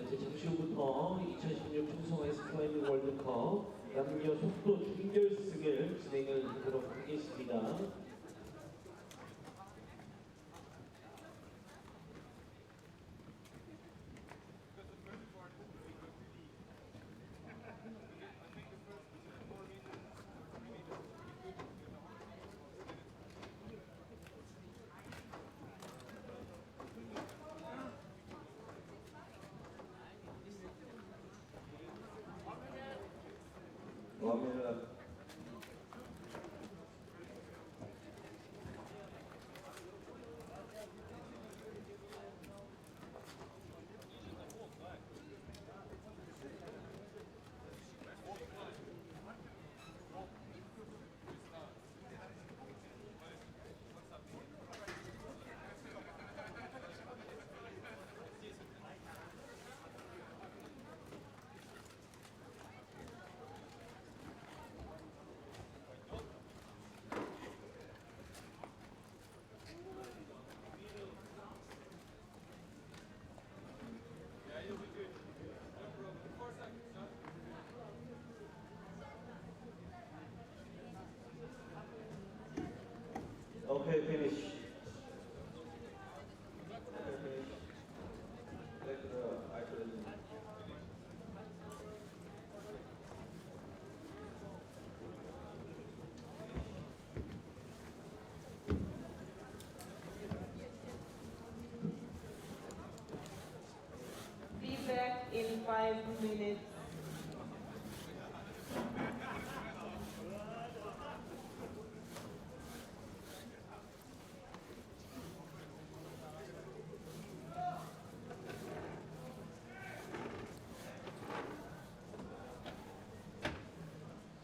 이제 잠시 후부터 2016 청송 아이스 클라이밍 월드컵 남녀 속도 준결승을 진행을 하도록 하겠습니다. warming. Okay, finish. Let the isolation. Be back in 5 minutes.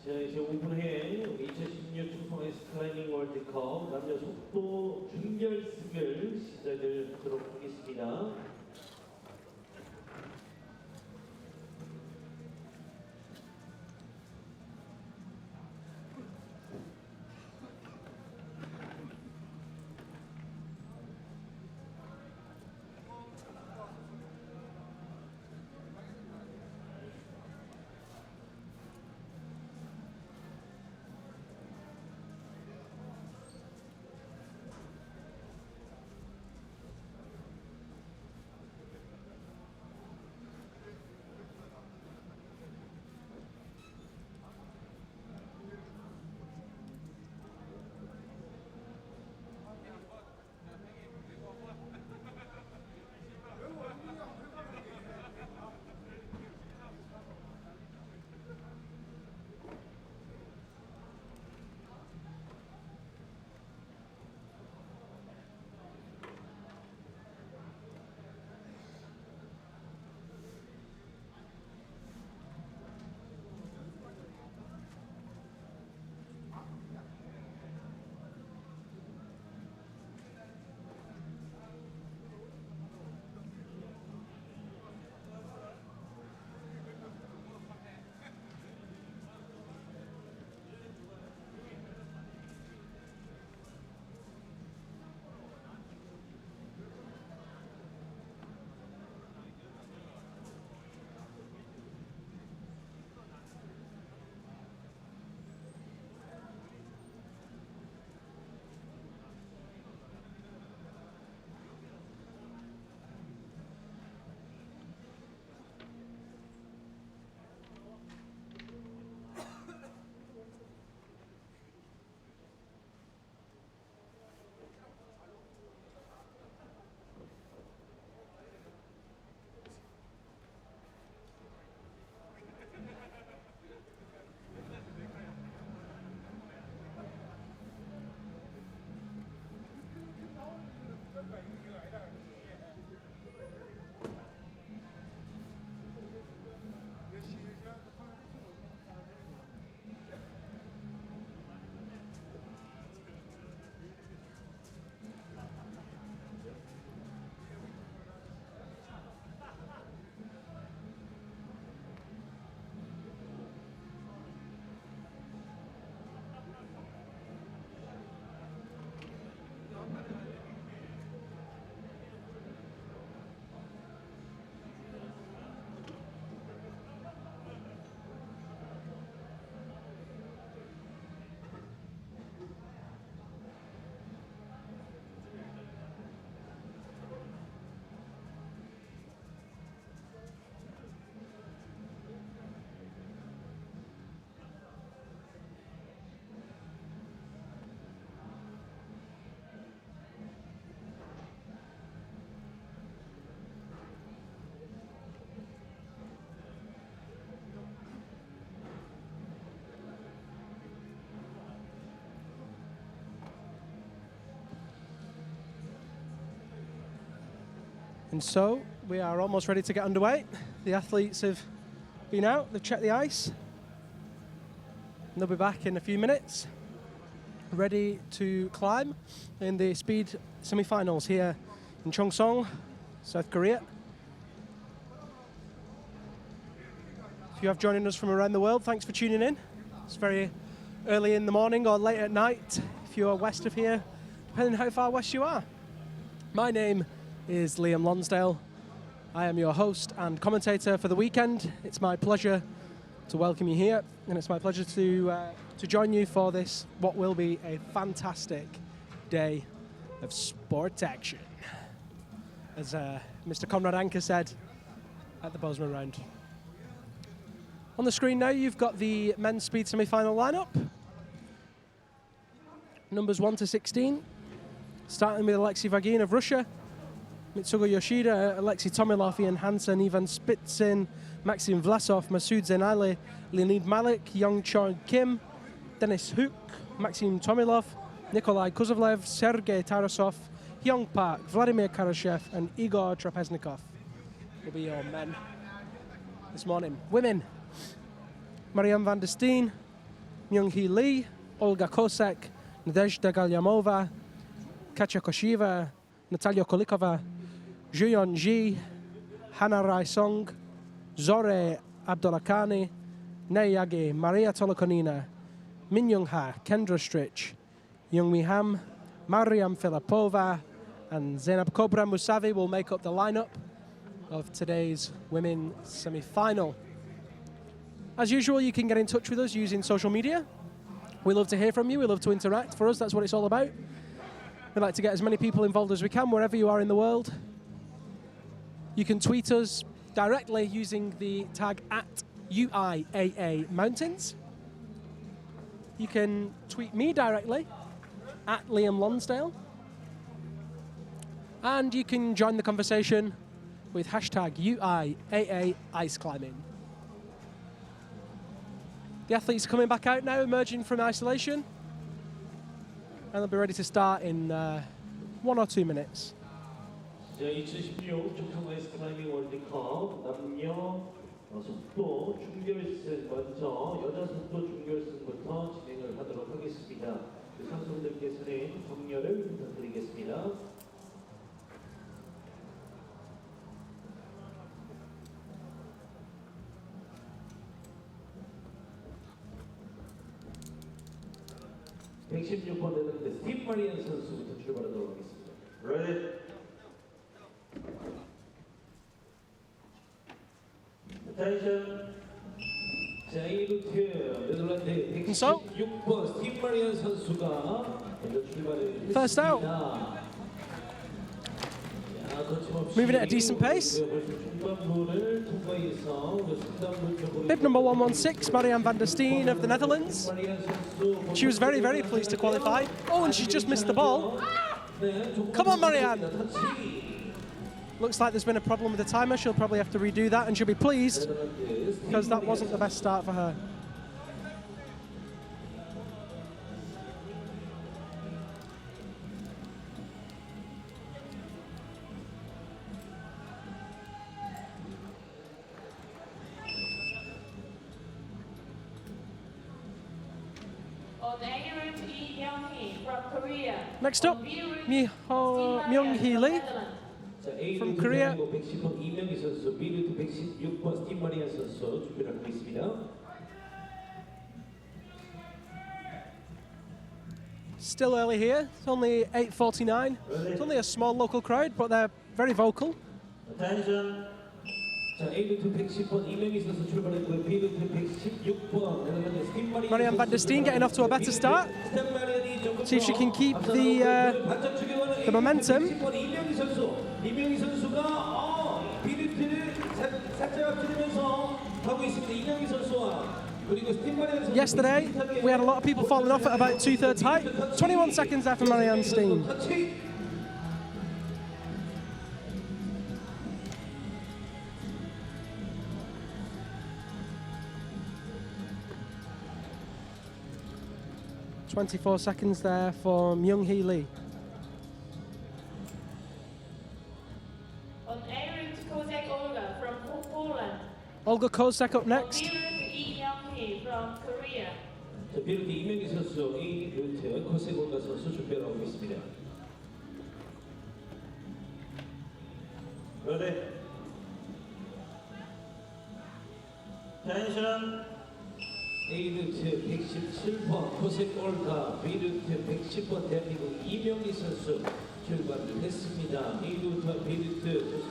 자, 이제 5분 후에 2016 청송 아이스 클라이밍 월드컵 남녀 속도 준결승을 시작을 하도록 하겠습니다. And so we are almost ready to get underway. The athletes have been out, they've checked the ice. And they'll be back in a few minutes, ready to climb in the speed semi-finals here in Cheongsong, South Korea. If you have joining us from around the world, thanks for tuning in. It's very early in the morning or late at night if you're west of here, depending how far west you are. My name is Liam Lonsdale. I am your host and commentator for the weekend. It's my pleasure to welcome you here, and it's my pleasure to join you for this, what will be a fantastic day of sport action, as Mr. Conrad Anker said at the Bozeman round. On the screen now, you've got the men's speed semi-final lineup. Numbers 1 to 16, starting with Alexei Vagin of Russia, Mitsugo Yoshida, Alexei Tomilov, Ian Hansen, Ivan Spitsin, Maxim Vlasov, Masoud Zenale, Leonid Malik, Young Choi Kim, Denis Huk, Maxim Tomilov, Nikolai Kuzovlev, Sergei Tarasov, Hyung Park, Vladimir Karashev, and Igor Trapeznikov will be your men this morning. Women, Marianne van der Steen, Myung-hee Lee, Olga Kosek, Nadezhda Galyamova, Katya Kosheva, Natalia Kolikova, Juyeon Ji, Hannah Rai-song, Zore Abdolakani, Neyagi, Maria Tolokonina, Min Young-ha, Kendra Strich, Young-mi Ham, Mariam Filipova, and Zainab Kobra Musavi will make up the lineup of today's women's semi-final. As usual, you can get in touch with us using social media. We love to hear from you. We love to interact. For us, that's what it's all about. We'd like to get as many people involved as we can wherever you are in the world. You can tweet us directly using the tag @UIAA Mountains. You can tweet me directly @Liam Lonsdale. And you can join the conversation with #UIAA Ice Climbing. The athletes are coming back out now, emerging from isolation. And they'll be ready to start in 1 or 2 minutes. 자, 2016 청송 아이스 클라이밍 월드컵 남녀 속도 준결승 먼저 여자 속도 준결승부터 진행을 하도록 하겠습니다. 선수분들께서는 격려를 부탁드리겠습니다. (116번) 되는 스티브 마리안 선수부터 출발하도록 하겠습니다. Ready? Attention. 자, 1루트 네덜란드 So? 116번 스티브 마리안 선수가 먼저 출발을 First out. 했습니다. Moving at a decent pace. Bib number 116, Marianne van der Steen of the Netherlands. She was very, very pleased to qualify. Oh, and she just missed the ball. Come on, Marianne. Looks like there's been a problem with the timer. She'll probably have to redo that, and she'll be pleased because that wasn't the best start for her. Next up, Myung-hee Lee from Korea. 이명희 선수, B루트 116번 스티브 마리안 선수 준비를 하고 있습니다. Still early here. It's only 8:49. It's only a small local crowd, but they're very vocal. Attention. 자, A루트 110번 이명희 선수 출발했고요. B루트 116번 Marianne van der Steen getting off to a better start. See if she can keep the momentum. 이명희 선수가 B루트를 살짝 앞지르면서 가고 있습니다. 이명희 선수와 Yesterday, we had a lot of people falling off at about 2/3 height. 21 seconds after Marianne Steen. (24 seconds there for Myung-hee Lee. On Olga Kozak up next. From Korea. 자, 비루트 이명희 선수, A 루트 코세골가 선수 준비를 하고 있습니다. Ready. Attention. A 루트 117번 코세골가, B 루트 110번 대한민국 이명희 선수 출발을 했습니다. A 루트와 B 루트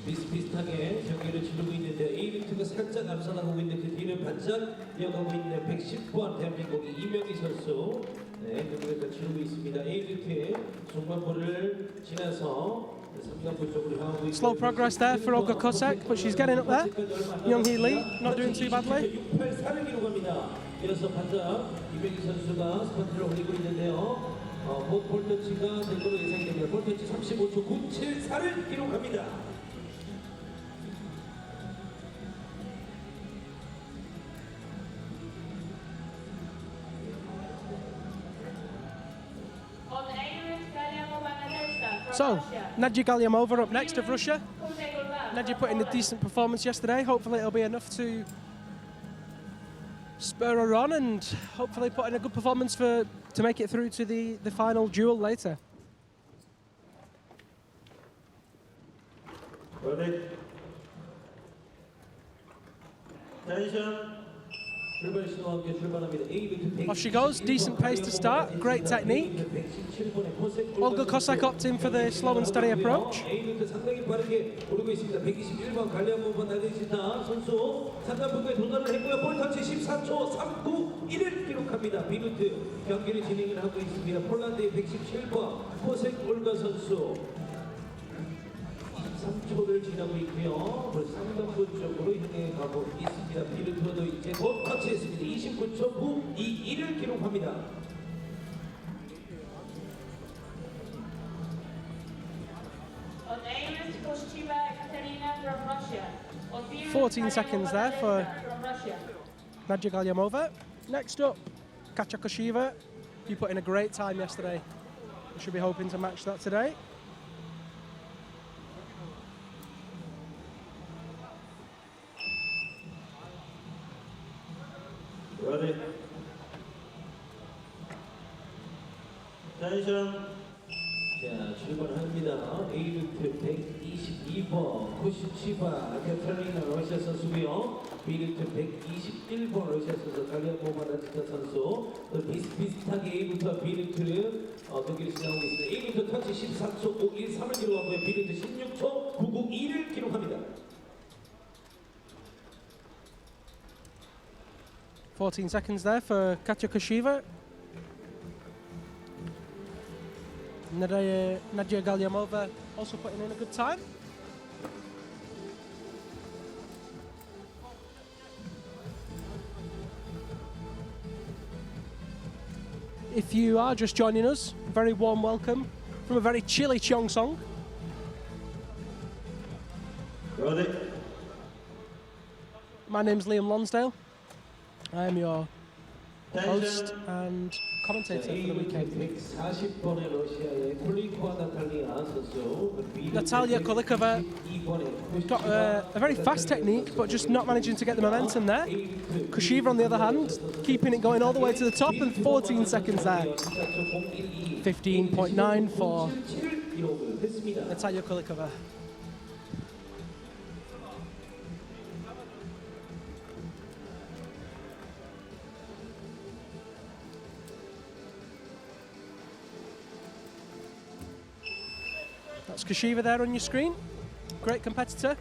비슷비슷하게 경기를 치르고 있는데 A 루트가 살짝 앞서나가고 있는 그 뒤를 반짝 이어가고 있는 110번 대한민국의 이명희 선수 경기를 치르고 있습니다. A 루트의 중간부를 지나서 3간부 쪽으로 향하고 있습니다. Slow progress there for Olga Kozak, but she's getting up there. Young-hee Lee not doing too badly. 684를 기록합니다. 이어서 반짝 이명희 선수가 스퍼트를 올리고 있는데요. 볼터치가 될 걸로 예상이 됩니다. 볼터치 35초 974를 기록합니다. So, Nadia Galyamova up next of Russia. Nadia put in a decent performance yesterday. Hopefully it'll be enough to spur her on and hopefully put in a good performance to make it through to the final duel later. Ready. Attention. Off she goes, decent pace to start, great technique. Olga Kozak opted in for the slow and steady approach. 상당히 빠르게 오르고 있습니다. 121번 갈리아모바 나데시타 선수 상단부에 도달을 했고요. 볼터치 14초 391을 기록합니다. 비루트 경기를 진행을 하고 있습니다. 폴란드의 117번 코색 올가 선수 3초를 지나고 있고요. 벌써 3단부 쪽으로 향해 가고 있습니다. 비루트도 이제 곧 터치했습니다. 29초 921을 기록합니다. On Iris Koshcheva Ekaterina from Russia. On Beirut 14 seconds there for from Russia. Nadia Galyamova. Next up, Katya Kosheva. She put in a great time yesterday. We should be hoping to match that today. Ready. Attention. 자, 출발합니다. A루트 122번 코시치바 카타리나 러시아 선수고요. B루트 121번 러시아 선수 갈리아모바 나데시타 선수. 비슷비슷하게 A루트와 B루트를 경기를 진행하고 있습니다. A루트 터치 14초 513을 기록하고요. B루트 16초 992를 기록합니다. 14 seconds there for Katya Kosheva. Nadia Galyamova also putting in a good time. If you are just joining us, a very warm welcome from a very chilly Cheongsong. Ready. My name's Liam Lonsdale. I am your host and commentator for the weekend. 140번의 러시아의 콜리코와 나탈리아 선수. Natalia Kolikova got a very fast technique, but just not managing to get the momentum there. Kosheva, on the other hand, keeping it going all the way to the top, and 14 seconds there. 15.9 for Natalia Kolikova. That's Kosheva there on your screen. Great competitor.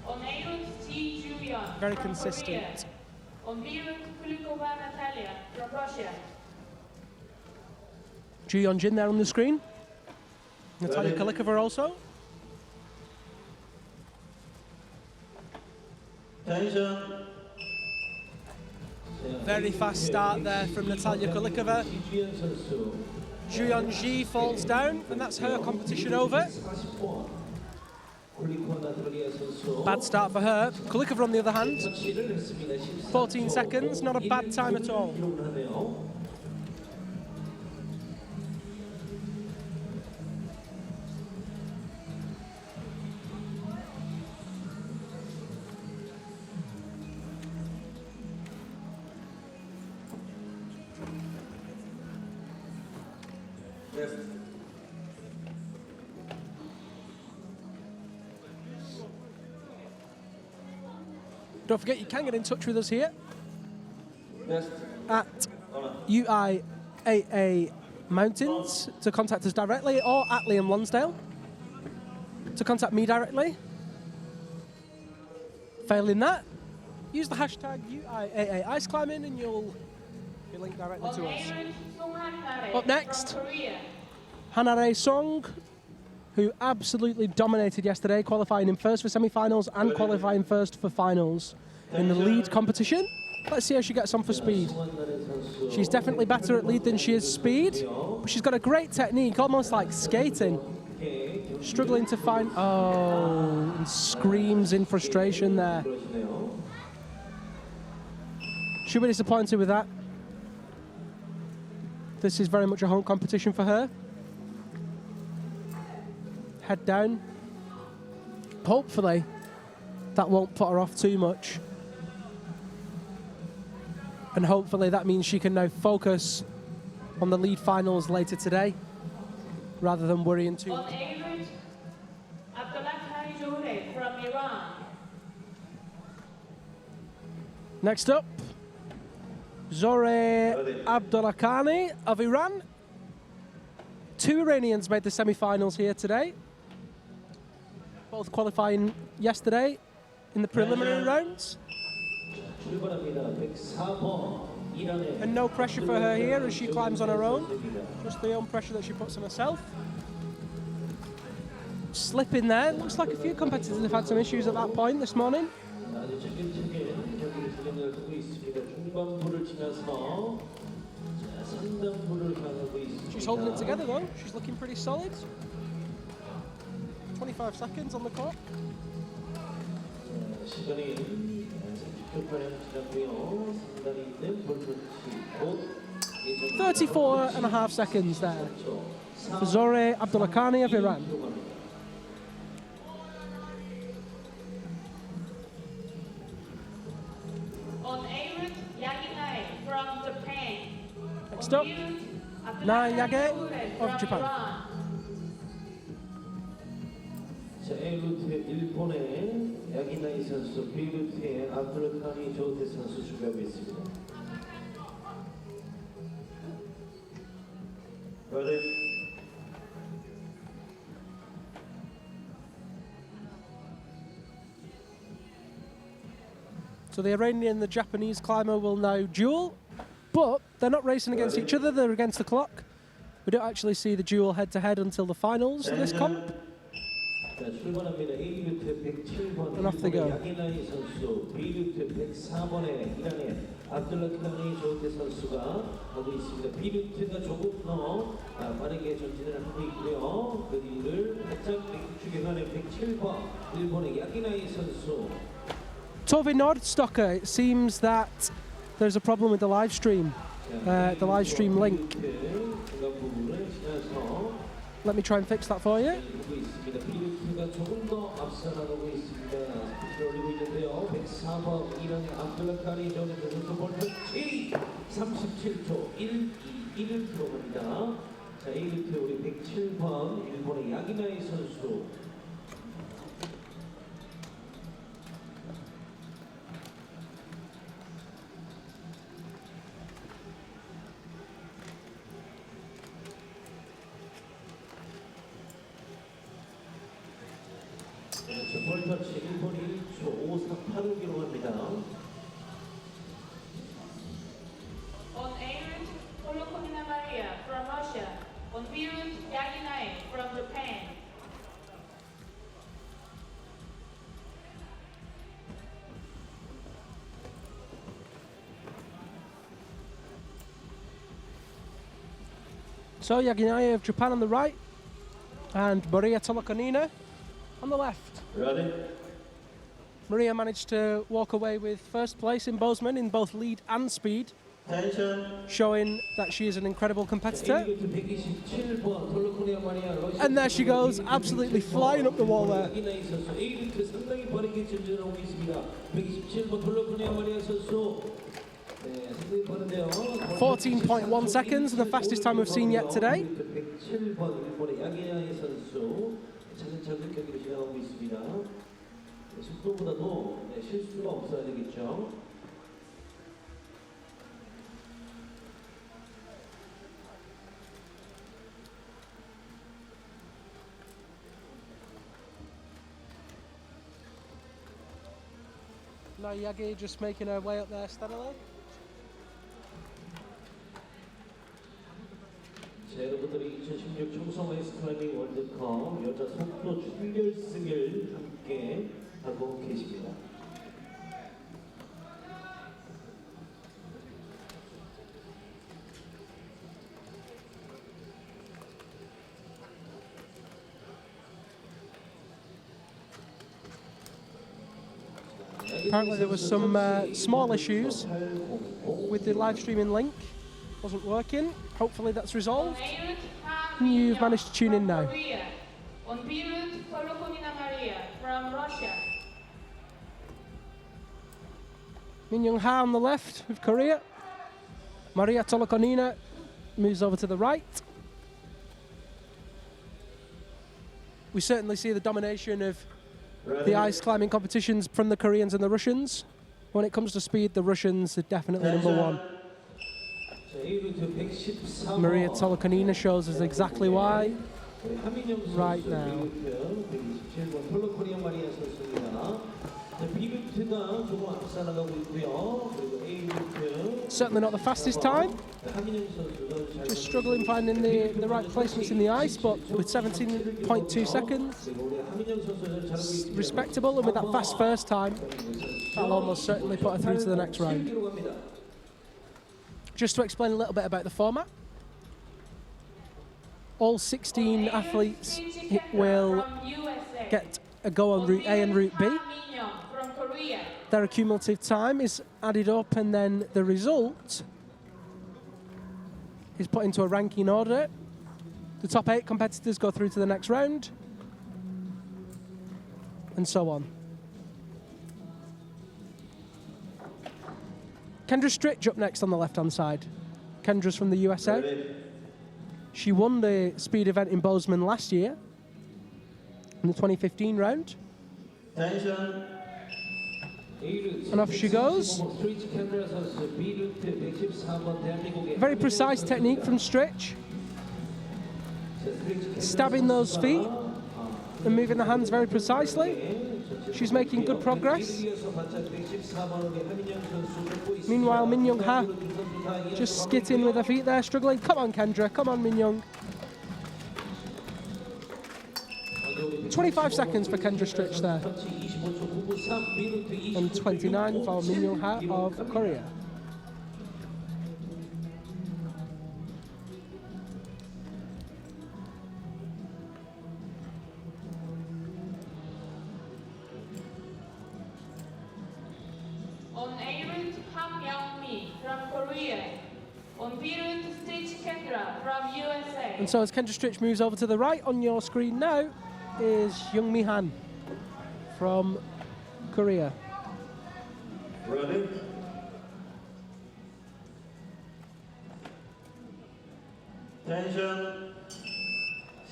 On Iris Ji Julian Very from consistent. Korea. On Beirut Kulikova Natalia from Russia. Ju Yeon-jin there on the screen. Natalia Kolikova also. Attention. Very fast start there from Natalia Kolikova. Ju Yeon-ji falls down, and that's her competition over. Bad start for her. Kolikova, on the other hand, 14 seconds, not a bad time at all. Next. Don't forget, you can get in touch with us here Next. at UIAA Mountains to contact us directly, or at Liam Lonsdale to contact me directly. Failing that, use the hashtag UIAA Ice Climbing and you'll be linked directly to us. Up next, Hanare Song, who absolutely dominated yesterday, qualifying in first for semi-finals and qualifying first for finals in the lead competition. Let's see how she gets on for speed. She's definitely better at lead than she is speed, but she's got a great technique, almost like skating. Struggling to find, oh, and screams in frustration there. She'll be disappointed with that. This is very much a home competition for her. Head down. Hopefully, that won't put her off too much. And hopefully that means she can now focus on the lead finals later today, rather than worrying too much. From Iran. Next up, Zoreh Abdullakhani of Iran. Two Iranians made the semi-finals here today, both qualifying yesterday in the preliminary rounds. And no pressure for her here as she climbs on her own, just the own pressure that she puts on herself. Slip in there, looks like a few competitors have had some issues at that point this morning. She's holding it together though, she's looking pretty solid. 25 seconds on the clock. 34.5 seconds there for Zoreh Abdullakhani of Iran. On Aaron Yaginai from Japan. Next up, Nai Yage of Japan. 자, A루트의 일본의 야기나이 선수, B루트의 압둘라카니 조우테 선수 준비하고 있습니다. Ready. So the Iranian and the Japanese climber will now duel, but they're not racing against each other, they're against the clock. We don't actually see the duel head-to-head until the finals of this comp. 자, 출발합니다. A루트 107번 And off they go. 야기나이 선수, B루트 104번의 이란의 압둘라카니 조우테 선수가 하고 있습니다. B루트가 조금 더 빠르게 전진을 하고 있고요. 그 뒤를 살짝 추격하는 107번 일본의 야기나이 선수. Tove Nordstocker, it seems that there's a problem with the live stream link. Let me try and fix that for you. 비루트가 조금 더 앞서 나가고 있습니다. 스피드를 올리고 있는데요. 104번 이란의 압둘라카니 조우테 선수 볼트 37초 1을 들어갑니다. 자, A루트 우리 107번 일본의 야기나이 선수. 볼터치 1분 1초 548을 기록합니다. On Aaron Polokonina Maria from Russia. On Virut Yaginai from Japan. So Yaginai of Japan on the right, and Maria Tolokonina on the left. Ready. Maria managed to walk away with first place in Bozeman in both lead and speed, Tension. showing that she is an incredible competitor. A루트 127번 톨로코니아 마리아 러시아. And there she goes, absolutely flying up the wall there. 야기나이 선수 A루트 상당히 빠르게 전진하고 있습니다. 127번 톨로코니아 마리아 선수. 네, 상당히 빠른데요. 14.1 seconds, the fastest time we've seen yet today. 47번 일본의 야기야이 선수 차근차근 경기를 진행하고 있습니다. 속도보다도 실수가 없어야 되겠죠. Now Yagi just making her way up there steadily. 자, 여러분들이 2016 청송 아이스 클라이밍 월드컵 여자 속도 준결승을 함께 하고 계십니다. Apparently there was some small issues with the live streaming link. Wasn't working. Hopefully that's resolved. And you've managed to tune in now. On Beirut, Tolokonina Maria from Russia. Min Young Ha on the left of Korea. Maria Tolokonina moves over to the right. We certainly see the domination of the ice climbing competitions from the Koreans and the Russians. When it comes to speed, the Russians are definitely number one. Maria Tolokonina shows us exactly why right now. Certainly not the fastest time. Just struggling finding the right placements in the ice, but with 17.2 seconds, respectable, and with that fast first time, that'll almost certainly put her through to the next round. Just to explain a little bit about the format, all 16 athletes will get a go on Route A and Route B. Their accumulative time is added up, and then the result is put into a ranking order. The top 8 competitors go through to the next round, and so on. Kendra Stritch up next on the left-hand side. Kendra's from the USA. She won the speed event in Bozeman last year in the 2015 round. Attention. And off she goes. Very precise technique from Stritch. Stabbing those feet and moving the hands very precisely. She's making good progress. Meanwhile, Min Young Ha just skitting with her feet there, struggling. Come on, Kendra. Come on, Min Young. 25 seconds for Kendra Stritch there. And 29 for Min Young Ha of Korea. On A route, Ham Young-mi from Korea. On B route, Stitch Kendra from USA. And so as Kendra Stritch moves over to the right on your screen now is Young-mi Han from Korea. Ready? Attention.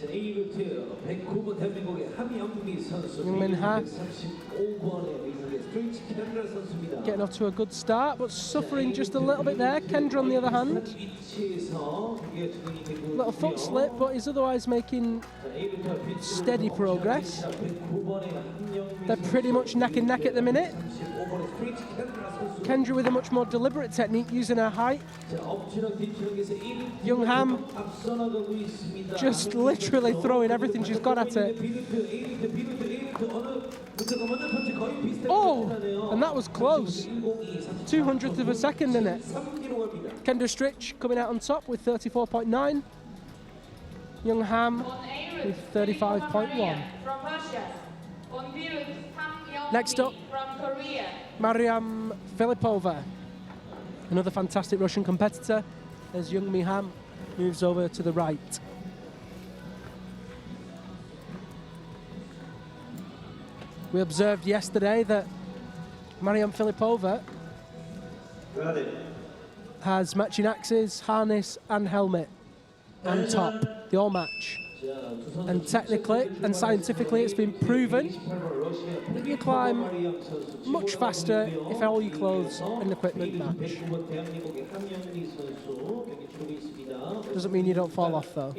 A루트 밴쿠버 대한민국의 함영미 선수, Young-min Ha 135번의 미국의 스트리치 캔드라 선수입니다. getting off to a good start, but suffering just a little bit there. Kendra, on the other hand, little foot slip, but is otherwise making steady progress. They're pretty much neck and neck at the minute. Kendra with a much more deliberate technique, using her height. Young Ham just literally throwing everything she's got at it. Oh, and that was close. 200th of a second in it. Kendra Stritch coming out on top with 34.9. Young Ham with 35.1. Next up, Mariam Filipova, another fantastic Russian competitor, as Young-mi Ham moves over to the right. We observed yesterday that Mariam Filipova has matching axes, harness and helmet and top. The your match. And technically and scientifically, it's been proven that you climb much faster if all your clothes and equipment match. Doesn't mean you don't fall off though.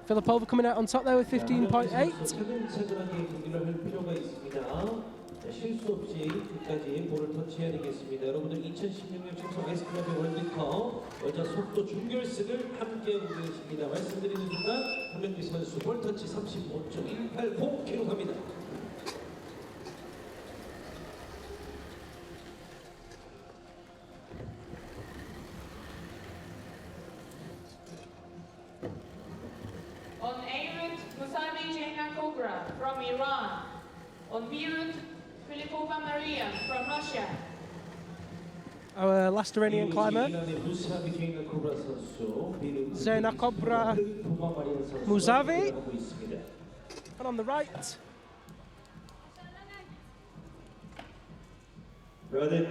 Filipova coming out on top there with 15.8. 실수 없이 끝까지 볼을 터치해야 되겠습니다. 여러분들 2016년 청송 아이스 클라이밍 월드컵 여자 속도 준결승을 함께하고 계십니다. 말씀드리는 순간 한명기 선수 볼 터치 35.180 기록합니다. On A route, Musabi Jena Cobra from Iran. On B route, Filipova Maria from Russia. Our last Iranian climber, Zena Cobra Musavi. And on the right, Ready?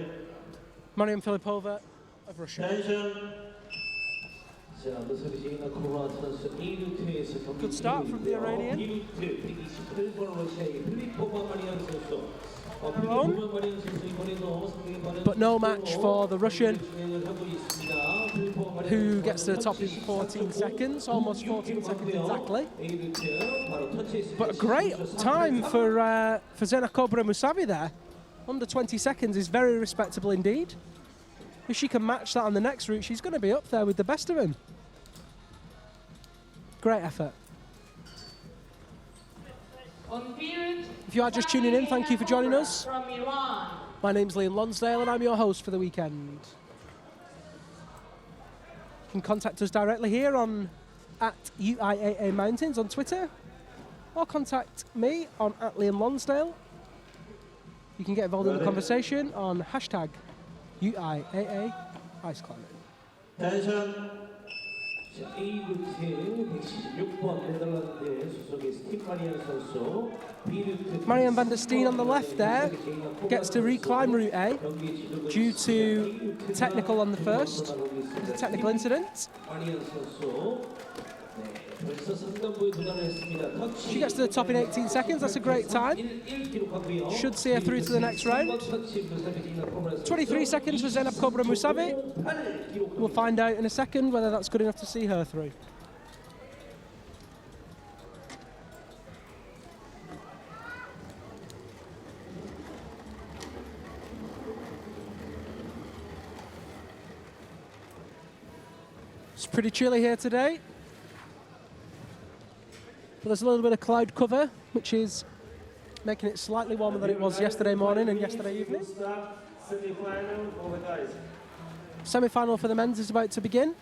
Mariam Filipova of Russia. Attention. Good start from the Iranian. But no match for the Russian, who gets to the top in 14 seconds, almost 14 seconds exactly. But a great time for Zena Cobra Musavi there. Under 20 seconds is very respectable indeed. If she can match that on the next route, she's going to be up there with the best of them. Great effort. If you are just tuning in, thank you for joining us. My name's Liam Lonsdale and I'm your host for the weekend. You can contact us directly here on @UIAA Mountains on Twitter, or contact me on @Liam Lonsdale. You can get involved in the conversation on hashtag UIAA Ice Climbing. Attention. Marianne van der Steen on the left there gets to reclimb Route A due to technical on the first, technical incident. She gets to the top in 18 seconds, that's a great time. Should see her through to the next round. 23 seconds for Zena Cobra Musavi. We'll find out in a second whether that's good enough to see her through. It's pretty chilly here today. But there's a little bit of cloud cover, which is making it slightly warmer than it was yesterday morning and yesterday evening. Semi-final for the men's is about to begin.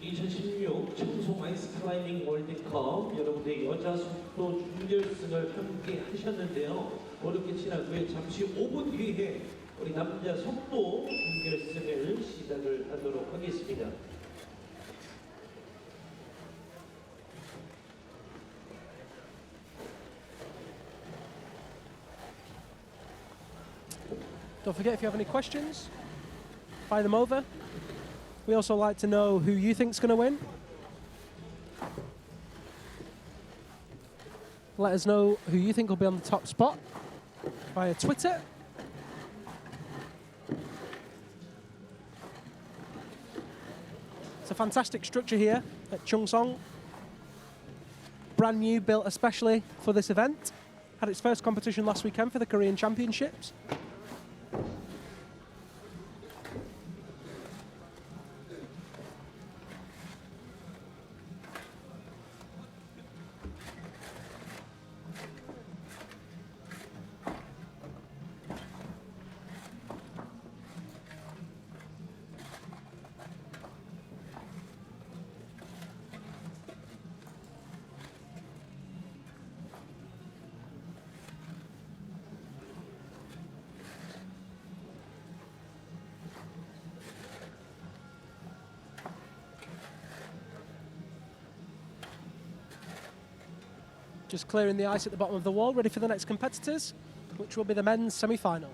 2016 청송 아이스 클라이밍 월드컵 여러분들 여자 속도 준결승을 함께 하셨는데요. 어렵게 지나고요. 잠시 5분 뒤에 우리 남자 속도 준결승을 시작을 하도록 하겠습니다. Don't forget, if you have any questions, fire them over. We also like to know who you think's going to win. Let us know who you think will be on the top spot via Twitter. It's a fantastic structure here at Cheongsong. Brand new, built especially for this event. Had its first competition last weekend for the Korean Championships. Just clearing the ice at the bottom of the wall, ready for the next competitors. which will be the men's semi-final.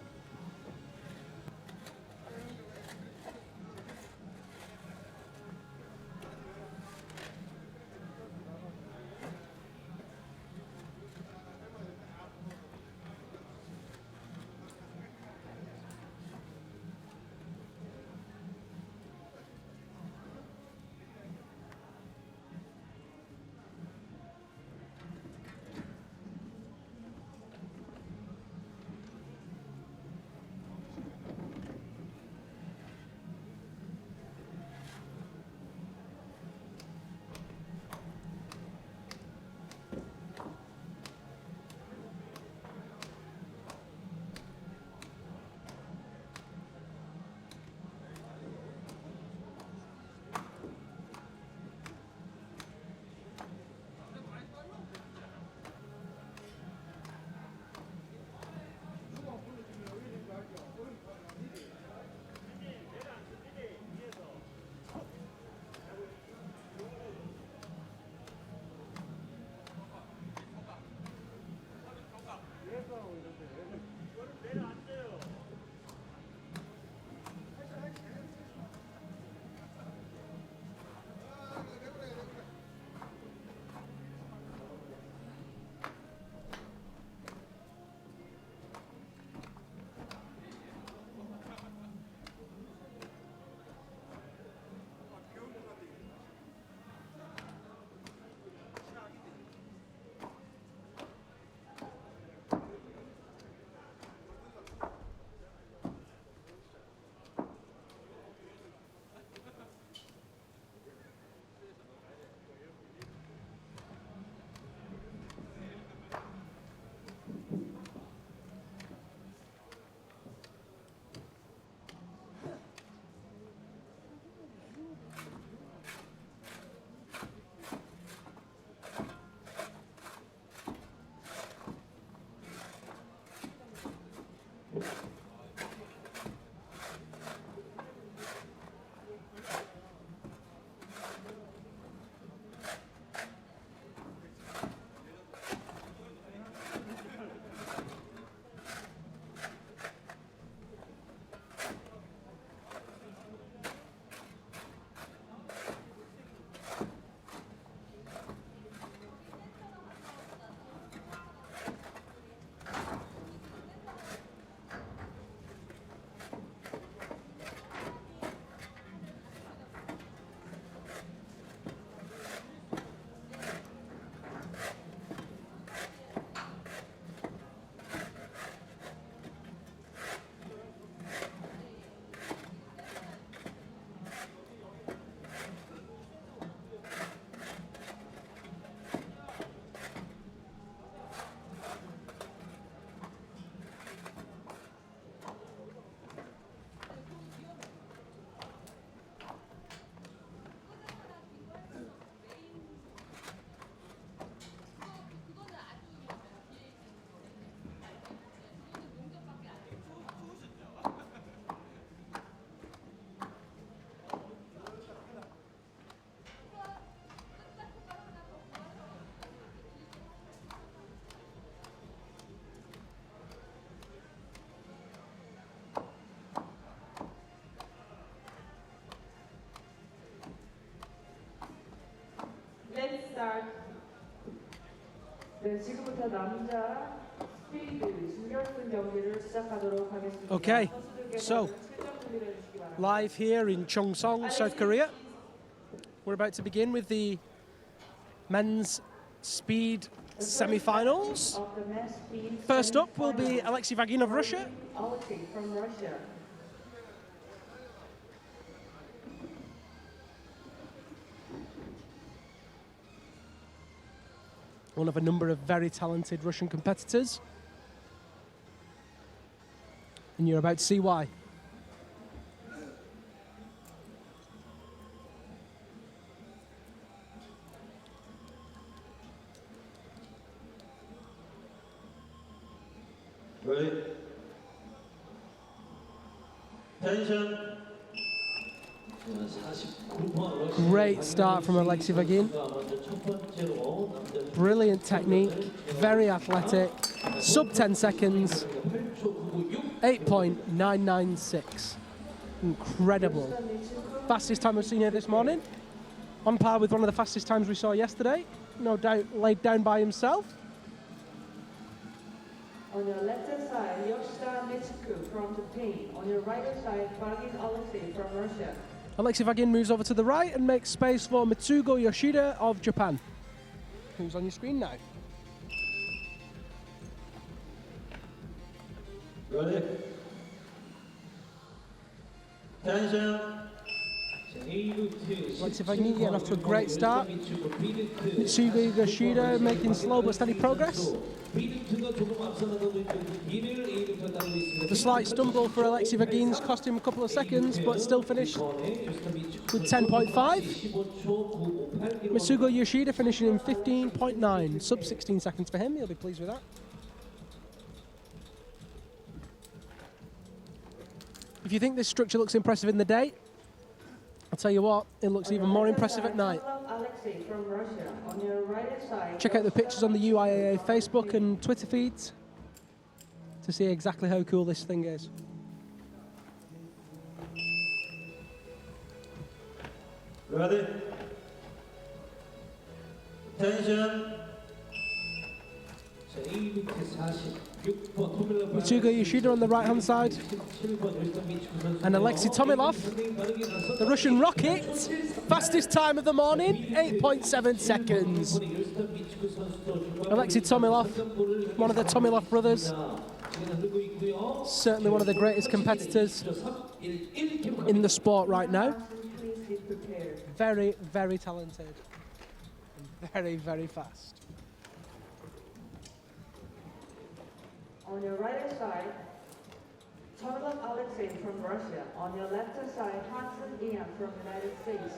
Let's start. 네, 지금부터 남자 스피드 준결승 경기를 시작하도록 하겠습니다. Okay, 선수들께서는 so 출전 준비를 해주시기 바랍니다. live here in Cheongsong, South Korea. We're about to begin with the men's speed semi-finals. Of the men's speed First up will be semi-finals. Alexei Vagin of Russia. Alexei from Russia. One of a number of very talented Russian competitors. And you're about to see why. Ready? Tension. Great start from Alexei Vagin. 먼저 첫 번째 번째로 남자 Brilliant technique, very athletic. Sub 10 seconds, 8.996. Incredible. Fastest time we've seen here this morning. On par with one of the fastest times we saw yesterday. No doubt laid down by himself. On your left side, Yoshida Michiku from Japan. On your right side, Vagin Alexei from Russia. Alexei Vagin moves over to the right and makes space for Mitsugo Yoshida of Japan, who's on your screen now. Ready? Attention. Alexei Vagin getting off to a great start. Mitsugo Yoshida making slow but steady progress. The slight stumble for Alexei Vagin's cost him a couple of seconds, but still finished with 10.5. Mitsugo Yoshida finishing in 15.9, sub 16 seconds for him. He'll be pleased with that. If you think this structure looks impressive in the day, I'll tell you what, it looks even more impressive at night. Check out the pictures on the UIAA Facebook and Twitter feeds to see exactly how cool this thing is. Ready? Attention. Mitsugo Yoshida on the right-hand side. And Alexei Tomilov, the Russian rocket, fastest time of the morning, 8.7 seconds. Alexei Tomilov, one of the Tomilov brothers, certainly one of the greatest competitors in the sport right now. Very, very talented. And very, very fast. On your right side, Tomilov Alexei from Russia. On your left side, Hansen Ian from United States.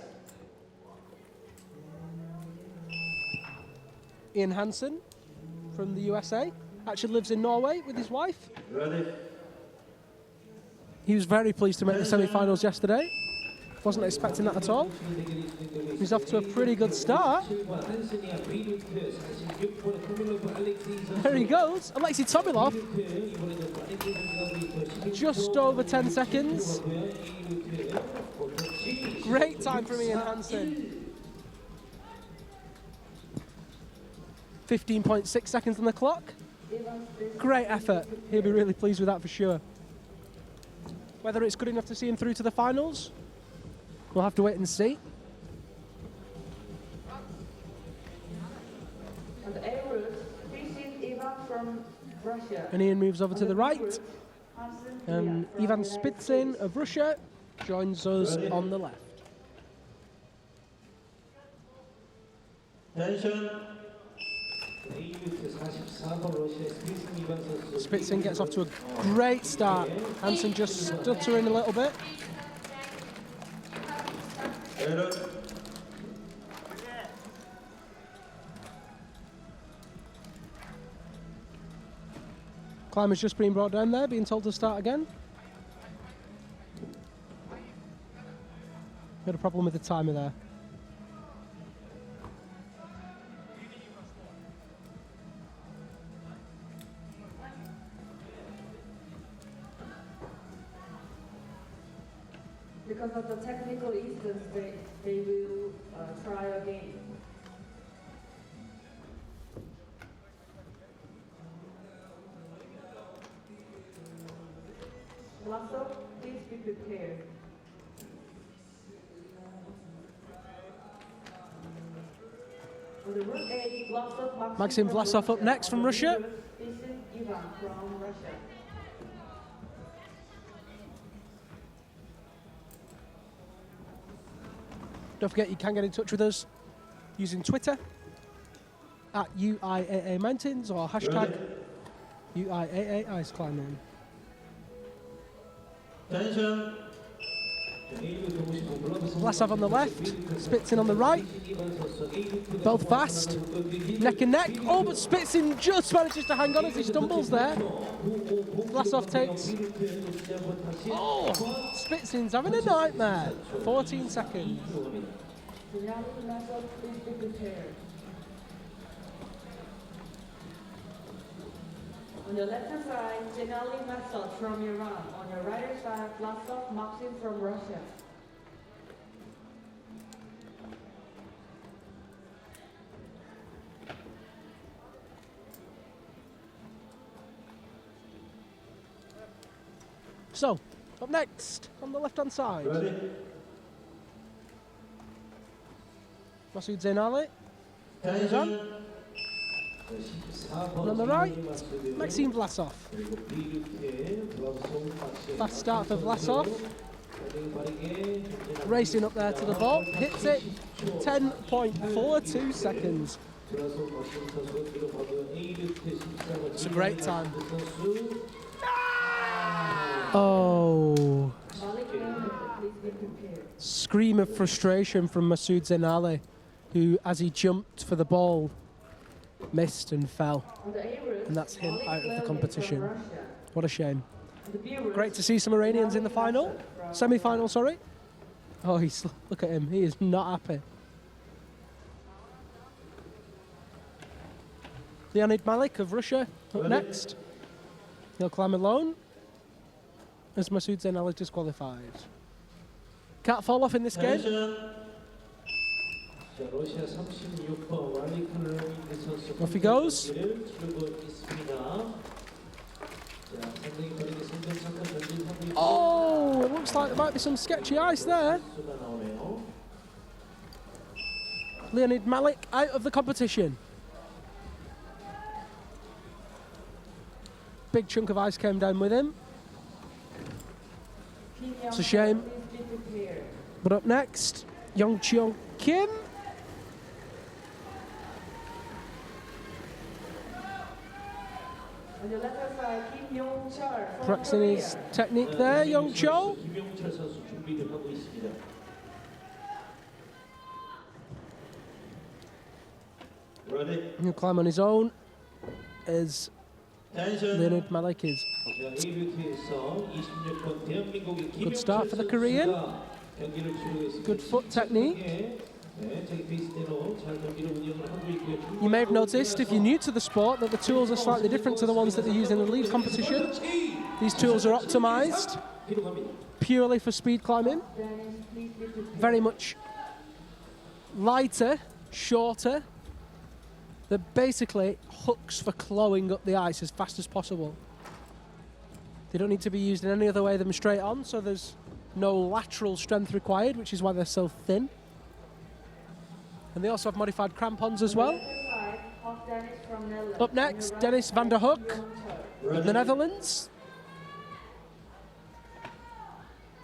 Ian Hansen from the USA, actually lives in Norway with his wife. Ready? He was very pleased to make the semi-finals yesterday. Wasn't expecting that at all. He's off to a pretty good start. There he goes. Alexei Tomilov. Just over 10 seconds. Great time from Ian Hansen. 15.6 seconds on the clock. Great effort. He'll be really pleased with that for sure. Whether it's good enough to see him through to the finals, we'll have to wait and see. On the A route, Ivan from Russia. And Ian moves over to the right. And Ivan Spitsin of Russia joins us on the left. Attention. Spitsin gets off to a great start. Hansen just stuttering a little bit. Ready? Climber's just been brought down there, being told to start again. Got a problem with the timer there. Because of the technical instance, they will try again. Lasso, please be prepared. On the route A, Maxim Vlasov up next from Russia. Ivan from Russia. Don't forget you can get in touch with us using Twitter at UIAA Mountains or hashtag UIAA Ice Climbing. Attention. Vlasov on the left, Spitsin on the right. Both fast, neck and neck. Oh, but Spitsin just manages to hang on as he stumbles there. Vlasov takes. Oh, Spitsin's having a nightmare. 14 seconds. On your left hand side, Gennady Matsov from Iran. On your right hand side, Vlasov Maxim from Russia. So, up next, on the left-hand side, Ready? Masoud Zainali. Attention. And on the right, Maxim Vlasov. Fast start for Vlasov. Racing up there to the ball, hits it, 10.42 seconds. It's a great time. Oh. Scream of frustration from Masoud Zainali, who, as he jumped for the ball, missed and fell. And that's him out of the competition. What a shame. Great to see some Iranians in the final. Semi-final, sorry. Oh, look at him. He is not happy. Leonid Malik of Russia up next. He'll climb alone as Masoud Zainali disqualified. Can't fall off in this game. Off he goes. Oh, it looks like there might be some sketchy ice there. Leonid Malik out of the competition. Big chunk of ice came down with him. It's a shame. But up next, Cheongsong Kim. On your left hand side, Kim Yong-chul from Practicing his technique there, Cheongsong. Ready? He'll climb on his own as Attention. Leonid Malik is. Good start for the Korean. Good foot technique. You may have noticed, if you're new to the sport, that the tools are slightly different to the ones that they use in the lead competition. These tools are optimized purely for speed climbing. Very much lighter, shorter. They're basically hooks for clawing up the ice as fast as possible. They don't need to be used in any other way than straight on, so there's no lateral strength required, which is why they're so thin. And they also have modified crampons as well. Up next, Dennis van der Hoek of the Netherlands.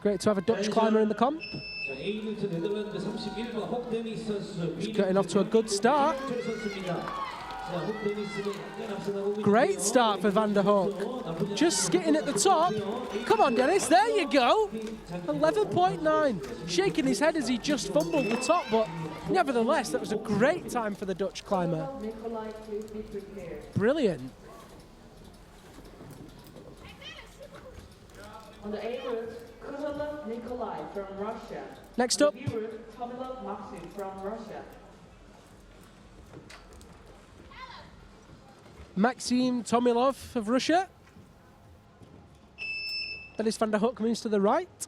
Great to have a Dutch climber in the comp. He's getting off to a good start. Great start for Van der Hoek. Just skidding at the top. Come on, Dennis, there you go. 11.9. Shaking his head as he just fumbled the top, but nevertheless, that was a great time for the Dutch climber. Brilliant. On the A route, Kuzalov Nikolai from Russia. Next up, B route, Tomilov Maxim from Russia. Maxim Tomilov of Russia. Dennis van der Hoek moves to the right.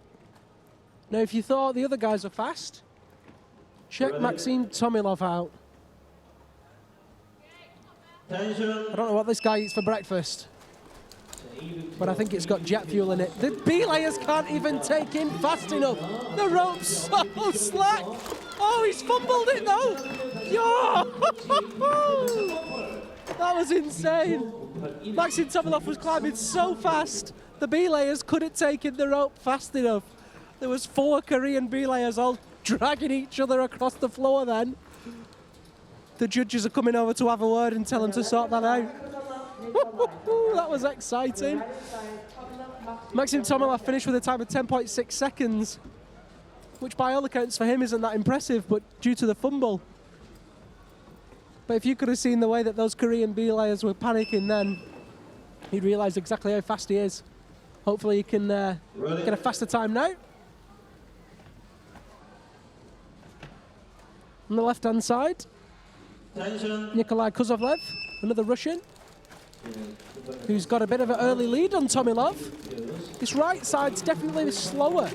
Now, if you thought the other guys are fast, check Maxim Tomilov out. Attention. I don't know what this guy eats for breakfast, but I think it's got jet fuel in it. The belayers can't even take in fast enough. The rope's so slack. Oh, he's fumbled it though. Yo! That was insane. Maxim Tomilov was climbing so fast, the belayers couldn't take in the rope fast enough. There was 4 Korean belayers all dragging each other across the floor then. The judges are coming over to have a word and tell them to sort that out. That was exciting. Maxim Tomilov finished with a time of 10.6 seconds, which by all accounts for him isn't that impressive, but due to the fumble. But if you could have seen the way that those Korean belayers were panicking then, you'd realise exactly how fast he is. Hopefully he can get a faster time now. On the left-hand side, Attention. Nikolai Kuzovlev, another Russian. who's got a bit of an early lead on Tomilov. This right side's definitely slower.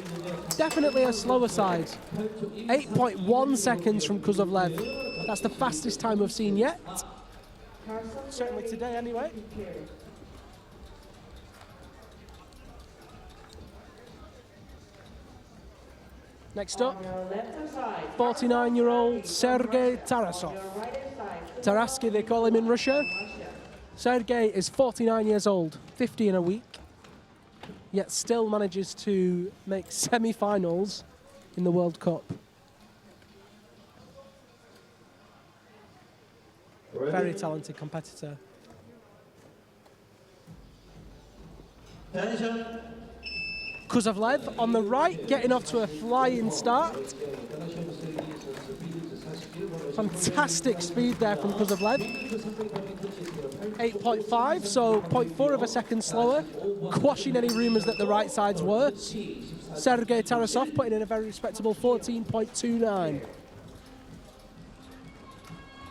Definitely a slower side. 8.1 seconds from Kuzovlev. That's the fastest time we've seen yet. Certainly today, anyway. Next up, 49-year-old Sergei Tarasov. Tarasky, they call him in Russia. Sergei is 49 years old, 50 in a week, yet still manages to make semi-finals in the World Cup. Very talented competitor. Attention. Kuzovlev on the right, getting off to a flying start. Fantastic speed there from Kuzovlev. 8.5, so 0.4 of a second slower, quashing any rumours that the right side's worse. Sergei Tarasov putting in a very respectable 14.29.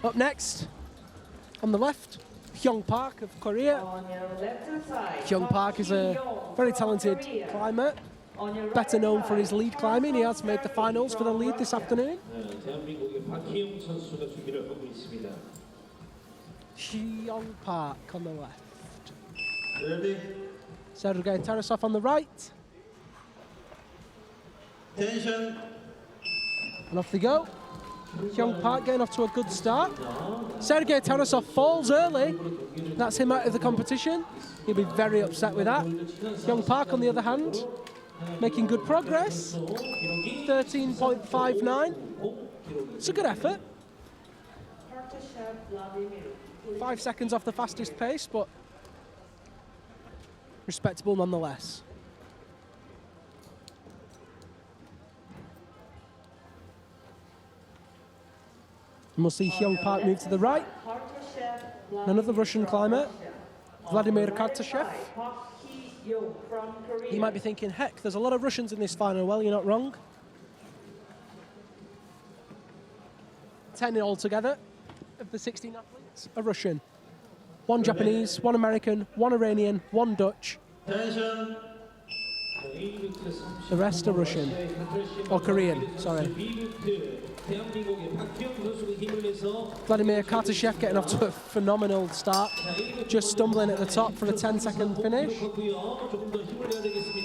Up next, on the left, Hyung Park of Korea. Hyung Park is a very talented climber, better known for his lead climbing. He has made the finals for the lead this afternoon. Hyung Park on the left. Ready. Sergei Tarasov on the right. Attention. And off they go. Hyung Park getting off to a good start. Sergei Tarasov falls early. That's him out of the competition. He'll be very upset with that. Hyung Park, on the other hand, making good progress. 13.59. It's a good effort. 5 seconds off the fastest pace, but respectable nonetheless. And we'll see Hyung Park move to the right. Another Russian climber, Vladimir Kartashev. You might be thinking, heck, there's a lot of Russians in this final. Well, you're not wrong. 10 altogether of the 16 athletes are Russian. 1 Japanese, 1 American, 1 Iranian, 1 Dutch. Attention. The rest are Russian, or Korean, sorry. Vladimir Kartashev getting off to a phenomenal start, just stumbling at the top for a 10-second finish.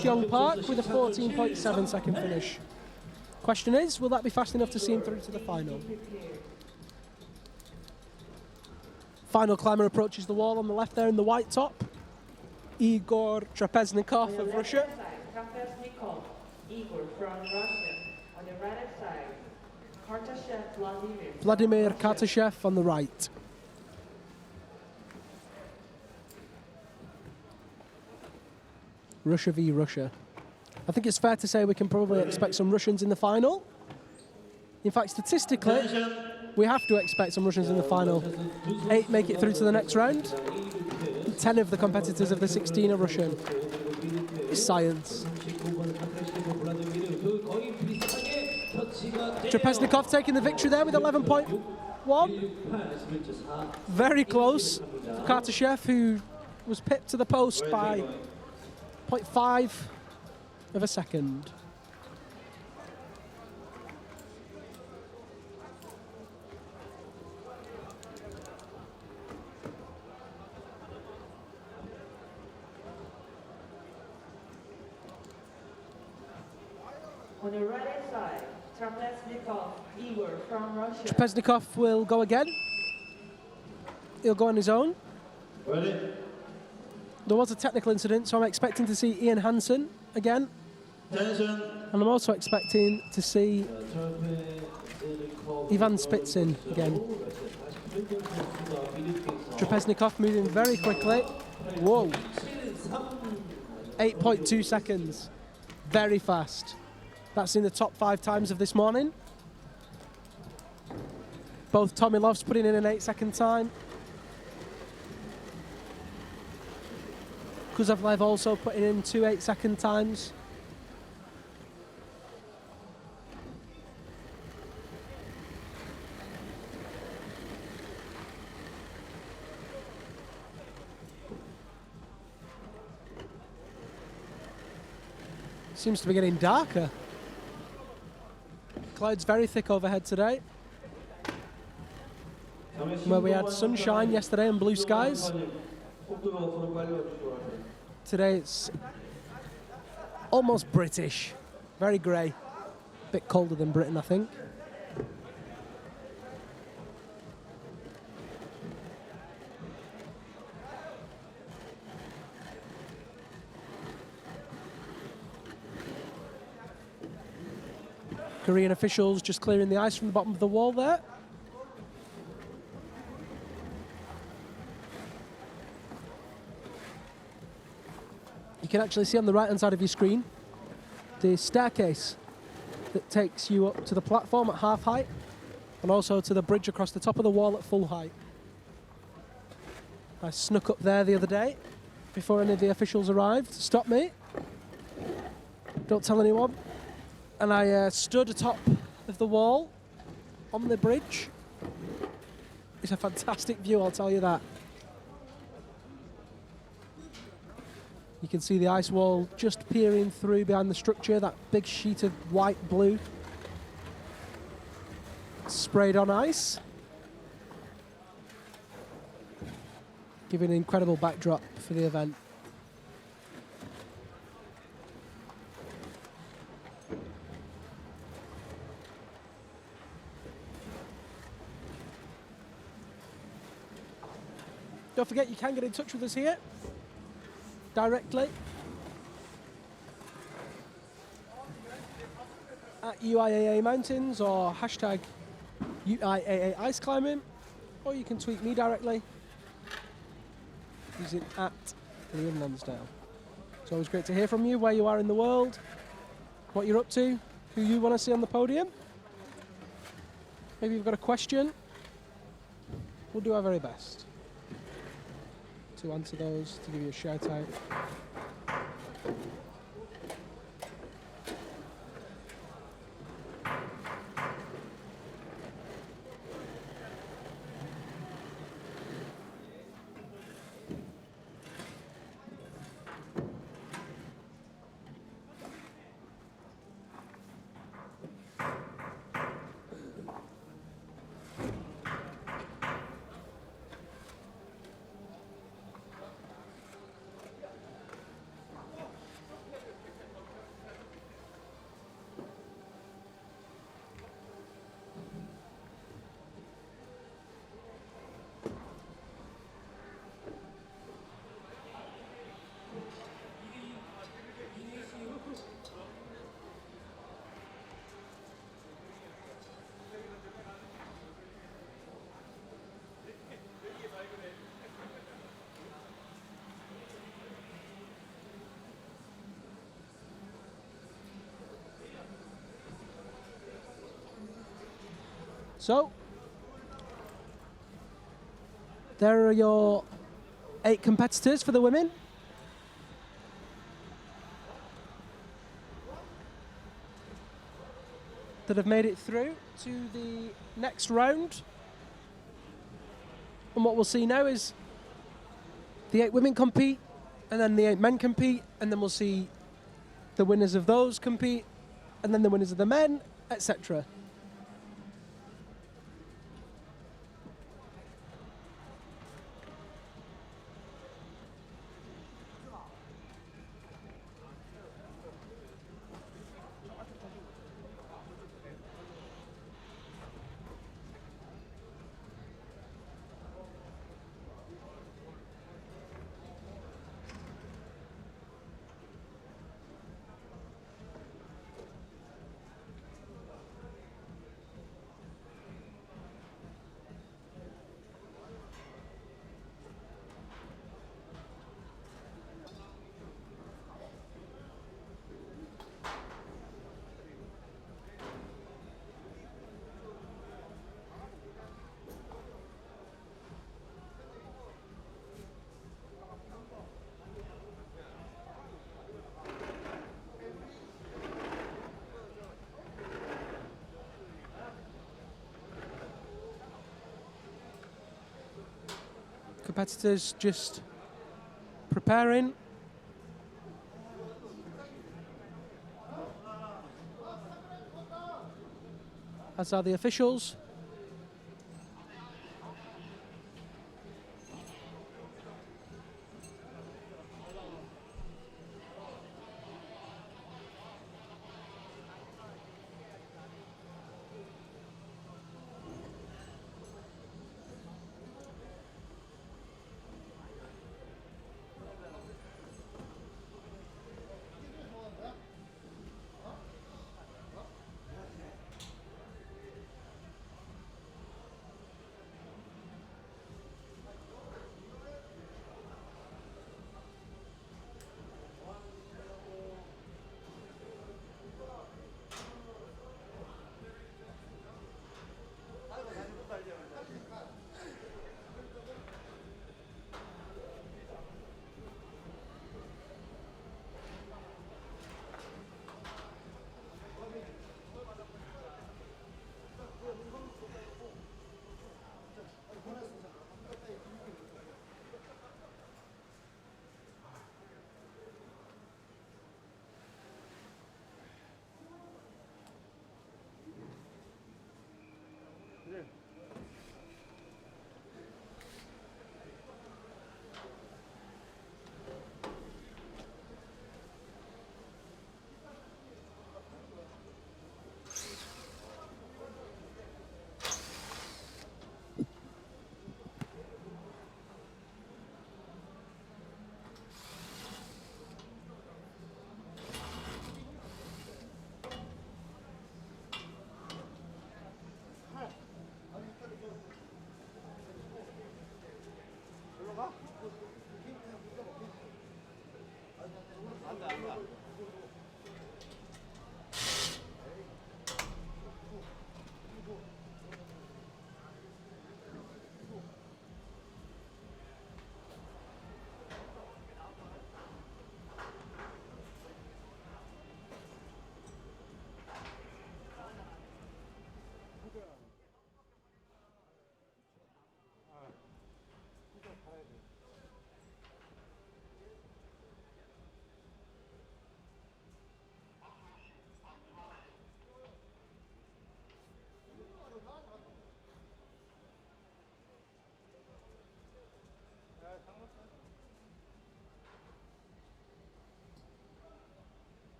Hyung Park with a 14.7 second finish. Question is, will that be fast enough to see him through to the final? Final climber approaches the wall on the left there in the white top. Igor Trapeznikov of Russia. Igor from Russia. On the right side, Kartashev Vladimir. Vladimir Kartashev on the right. Russia v Russia. I think it's fair to say we can probably expect some Russians in the final. In fact, statistically, we have to expect some Russians in the final. 8 make it through to the next round. 10 of the competitors of the 16 are Russian. It's science. Trapeznikov taking the victory there with 11.1. Very close for Kartashev, who was pipped to the post by 0.5 of a second. On the right side, Trapeznikov, Igor from Russia. Trapeznikov will go again. He'll go on his own. Ready. There was a technical incident, so I'm expecting to see Ian Hansen again. Attention. And I'm also expecting to see Ivan Spitsin again. Trapeznikov moving very quickly. Whoa. 8.2 seconds. Very fast. That's in the top 5 times of this morning. Both Tomilovs putting in an 8-second time. Kuzovlev also putting in 2 8-second times. Seems to be getting darker. Clouds very thick overhead today. Where we had sunshine yesterday and blue skies. Today it's almost British. Very grey. Bit colder than Britain, I think. Korean officials just clearing the ice from the bottom of the wall there. You can actually see on the right-hand side of your screen the staircase that takes you up to the platform at half height and also to the bridge across the top of the wall at full height. I snuck up there the other day before any of the officials arrived to stop me. Don't tell anyone. And I stood atop of the wall on the bridge. It's a fantastic view, I'll tell you that. You can see the ice wall just peering through behind the structure, that big sheet of white blue sprayed on ice. Giving an incredible backdrop for the event. Don't forget, you can get in touch with us here directly at UIAA Mountains or hashtag UIAA Ice Climbing, or you can tweet me directly using at Liam Lonsdale. It's always great to hear from you, where you are in the world, what you're up to, who you want to see on the podium. Maybe you've got a question. We'll do our very best to answer those, to give you a shout out. So, there are your 8 competitors for the women. That have made it through to the next round. And what we'll see now is the 8 women compete, and then the 8 men compete, and then we'll see the winners of those compete, and then the winners of the men, etc. Competitors just preparing. as are the officials.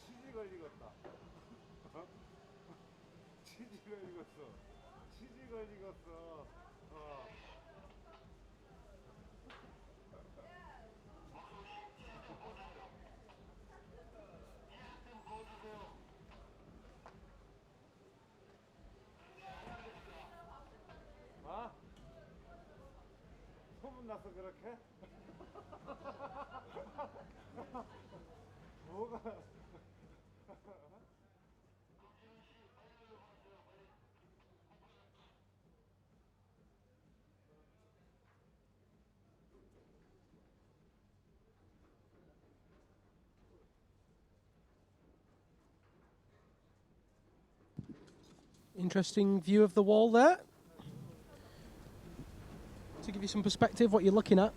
치즈 걸리겠다. 치즈 걸리겠어. 치즈 걸리겠어. 아? 소문 났어 그렇게? 뭐가? Interesting view of the wall there. To give you some perspective, what you're looking at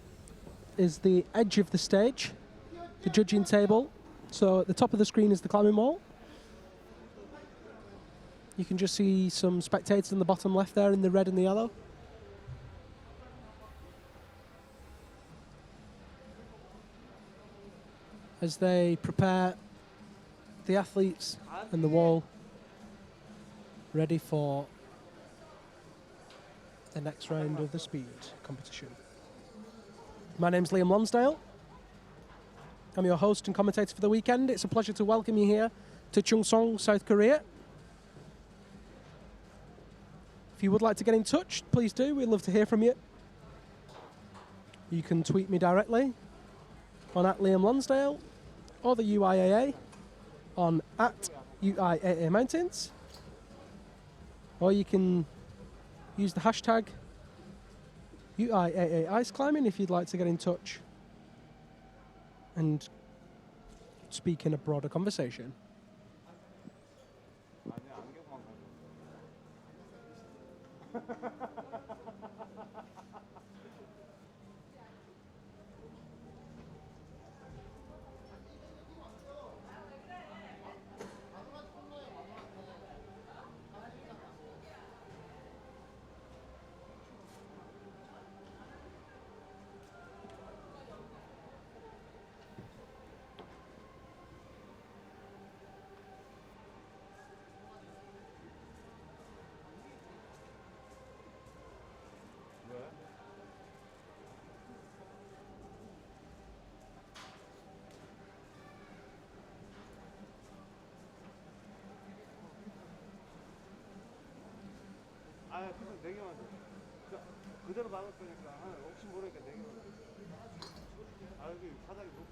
is the edge of the stage, the judging table. So at the top of the screen is the climbing wall. You can just see some spectators in the bottom left there in the red and the yellow. As they prepare the athletes and the wall ready for the next round of the speed competition. My name's Liam Lonsdale. I'm your host and commentator for the weekend. It's a pleasure to welcome you here to Cheongsong, South Korea. If you would like to get in touch, please do. We'd love to hear from you. You can tweet me directly on @Liam Lonsdale or the UIAA on @UIAA Mountains. Or you can use the hashtag UIAA Ice Climbing if you'd like to get in touch and speak in a broader conversation. 아, 그냥 4개만 줘. 그대로 막을 거니까 혹시 모르니까 4개만 줘. 아, 여기 바닥이 높.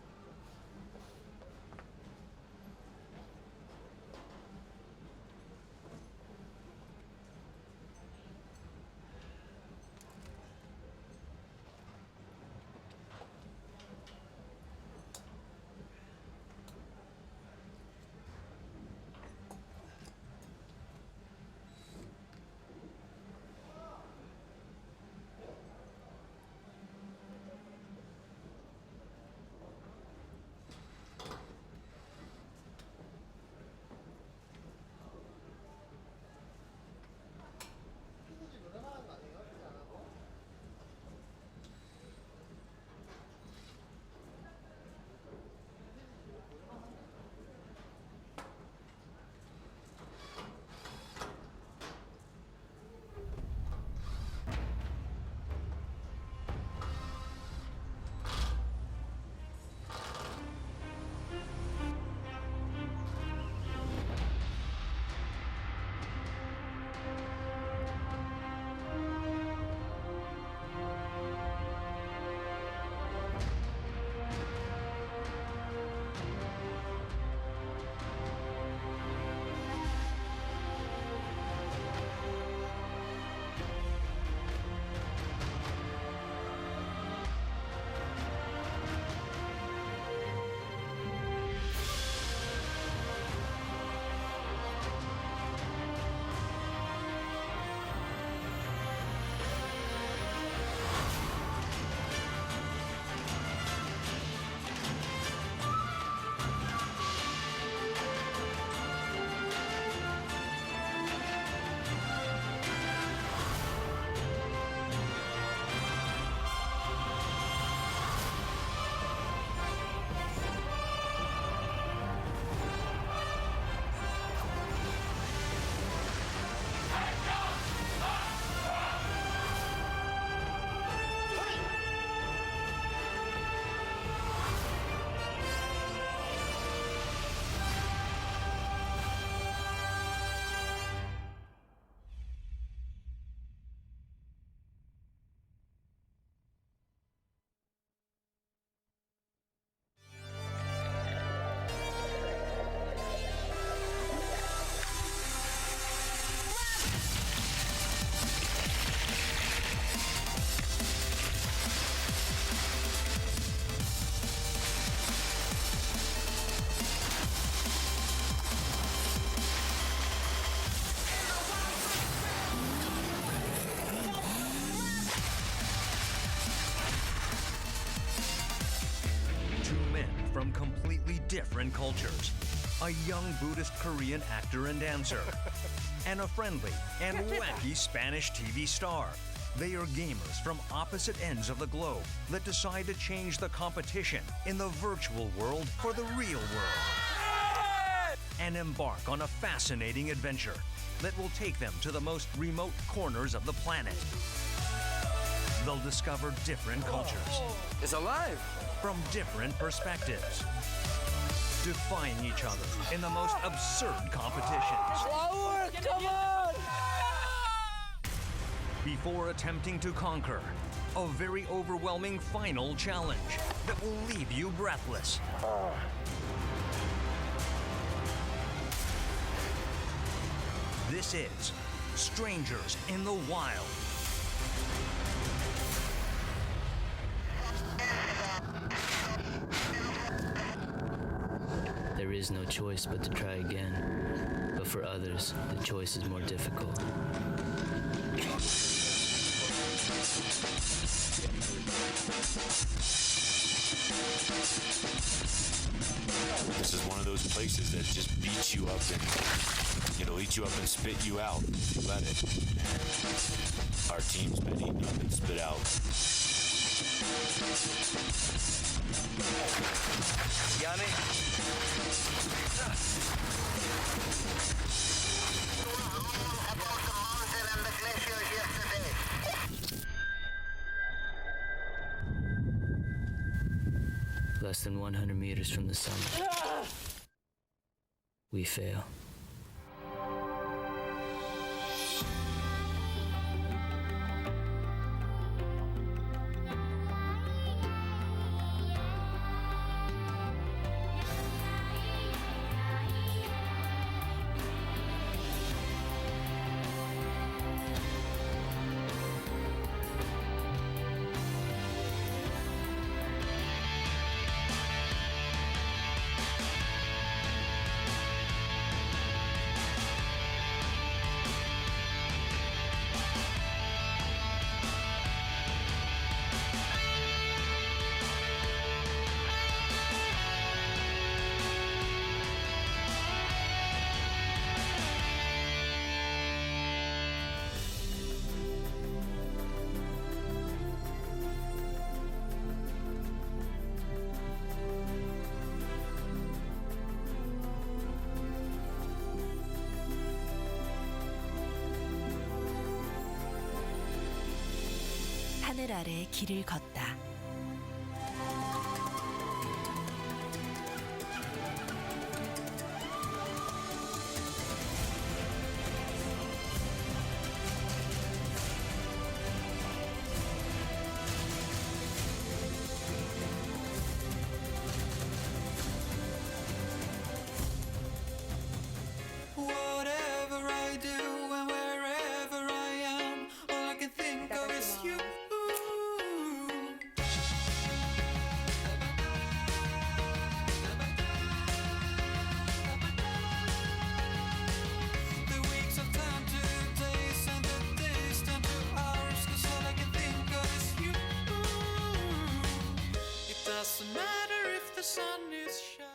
from completely different cultures. A young Buddhist Korean actor and dancer, and a friendly and wacky Spanish TV star. They are gamers from opposite ends of the globe that decide to change the competition in the virtual world for the real world. And embark on a fascinating adventure that will take them to the most remote corners of the planet. They'll discover different cultures. It's alive! From different perspectives. Defying each other in the most absurd competitions. Flower, come on! Before attempting to conquer a very overwhelming final challenge that will leave you breathless. This is Strangers in the Wild. There is no choice but to try again. But for others, the choice is more difficult. This is one of those places that just beats you up and it'll eat you up and spit you out. Let it. Our team's been eaten up and spit out. Yanni? Less than 100 meters from the summit. We fail. 하늘 아래 길을 걷다. Whatever I do and wherever I am, all I can think of is you. The weeks have turned to days and the days turned to hours, 'cause all I can think of is you. It doesn't matter if the sun is shining.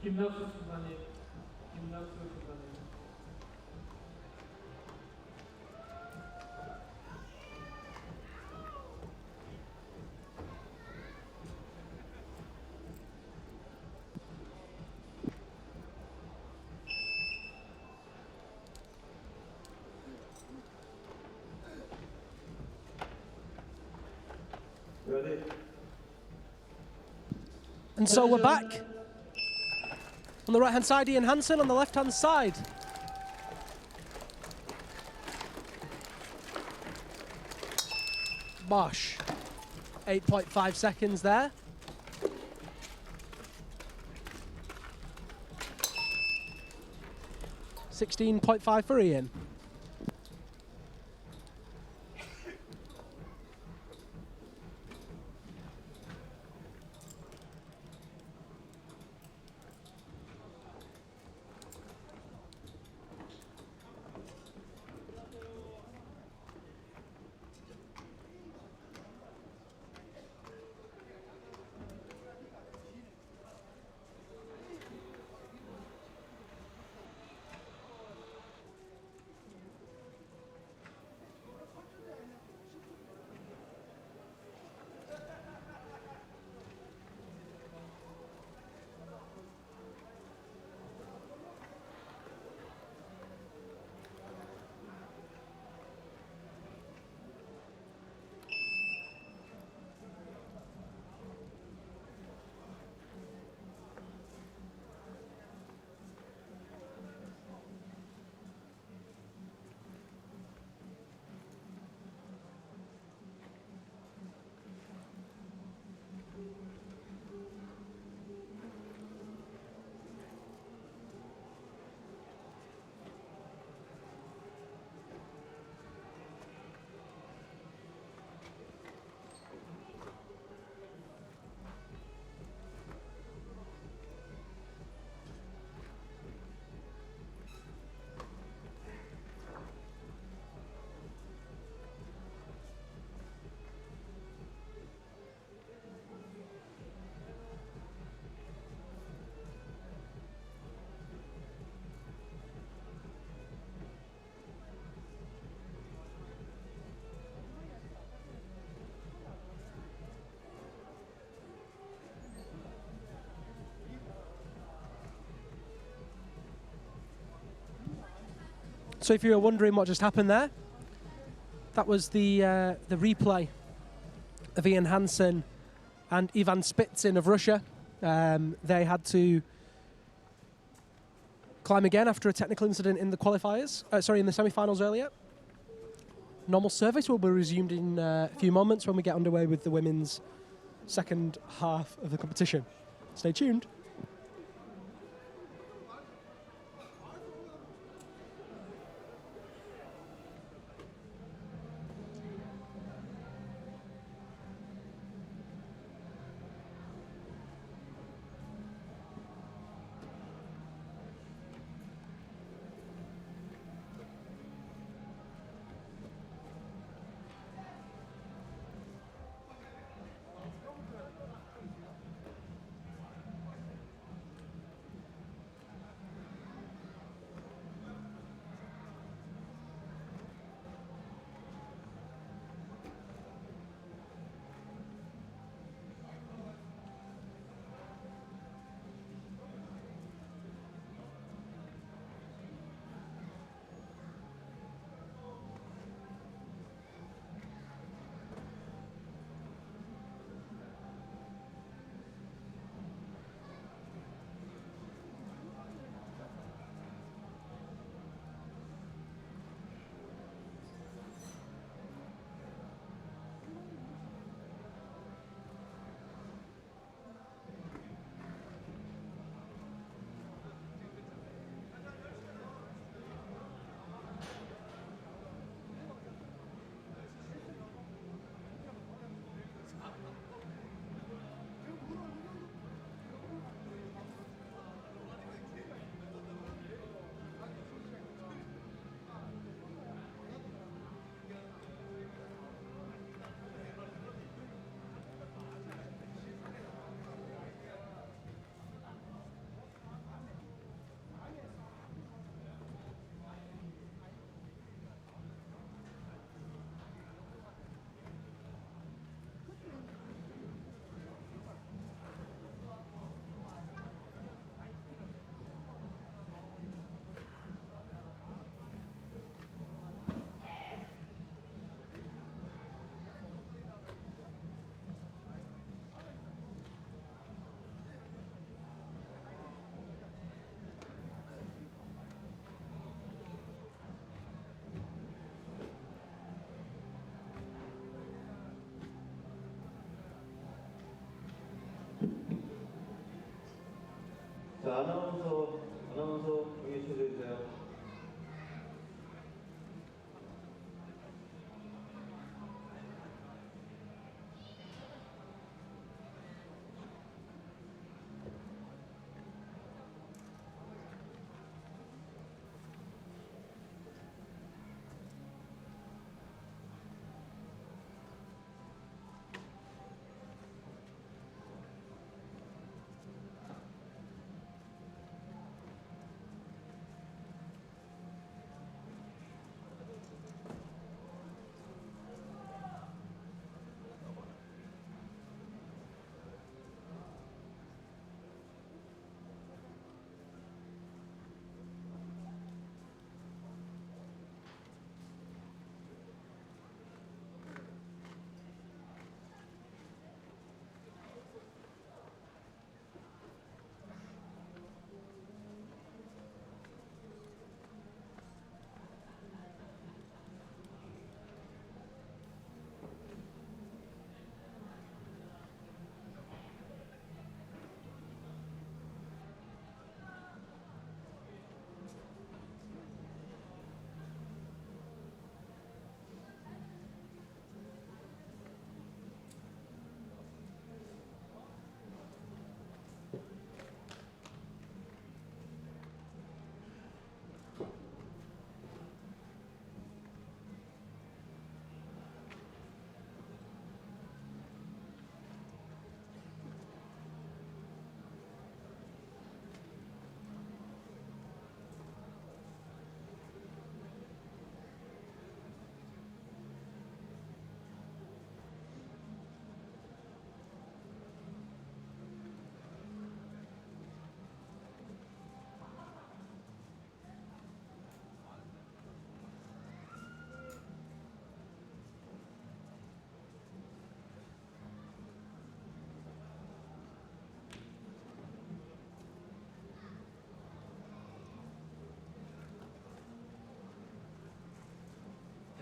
김낙수 수사님, 김낙수 수사님. Ready? And so we're back. On the right-hand side, Ian Hansen. On the left-hand side, Bosch. 8.5 seconds there. $16.5 for Ian. So if you were wondering what just happened there, that was the replay of Ian Hansen and Ivan Spitsin of Russia. They had to climb again after a technical incident in the qualifiers. In the semi-finals earlier. Normal service will be resumed in a few moments when we get underway with the women's second half of the competition. Stay tuned. 자, 아나운서 여기 쳐주세요.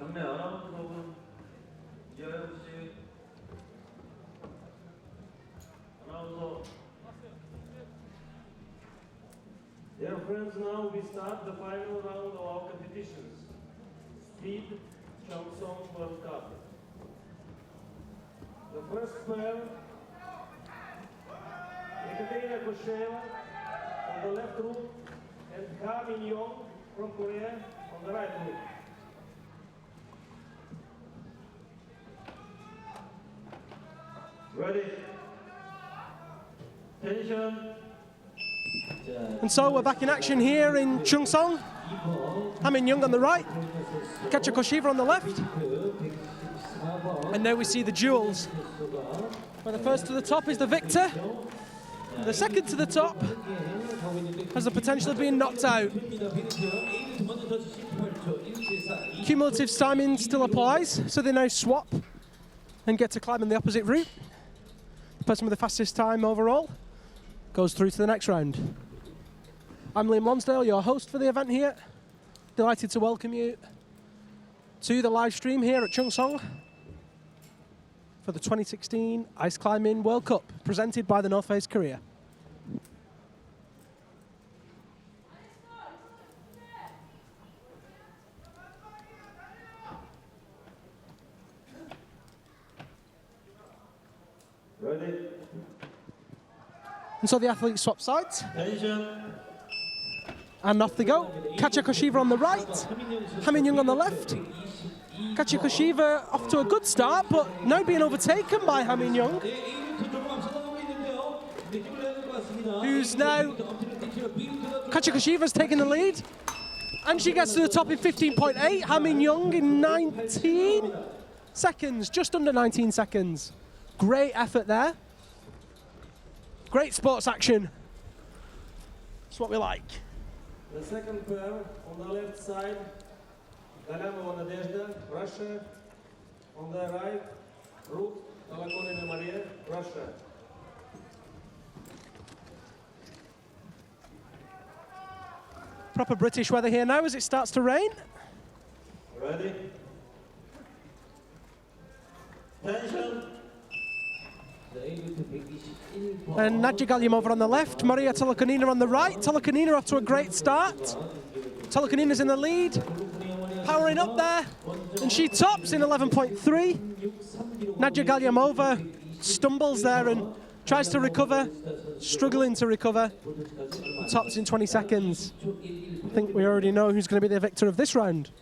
경례 아나운서 분 이하영 씨. 아나운서. Dear friends, now we start the final round of our competitions. Speed Cheongsong World Cup. The first pair, Ekaterina Kosheva on the left route and Ha Min-young from Korea on the right route. Ready? Tension. And so we're back in action here in Cheongsong. Ha Min-young on the right, Katja Kosheva on the left. And now we see the duels, where the first to the top is the victor. The second to the top has the potential of being knocked out. Cumulative timing still applies, so they now swap and get to climb in the opposite route. The person with the fastest time overall goes through to the next round. I'm Liam Lonsdale, your host for the event here. Delighted to welcome you to the live stream here at Cheongsong for the 2016 Ice Climbing World Cup, presented by the North Face Korea. Ready? And so the athletes swap sides. 텐션. And off they go. Katja Kosheva on the right, Ha Min-young on the left. Katja Kosheva off to a good start, but now being overtaken by Ha Min-young, who's now... Katja Kosheva's taking the lead, and she gets to the top in 15.8. Ha Min-young in 19 seconds, just under 19 seconds. Great effort there. Great sports action. That's what we like. The second pair on the left side, Galamova Nadezhda, Russia. On the right, Ruth Talakonina Maria, Russia. Proper British weather here now as it starts to rain. Ready? Tension. And Nadja Galyamova on the left, Maria Tolokonina on the right. Tolokonina off to a great start. Tolokonina's in the lead, powering up there, and she tops in 11.3. Nadja Galyamova stumbles there and tries to recover, struggling to recover. Tops in 20 seconds. I think we already know who's going to be the victor of this round.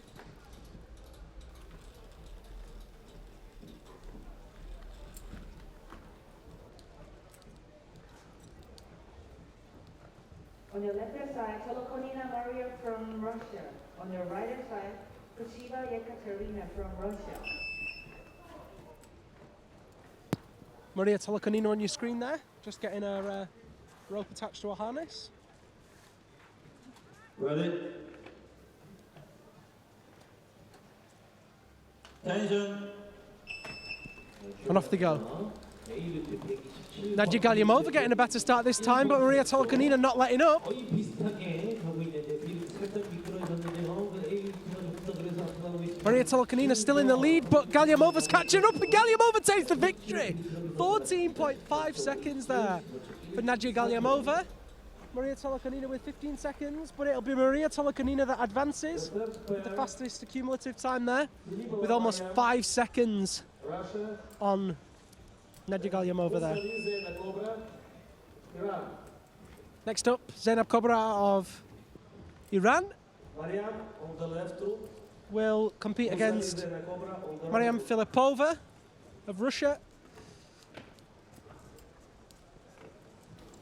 On your left side, Tolokonina Maria from Russia. On your right side, Kosheva Yekaterina from Russia. Maria Tolokonina on your screen there, just getting her rope attached to a harness. Ready? Tension. And off they go. Nadja Galyamova getting a better start this time, but Maria Tolokonina not letting up. Maria Tolokonina still in the lead, but Galyamova's catching up, and Galyamova takes the victory. 14.5 seconds there for Nadja Galyamova. Maria Tolokonina with 15 seconds, but it'll be Maria Tolokonina that advances with the fastest cumulative time there, with almost 5 seconds on Nadja Galyamova there. Next up, Zainab Kobra of Iran will compete against Mariam Filipova of Russia.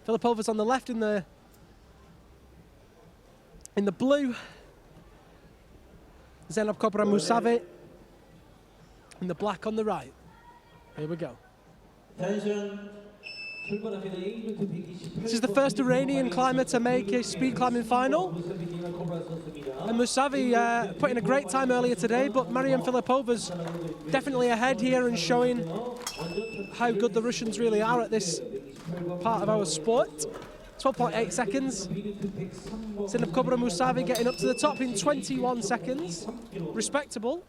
Filipova's on the left in the blue. Zainab Kobra Musavi in the black on the right. Here we go. 텐션. This is the first Iranian climber to make a speed climbing final. And Musavi put in a great time earlier today, but Mariam Filipova's definitely ahead here and showing how good the Russians really are at this part of our sport. 12.8 seconds. Zainab Kobra Musavi getting up to the top in 21 seconds. Respectable.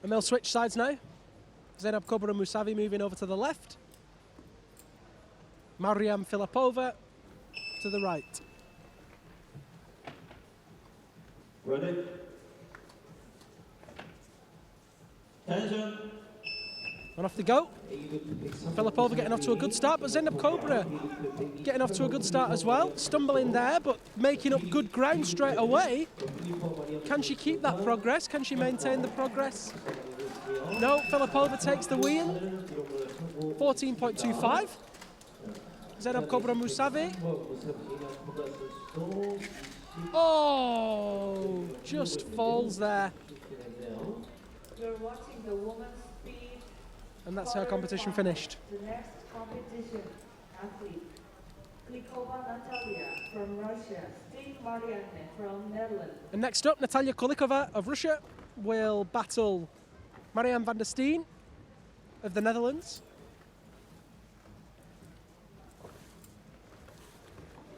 And they'll switch sides now. Zainab Kobra Musavi moving over to the left. Mariam Filipova to the right. Ready? Attention. And off they go. Filipova getting off to a good start, but Zainab Kobra getting off to a good start as well. Stumbling there, but making up good ground straight away. Can she keep that progress? Can she maintain the progress? No, Filipova takes the win. 14.25. Zainab Kobra Musavi. Oh, just falls there. You're watching the women's speed. And that's her competition finished. The next competition athlete, Klikova Natalia from Russia, Steen Marianne from Netherlands. And next up, Natalia Kulikova of Russia will battle Marianne van der Steen of the Netherlands.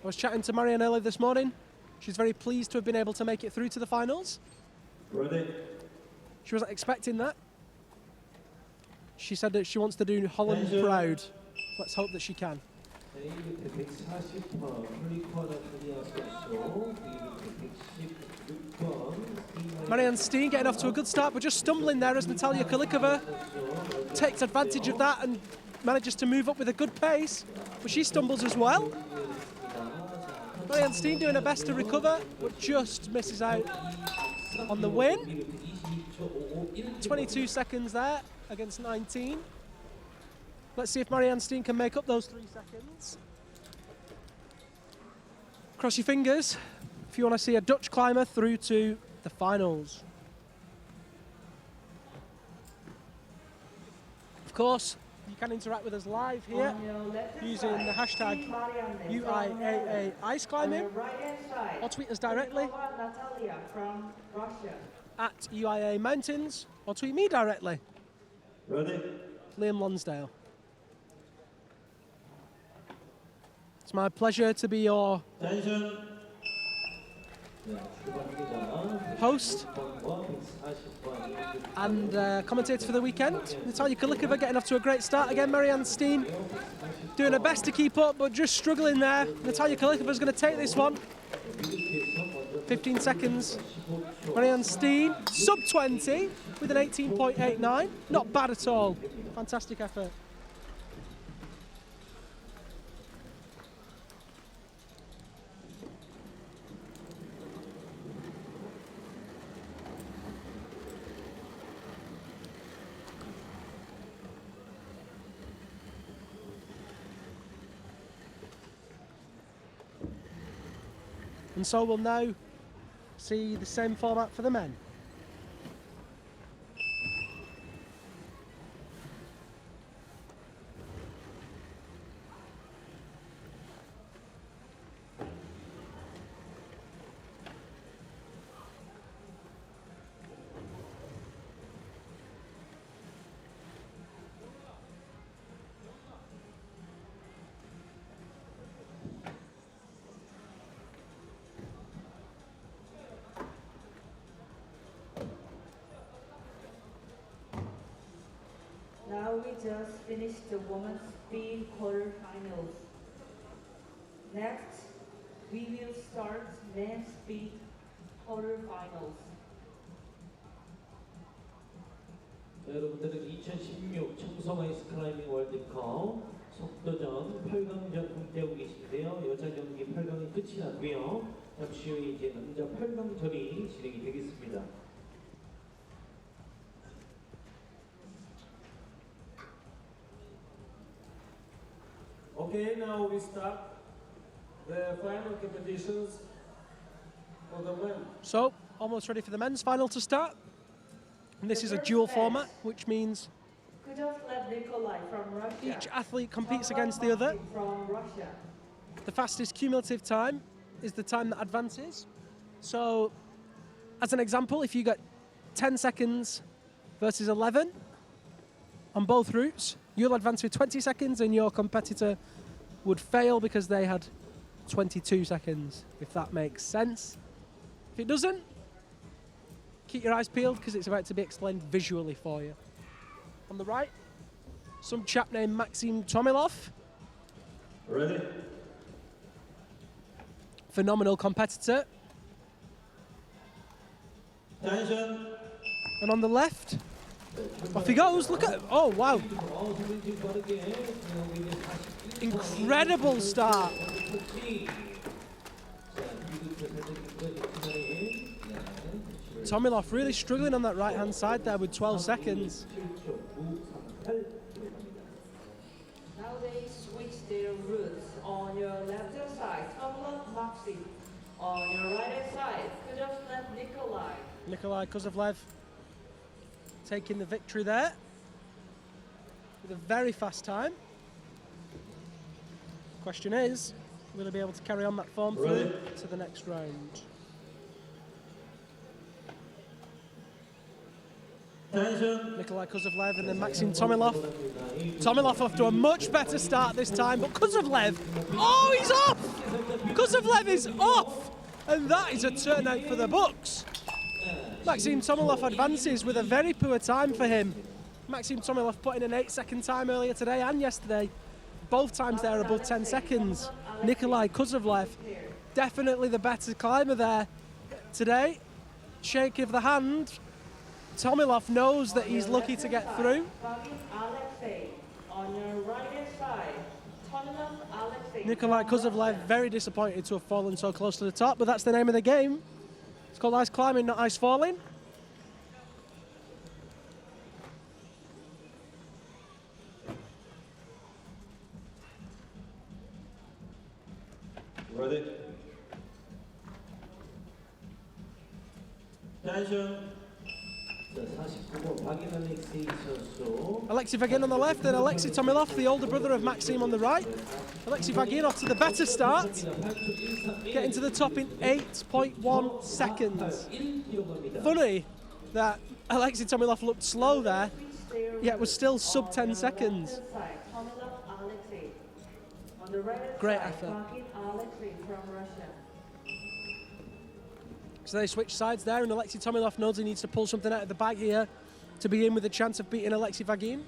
I was chatting to Marianne earlier this morning. She's very pleased to have been able to make it through to the finals. Ready? She wasn't expecting that. She said that she wants to do Holland proud. Let's hope that she can. Marianne Steen getting off to a good start, but just stumbling there as Natalia Kulikova takes advantage of that and manages to move up with a good pace, but she stumbles as well. Marianne Steen doing her best to recover, but just misses out on the win. 22 seconds there against 19. Let's see if Marianne Steen can make up those 3 seconds. Cross your fingers if you want to see a Dutch climber through to the finals. Of course, you can interact with us live here using the hashtag UIAA Ice Climbing, or tweet us directly at UIAA Mountains, or tweet me directly. Ready? Liam Lonsdale. It's my pleasure to be your host and commentator for the weekend. Natalia Kulikova getting off to a great start again. Marianne Steen doing her best to keep up, but just struggling there. Natalia Kulikova is going to take this one. 15 seconds. Marianne Steen, sub 20 with an 18.89. Not bad at all. Fantastic effort. And so we'll now see the same format for the men. Now we just finished the women's speed quarterfinals. Next, we will start men's speed quarterfinals. 자, 여러분들은 2016 청송 아이스 클라이밍 월드컵 속도전 8강전 함께하고 계신데요. 여자 경기 8강이 끝이 났고요. 잠시 후에 이제 남자 8강전이 진행이 되겠습니다. Okay, now we start the final competitions for the men. So, almost ready for the men's final to start. And this is a dual format, which means each athlete competes against the other. The fastest cumulative time is the time that advances. So, as an example, if you get 10 seconds versus 11 on both routes, you'll advance with 20 seconds and your competitor would fail because they had 22 seconds, if that makes sense. If it doesn't, Keep your eyes peeled because it's about to be explained visually for you. On the right, some chap named Maxim Tomilov. Ready? Phenomenal competitor. Tension. And on the left, off he goes. Look at, oh wow. Incredible start. Tomilov really struggling on that right-hand side there with 12 seconds. Now they switch their routes. On your left side, Tomilov Maxim. On your right side, Kuzovlev Nikolai. Nikolai Kuzovlev taking the victory there with a very fast time. Question is, will he be able to carry on that form through to the next round? Tension. Nikolai Kuzovlev and then Maxim Tomilov. Tomilov off to a much better start this time, but Kuzovlev, oh, he's off! Kuzovlev is off! And that is a turnout for the books. Maxim Tomilov advances with a very poor time for him. Maxim Tomilov put in an 8-second time earlier today and yesterday. Both times there above 10 seconds. Nikolai Kuzovlev, definitely the better climber there today. Shake of the hand. Tomilov knows that he's lucky to get through. Nikolai Kuzovlev very disappointed to have fallen so close to the top, but that's the name of the game. It's called ice climbing, not ice falling. Ready? Tension. Alexei Vagin on the left, then Alexei Tomilov, the older brother of Maxim, on the right. Alexei Vagin off to the better start, getting to the top in 8.1 seconds. Funny that Alexei Tomilov looked slow there, yet was still sub 10 seconds. Great effort. So they switch sides there, and Alexei Tomilov knows he needs to pull something out of the bag here to be in with a chance of beating Alexei Vagin.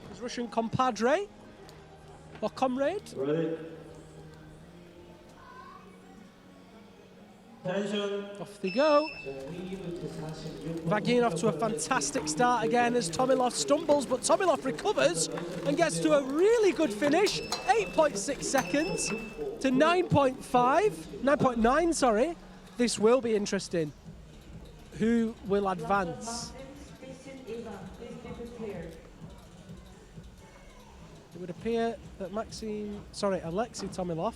His Russian compadre, or comrade. Ready? Tension. Off they go. Vagin off to a fantastic start again as Tomilov stumbles, but Tomilov recovers and gets to a really good finish. 8.6 seconds to 9.9, sorry. This will be interesting. Who will advance? It would appear that Alexei Tomilov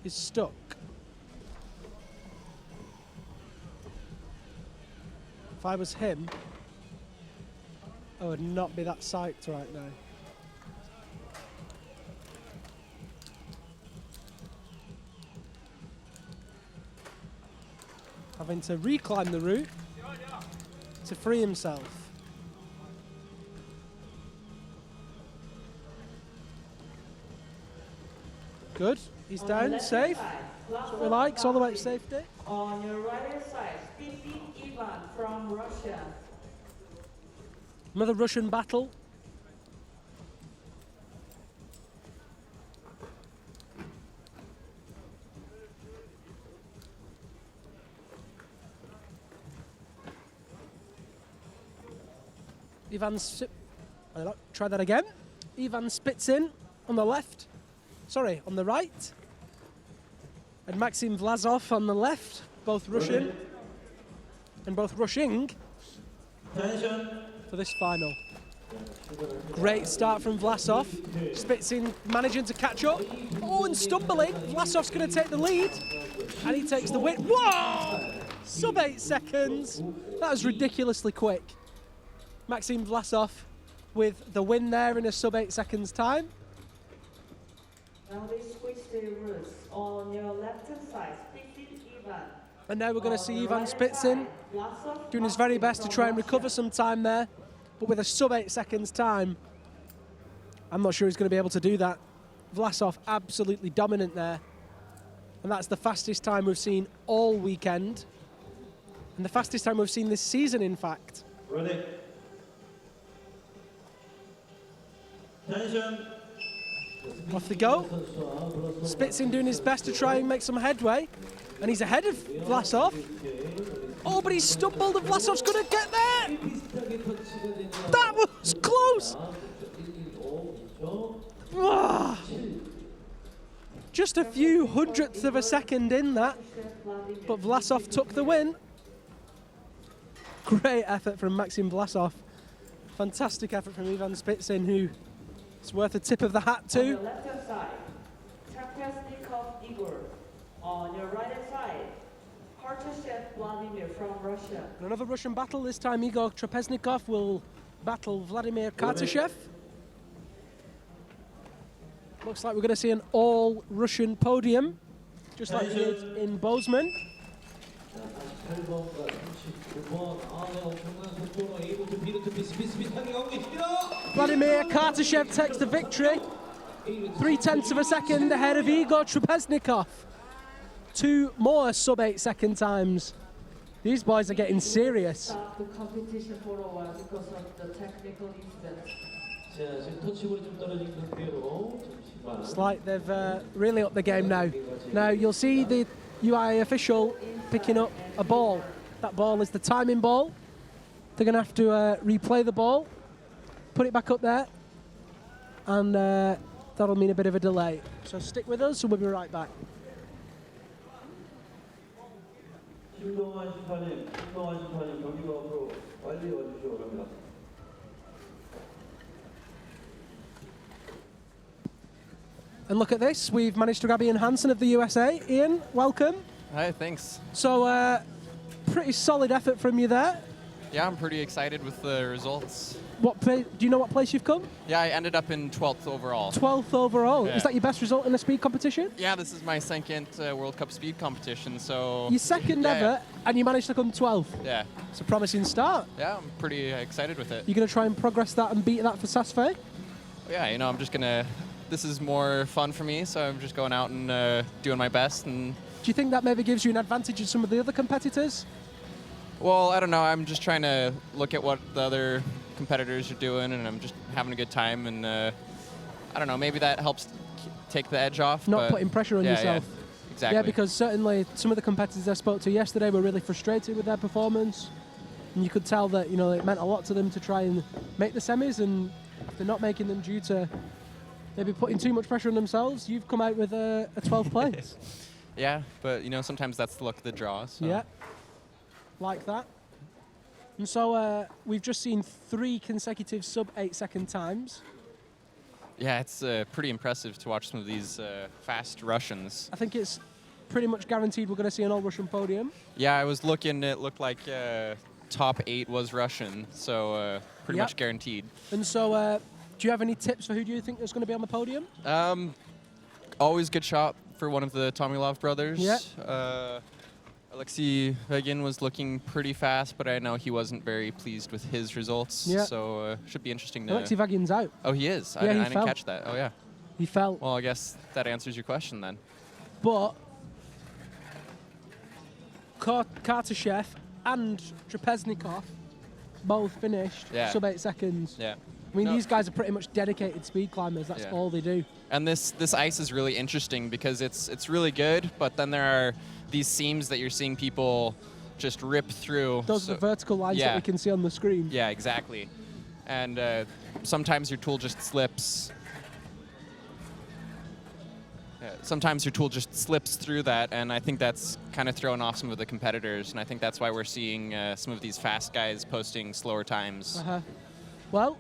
is stuck. If I was him, I would not be that psyched right now. Having to reclimb the route to free himself. Good, he's down, safe. That's what we like, it's all about safety. On your right side, Stevie Ivan from Russia. Another Russian battle. Try that again. Ivan Spitsin on the left. Sorry, on the right. And Maxim Vlasov on the left. Both Russian. And both rushing for this final. Great start from Vlasov. Spitsin managing to catch up. Oh, and stumbling. Vlasov's going to take the lead. And he takes the win. Whoa! Sub 8 seconds. That was ridiculously quick. Maxim Vlasov with the win there in a sub 8 seconds time. Now they switch their routes. On your left side, Spitsin Ivan. And now we're going to see Ivan Spitsin doing his very best to try and recover some time there. But with a sub 8 seconds time, I'm not sure he's going to be able to do that. Vlasov absolutely dominant there. And that's the fastest time we've seen all weekend. And the fastest time we've seen this season, in fact. Ready. Attention. Off they go. Spitzin doing his best to try and make some headway. And he's ahead of Vlasov. Oh, but he stumbled and Vlasov's going to get there. That was close. Ah. Just a few hundredths of a second in that. But Vlasov took the win. Great effort from Maxim Vlasov. Fantastic effort from Ivan Spitzin, who is worth a tip of the hat to. On your left hand side, Trapeznikov Igor. On your right hand side, Kartashev Vladimir from Russia. And another Russian battle. This time Igor Trapeznikov will battle Vladimir Kartashev. Looks like we're going to see an all-Russian podium, just like we did in Bozeman. Vladimir Kartashev takes the victory. 0.3 of a second ahead of Igor Trapeznikov. 2 more sub-8 second times. These boys are getting serious. Stop the competition for a while because of the technical incident. It's like they've really upped the game now. Now you'll see the UIAA official picking up a ball. That ball is the timing ball. They're going to have to replay the ball, put it back up there, and that'll mean a bit of a delay. So stick with us and we'll be right back. And look at this, we've managed to grab Ian Hansen of the USA. Ian, welcome. Hi, thanks. So, pretty solid effort from you there. Yeah, I'm pretty excited with the results. Do you know what place you've come? Yeah, I ended up in 12th overall. 12th overall. Yeah. Is that your best result in a speed competition? Yeah, this is my second World Cup speed competition, so... Your second ever, and you managed to come 12th. Yeah. It's a promising start. Yeah, I'm pretty excited with it. You're going to try and progress that and beat that for Sasfe? Yeah, you know, I'm just going to... This is more fun for me, so I'm just going out and doing my best. And do you think that maybe gives you an advantage of some of the other competitors? Well, I don't know. I'm just trying to look at what the other competitors are doing, and I'm just having a good time. And I don't know, maybe that helps take the edge off. Not putting pressure on yourself. Yeah, exactly. Yeah, because certainly some of the competitors I spoke to yesterday were really frustrated with their performance. And you could tell that, you know, it meant a lot to them to try and make the semis, and after not making them due to maybe putting too much pressure on themselves, you've come out with a 12th place. Yeah, but, you know, sometimes that's the luck of the draw. So. Yeah, like that. And so we've just seen 3 consecutive sub-8 second times. Yeah, it's pretty impressive to watch some of these fast Russians. I think it's pretty much guaranteed we're going to see an all-Russian podium. Yeah, I was looking, it looked like top 8 was Russian, so pretty much guaranteed. And so do you have any tips for who do you think is going to be on the podium? Always good shot for one of the Tomilov brothers. Yeah. Alexei Vagin was looking pretty fast, but I know he wasn't very pleased with his results. Yeah. So should be interesting to... Alexei Vagin's out. Oh, he is? Yeah, I he didn't fell. catch that. Oh, yeah. He fell. Well, I guess that answers your question then. But Kartashev and Trapeznikov both finished sub-8 seconds. Yeah. I mean, these guys are pretty much dedicated speed climbers. That's all they do. And this ice is really interesting because it's really good, but then there are these seams that you're seeing people just rip through. Those are the vertical lines that we can see on the screen. Yeah, exactly. And sometimes your tool just slips. Sometimes your tool just slips through that, and I think that's kind of thrown off some of the competitors, and I think that's why we're seeing some of these fast guys posting slower times. Well,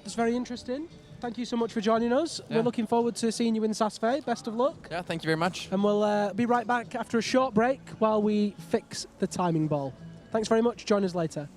it's very interesting. Thank you so much for joining us. Yeah. We're looking forward to seeing you in Sasfe. Best of luck. Yeah, thank you very much. And we'll be right back after a short break while we fix the timing ball. Thanks very much. Join us later.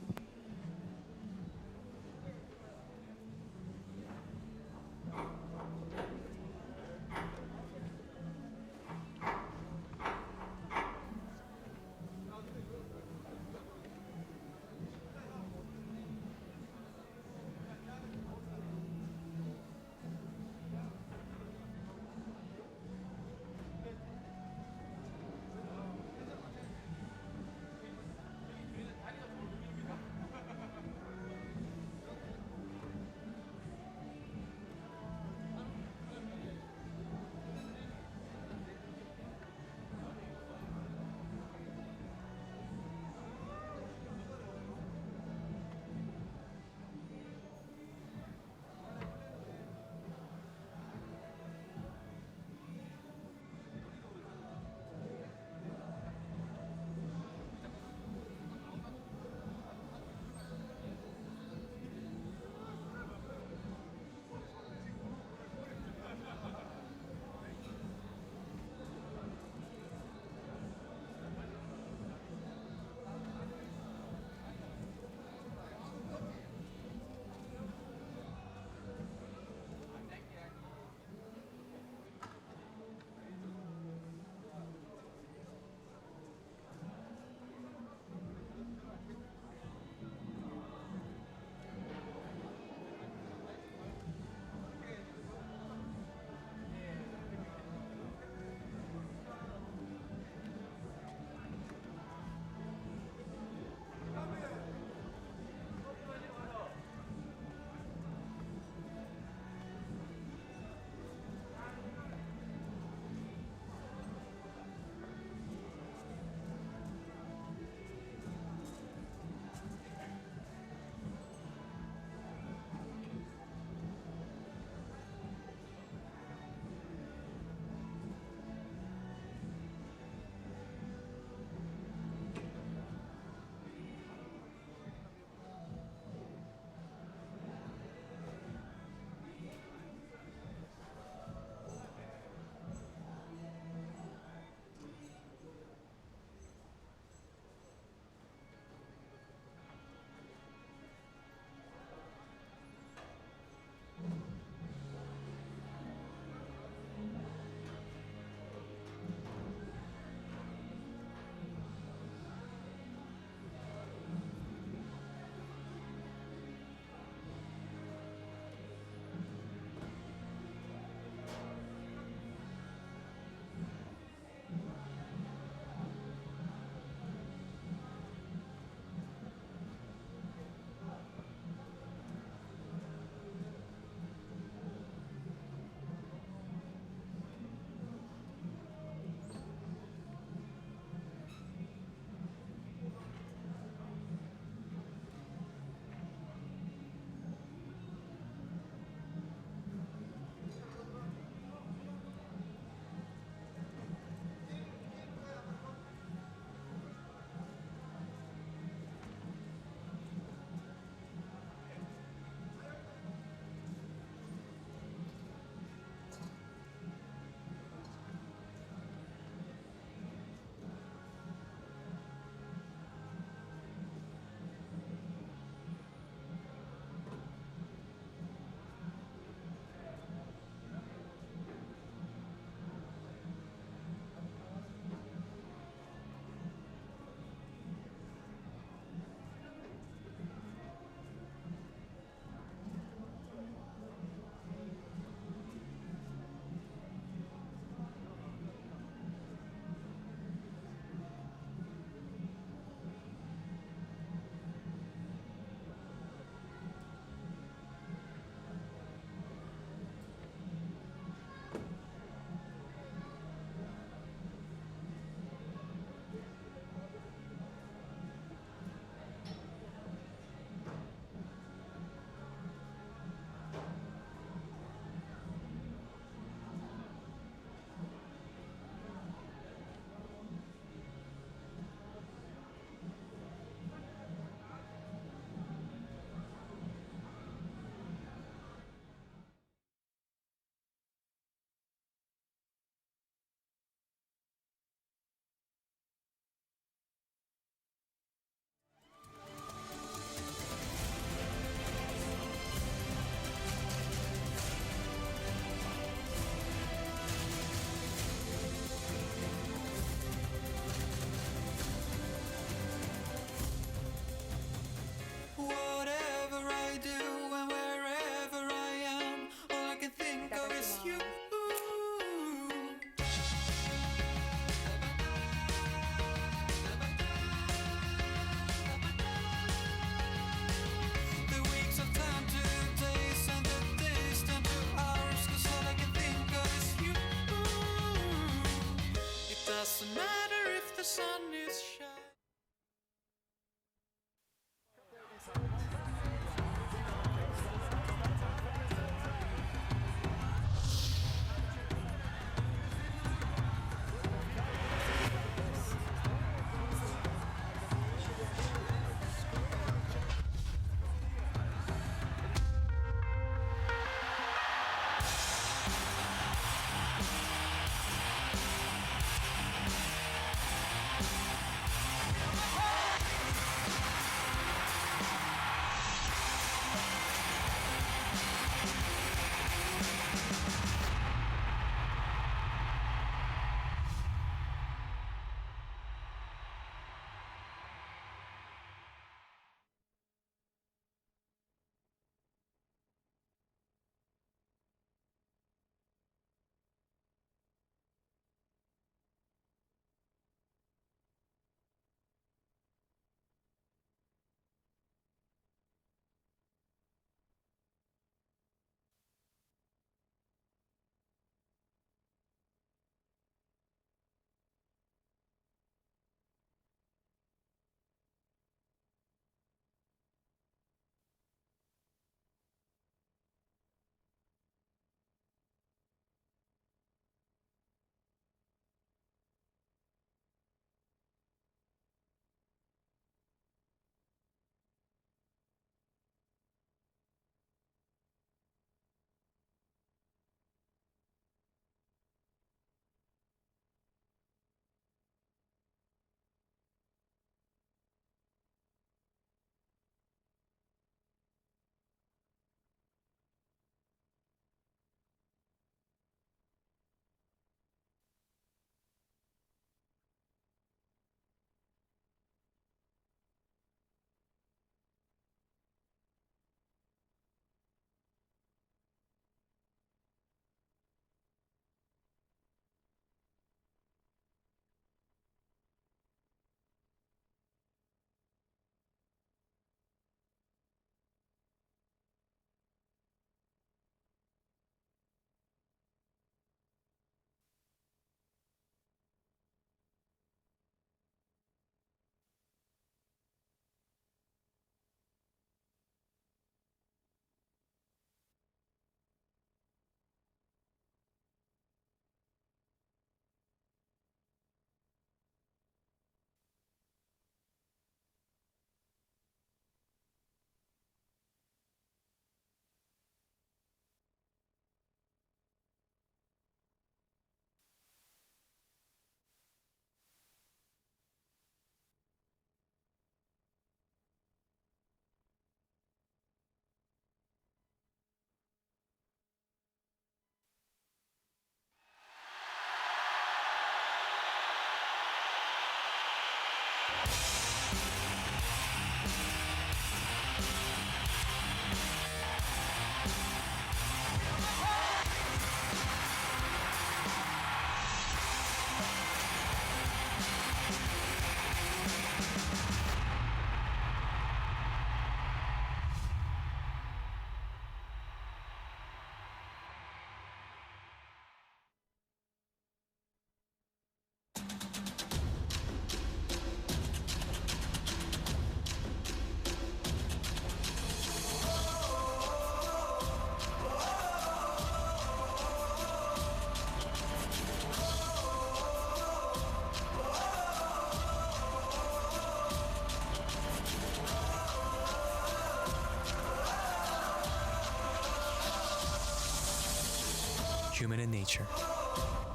Human in Nature,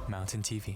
Mountain TV.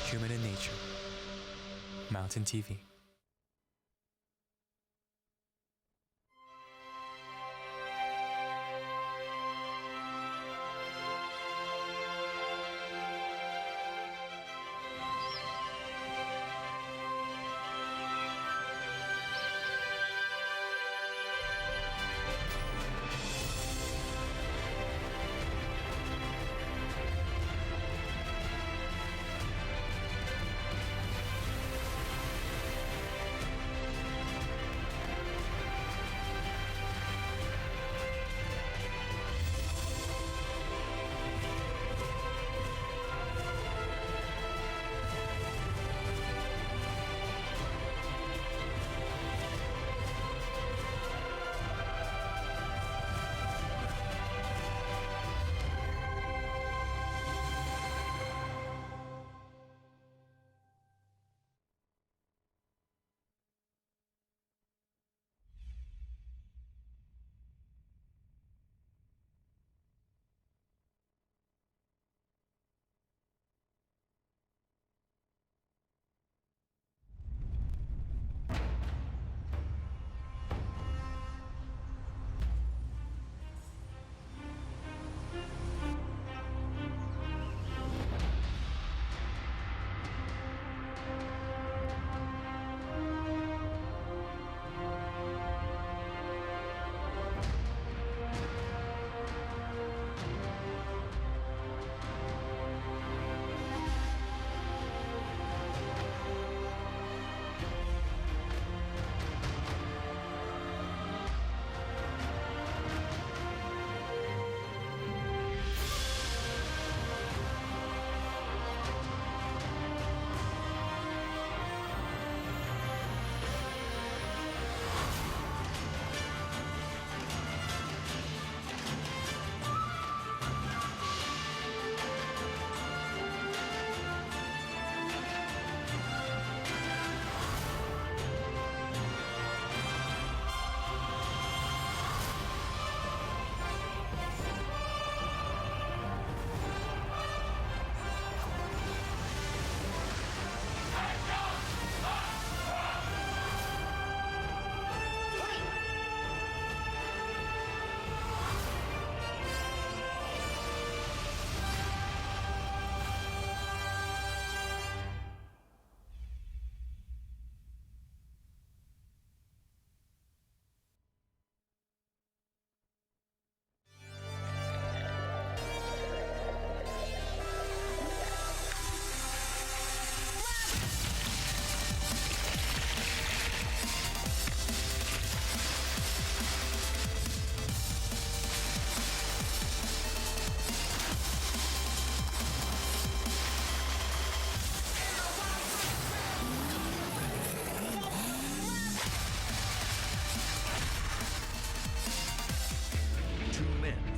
Human in Nature, Mountain TV.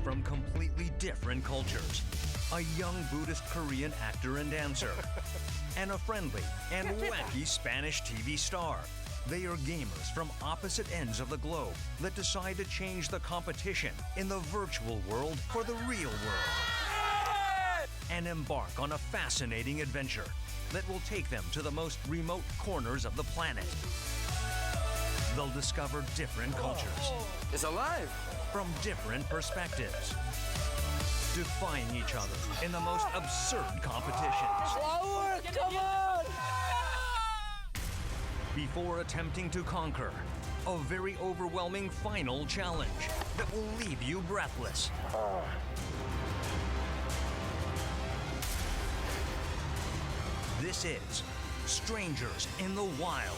From completely different cultures. A young Buddhist Korean actor and dancer. And a friendly and wacky Spanish TV star. They are gamers from opposite ends of the globe that decide to change the competition in the virtual world for the real world. And embark on a fascinating adventure that will take them to the most remote corners of the planet. They'll discover different cultures. It's alive! From different perspectives. Defying each other in the most absurd competitions. Flower, come on! Before attempting to conquer a very overwhelming final challenge that will leave you breathless. This is Strangers in the Wild.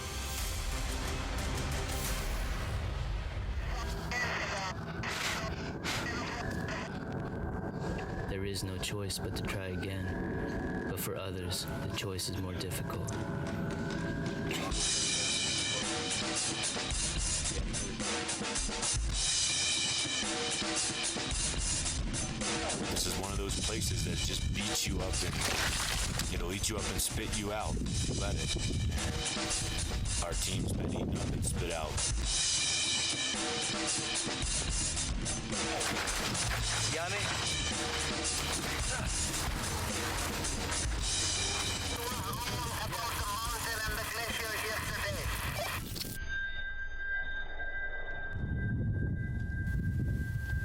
always no choice but to try again. But for others, the choice is more difficult. This is one of those places that just beats you up and it'll eat you up and spit you out. Let it. Our team's been eaten up and spit out. Yanni.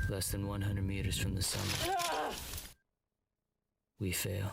Less than 100 meters from the summit, we fail.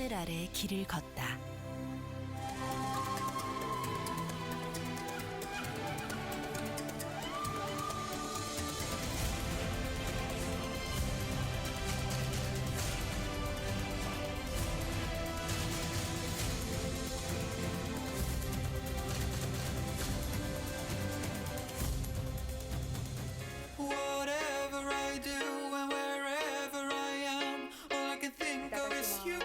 하늘 아래 길을 걷다. Whatever I do and wherever I am, all I can think of is you.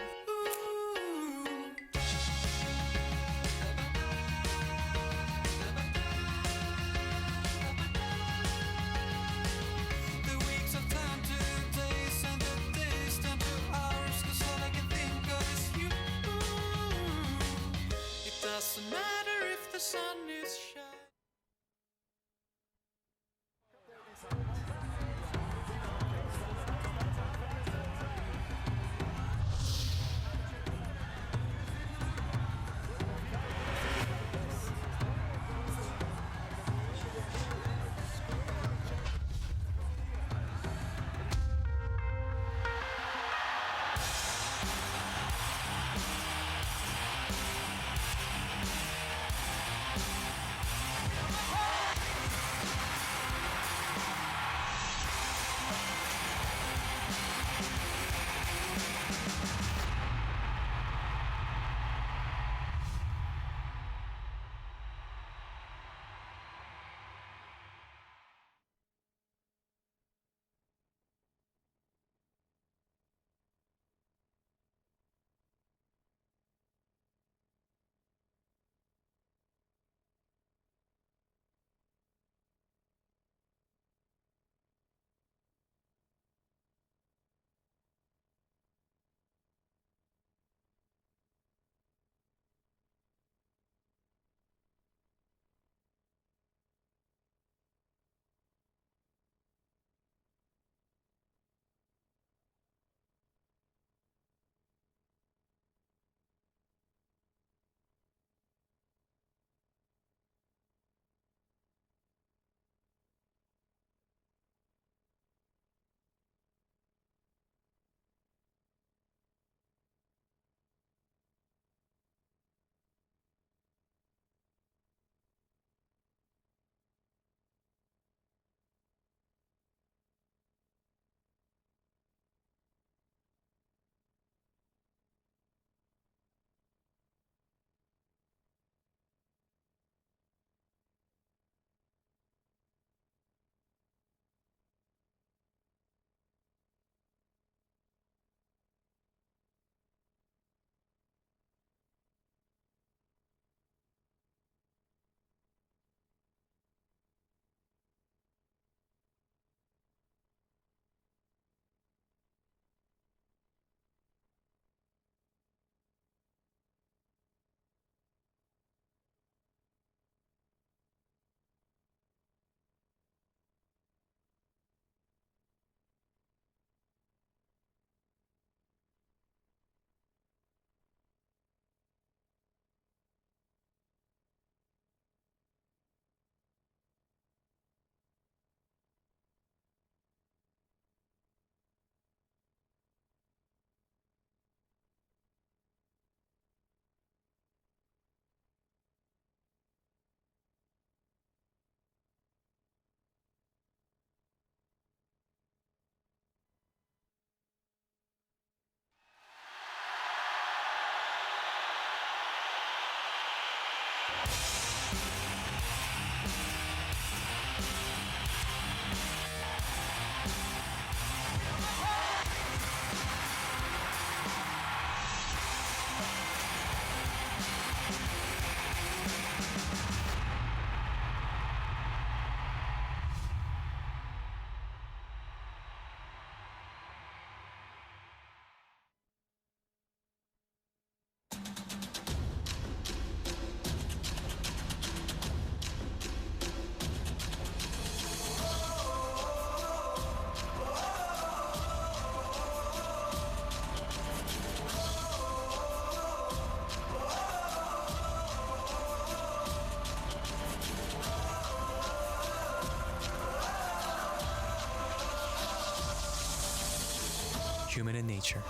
Human in Nature.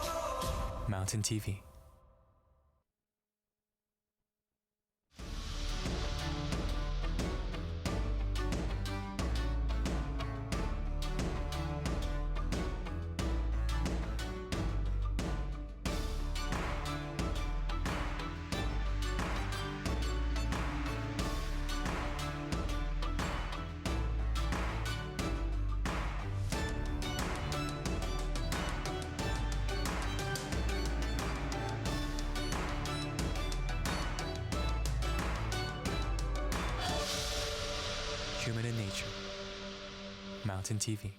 Mountain TV. Human in Nature. Mountain TV.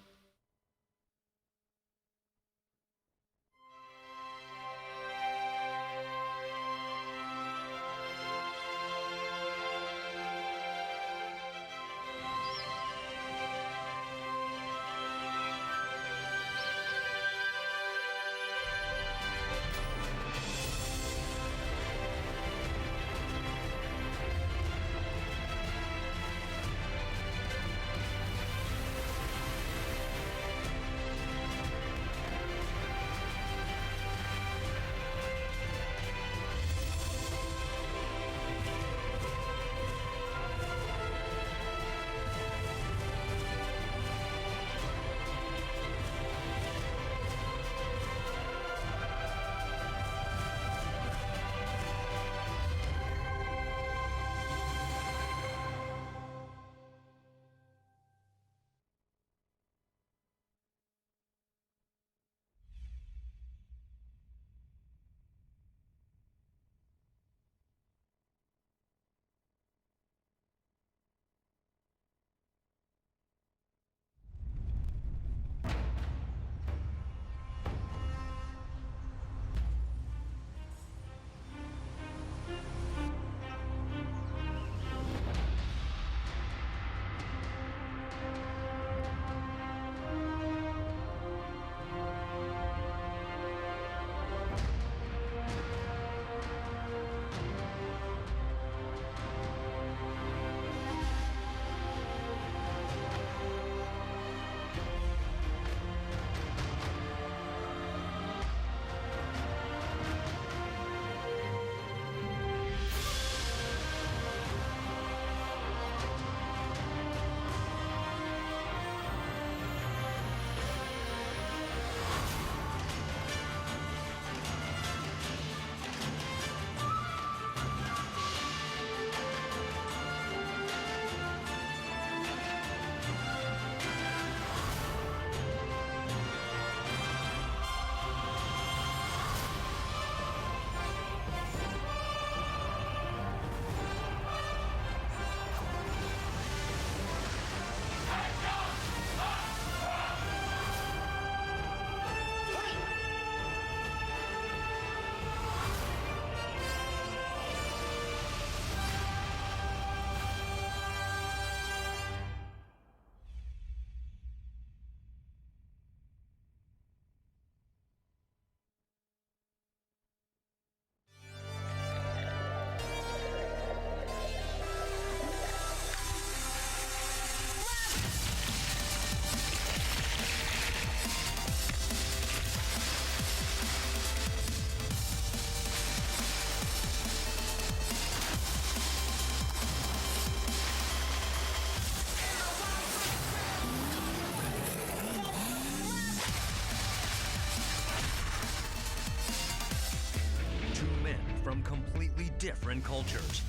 From completely different cultures.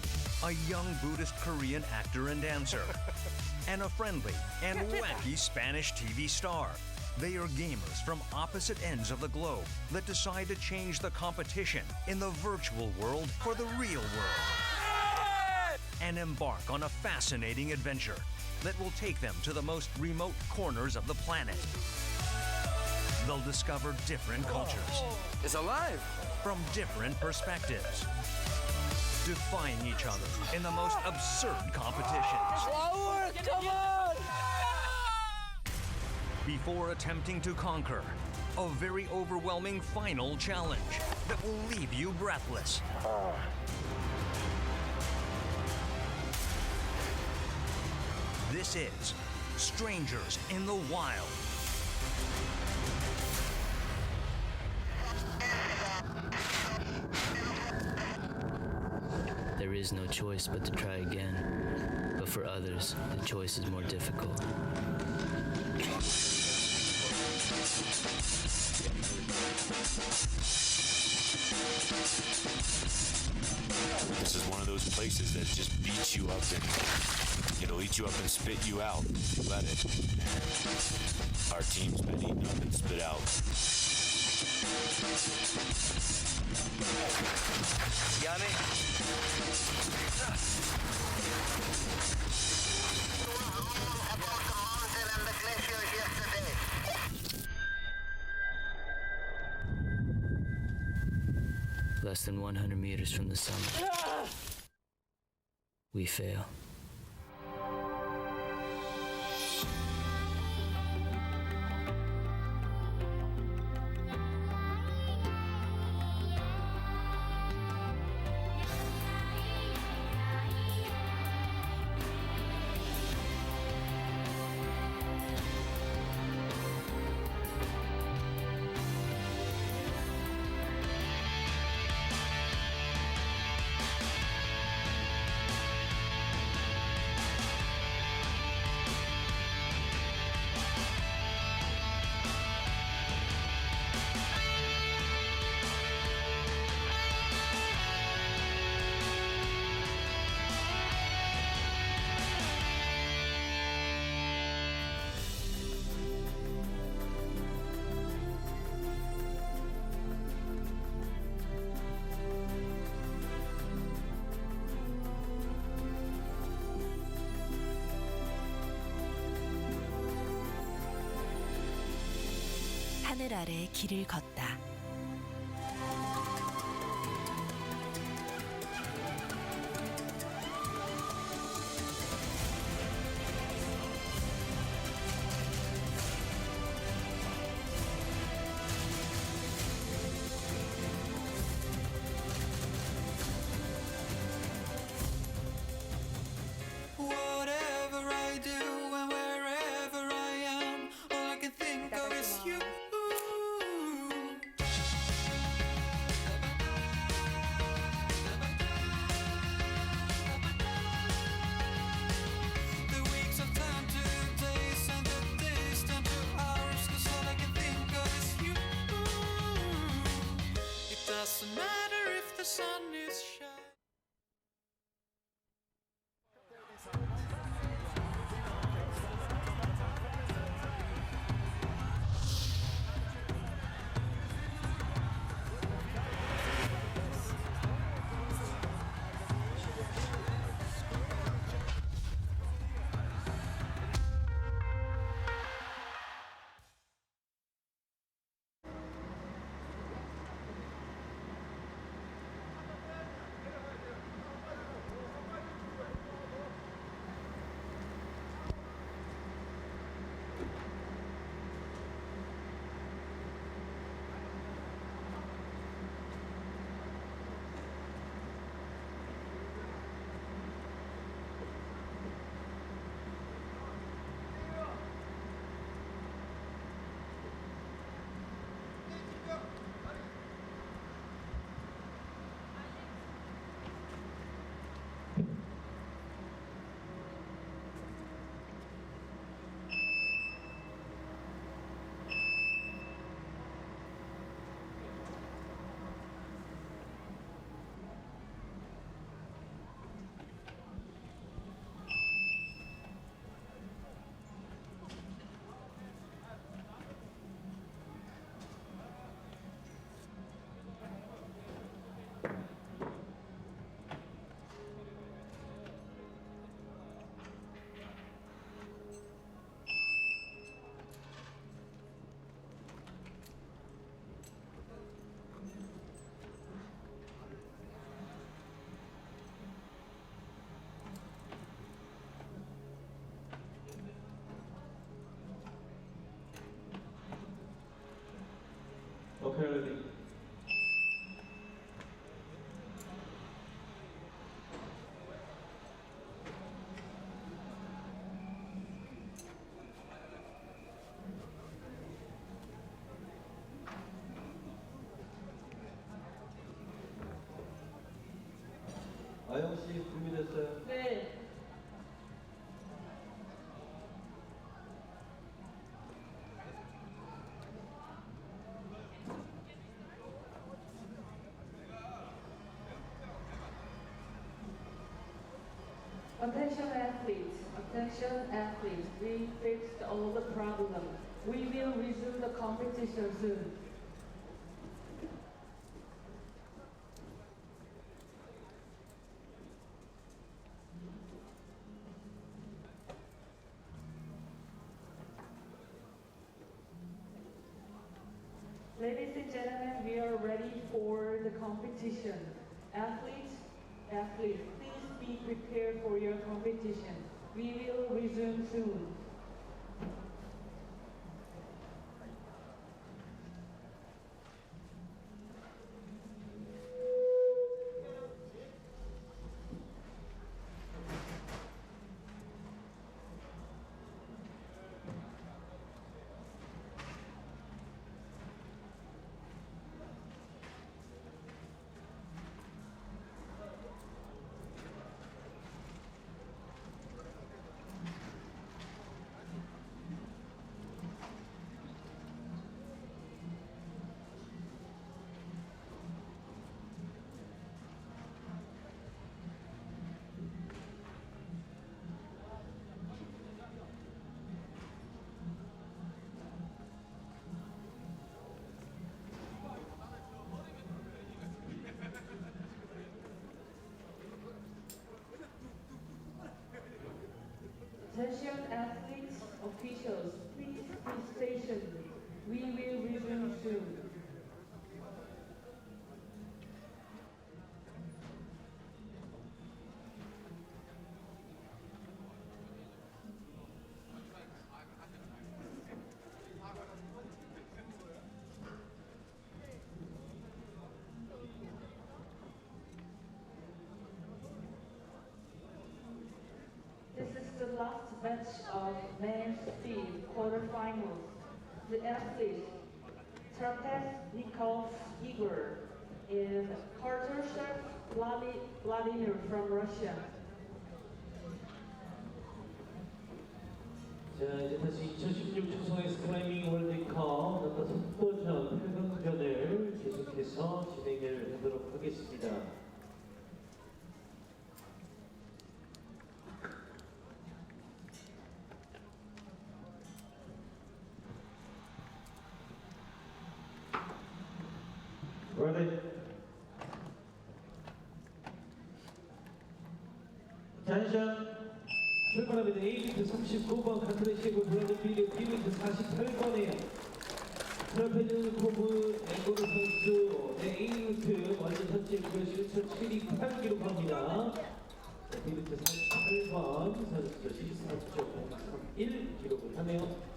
A young Buddhist Korean actor and dancer. And a friendly and wacky Spanish TV star. They are gamers from opposite ends of the globe that decide to change the competition in the virtual world for the real world. And embark on a fascinating adventure that will take them to the most remote corners of the planet. They'll discover different cultures. It's alive! From different perspectives. Defying each other in the most absurd competitions. Flower, come on! Before attempting to conquer, a very overwhelming final challenge that will leave you breathless. This is Strangers in the Wild. is no choice but to try again. But for others, the choice is more difficult. This is one of those places that just beats you up and it'll eat you up and spit you out. Let it. Our team's been eaten up and spit out. Yanni? Less than 100 meters from the summit, we fail. 하늘 아래 길을 걷다. Whatever I do and wherever I am, all I can think of is you. The weeks have turned to days and the days turn to hours, 'cause all I can think of is you. It doesn't matter if the sun is shining. Okay, ready. 아영 씨 준비됐어요? 네. Attention athletes, we fixed all the problems. We will resume the competition soon. Ladies and gentlemen, we are ready for the competition. Athletes, please be prepared for your competition. We will resume soon. Attention athletes, officials, please be stationed. We will resume soon. This is the last batch of men's speed quarterfinals. The athletes, Trapeznikov Igor and Kartashev Vladimir from Russia. 자, 이제 다시 2016 청송 아이스 클라이밍 월드컵 남자 속도전 8강전을 계속해서 진행을 하도록 하겠습니다. Ready? Attention. 출발합니다. A리트 39번 카트레시고 브라질리드 B리트 48번에 트라페즈코브 앵고르 선수 A리트 완전 선취 1.728 기록합니다. B리트 48번 선수 14.31 기록을 하네요.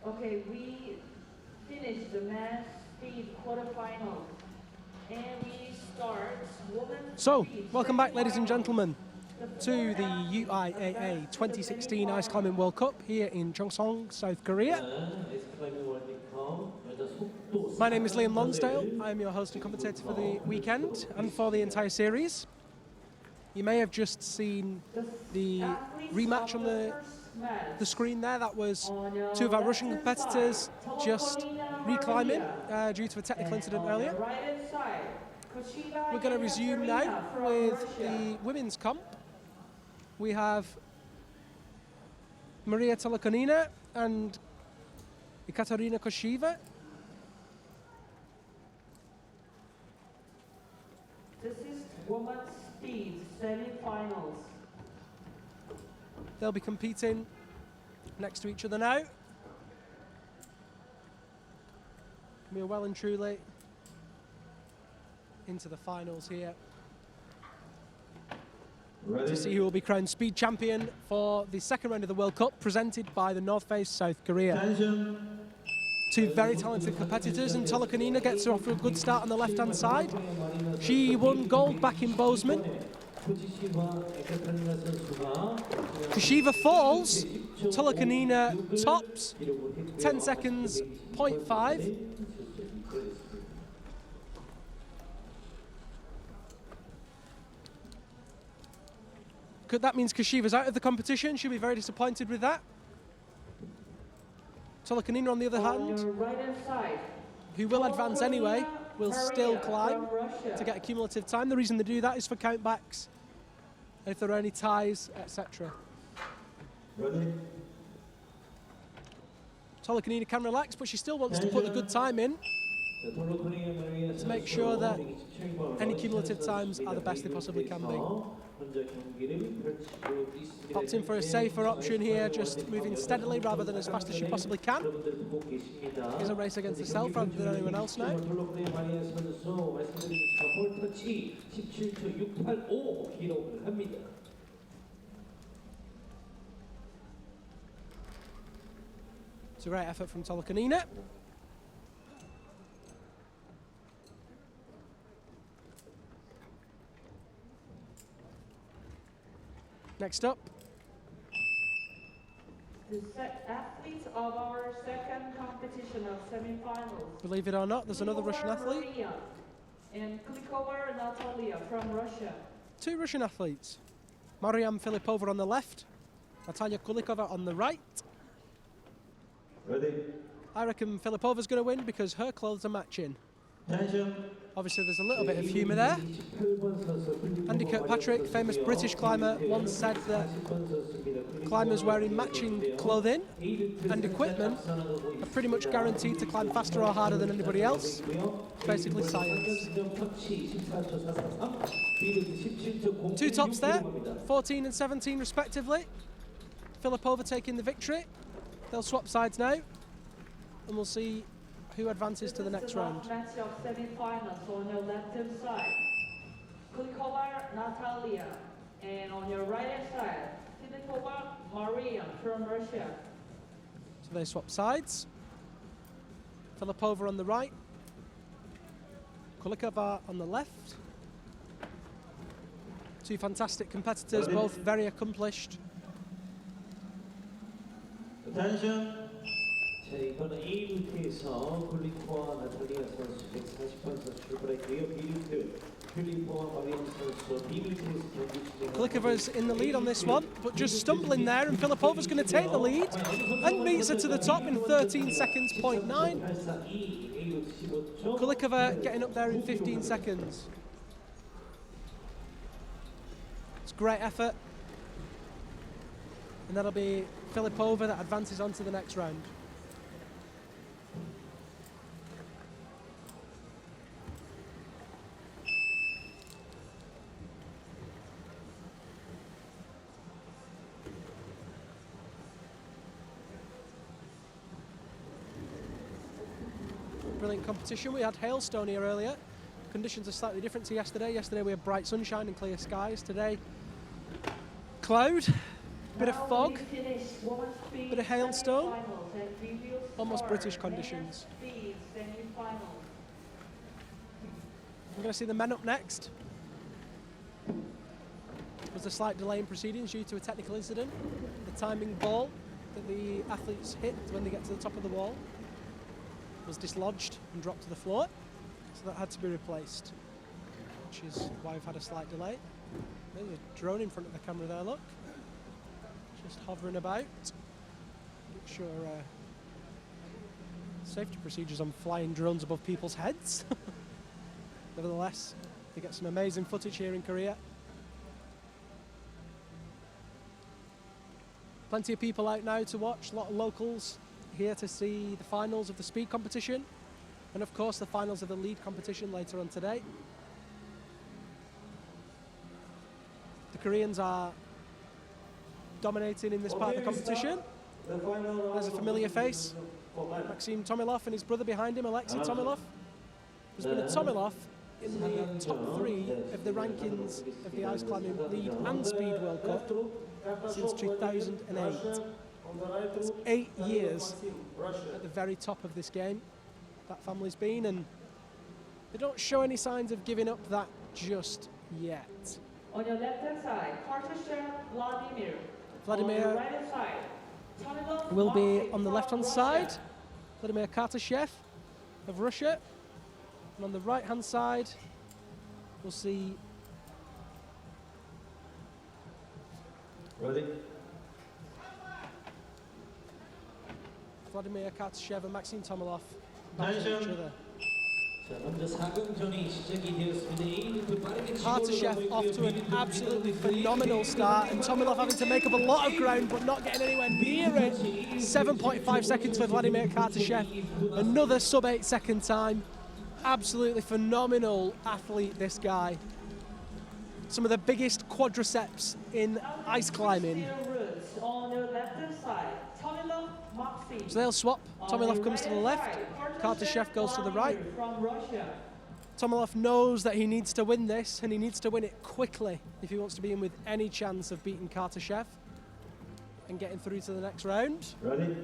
Okay, we finished the men's speed quarterfinals, and we start women's So, speed welcome back, ladies and semifinals. gentlemen, to the UIAA 2016 Ice Climbing World Cup here in Cheongsong, South Korea. My name is Liam Lonsdale. I am your host and commentator for the weekend and for the entire series. You may have just seen the rematch on the screen there. That was two of our Russian competitors just reclimbing due to a technical incident earlier. We're going to resume now with the women's comp. We have Maria Tolokonina and Ekaterina Kosheva. This is women's speed semi-finals. They'll be competing next to each other now. We're well and truly into the finals here. to see who will be crowned speed champion for the second round of the World Cup, presented by the North Face, South Korea. Two very talented competitors, and Tolokanina gets off to a good start on the left-hand side. She won gold back in Bozeman. Kashiva falls, Tolokanina tops, 10 seconds, 0.5. That means Kashiva's out of the competition. She'll be very disappointed with that. Tolokanina, on the other hand, who will advance anyway, will still climb to get a cumulative time. The reason they do that is for countbacks, and if there are any ties, etc. Tolokanina can relax, but she still wants to put a good time in to make sure that any cumulative times are the best they possibly can be. Opting for a safer option here, just moving steadily rather than as fast as she possibly can. It's a race against herself rather than anyone else now. It's a great effort from Tolokanina. Next up, the athletes of our second competition of semi-finals. Believe it or not, there's another Russian athlete. Maria and Klikova Natalia from Russia. Two Russian athletes. Mariam Filipova on the left, Natalia Kulikova on the right. Ready? I reckon Filipova's going to win because her clothes are matching. Attention. Obviously, there's a little bit of humour there. Andy Kirkpatrick, famous British climber, once said that climbers wearing matching clothing and equipment are pretty much guaranteed to climb faster or harder than anybody else. Basically science. Two tops there, 14 and 17 respectively. Filipova taking the victory. They'll swap sides now, and we'll see who advances to the next round. Match of semi-finals on your left-hand side. Klikova Natalia, and on your right-hand side, Filipova Maria from Russia. So they swap sides. Filipova on the right, Kulikova on the left. Two fantastic competitors, both very accomplished. Attention. 자, 이번 A 루트에서 굴리코와 나탈리아 선수 140번에서 출발했고요. B 루트 굴리코와 마리안 선수 B 루트에서 경기 진행. Kulikova's in the lead on this one, but just stumbling there, and Filipova's going to take the lead and meets her to the top in 13 seconds, 0.9. Kulikova getting up there in 15 seconds. It's a great effort. And that'll be Filipova that advances on to the next round. Brilliant competition. We had hailstone here earlier. Conditions are slightly different to yesterday. Yesterday we had bright sunshine and clear skies. Today, cloud, bit of fog, bit of hailstone, almost British conditions. We're going to see the men up next. There was a slight delay in proceedings due to a technical incident. The timing ball that the athletes hit when they get to the top of the wall was dislodged and dropped to the floor, so that had to be replaced, which is why we've had a slight delay. There's a drone in front of the camera there, look. Just hovering about. Not sure safety procedures on flying drones above people's heads. Nevertheless, they get some amazing footage here in Korea. Plenty of people out now to watch, a lot of locals here to see the finals of the speed competition, and of course the finals of the lead competition later on today. The Koreans are dominating in this part of the competition. There's a familiar face, Maxim Tomilov, and his brother behind him, Alexei Tomilov. There's been a Tomilov in the top 3 of the rankings of the Ice Climbing Lead and Speed World Cup since 2008. It's 8 years at the very top of this game that family's been, and they don't show any signs of giving up that just yet. On your left-hand side, Kartashev Vladimir. Vladimir On your right-hand side, Tomilov will be Maxim on the from left-hand Russia. side, Vladimir Kartashev of Russia. And on the right-hand side, we'll see Ready? Vladimir Kartashev and Maxim Tomilov battling each other. 자, 먼저 4강전이 시작이 되었습니다. A이루트 빠르게 Kartashev off to an absolutely phenomenal start, and Tomilov having to make up a lot of ground but not getting anywhere near it. 7.5 seconds for Vladimir Kartashev, another sub-8 second time. Absolutely phenomenal athlete, this guy. Some of the biggest quadriceps in ice climbing. On your left-hand side, Tomilov Maxim. So they'll swap. Tomilov comes to the left, Kartashev goes to the right. From Russia. Tomilov knows that he needs to win this, and he needs to win it quickly if he wants to be in with any chance of beating Kartashev and getting through to the next round. Ready?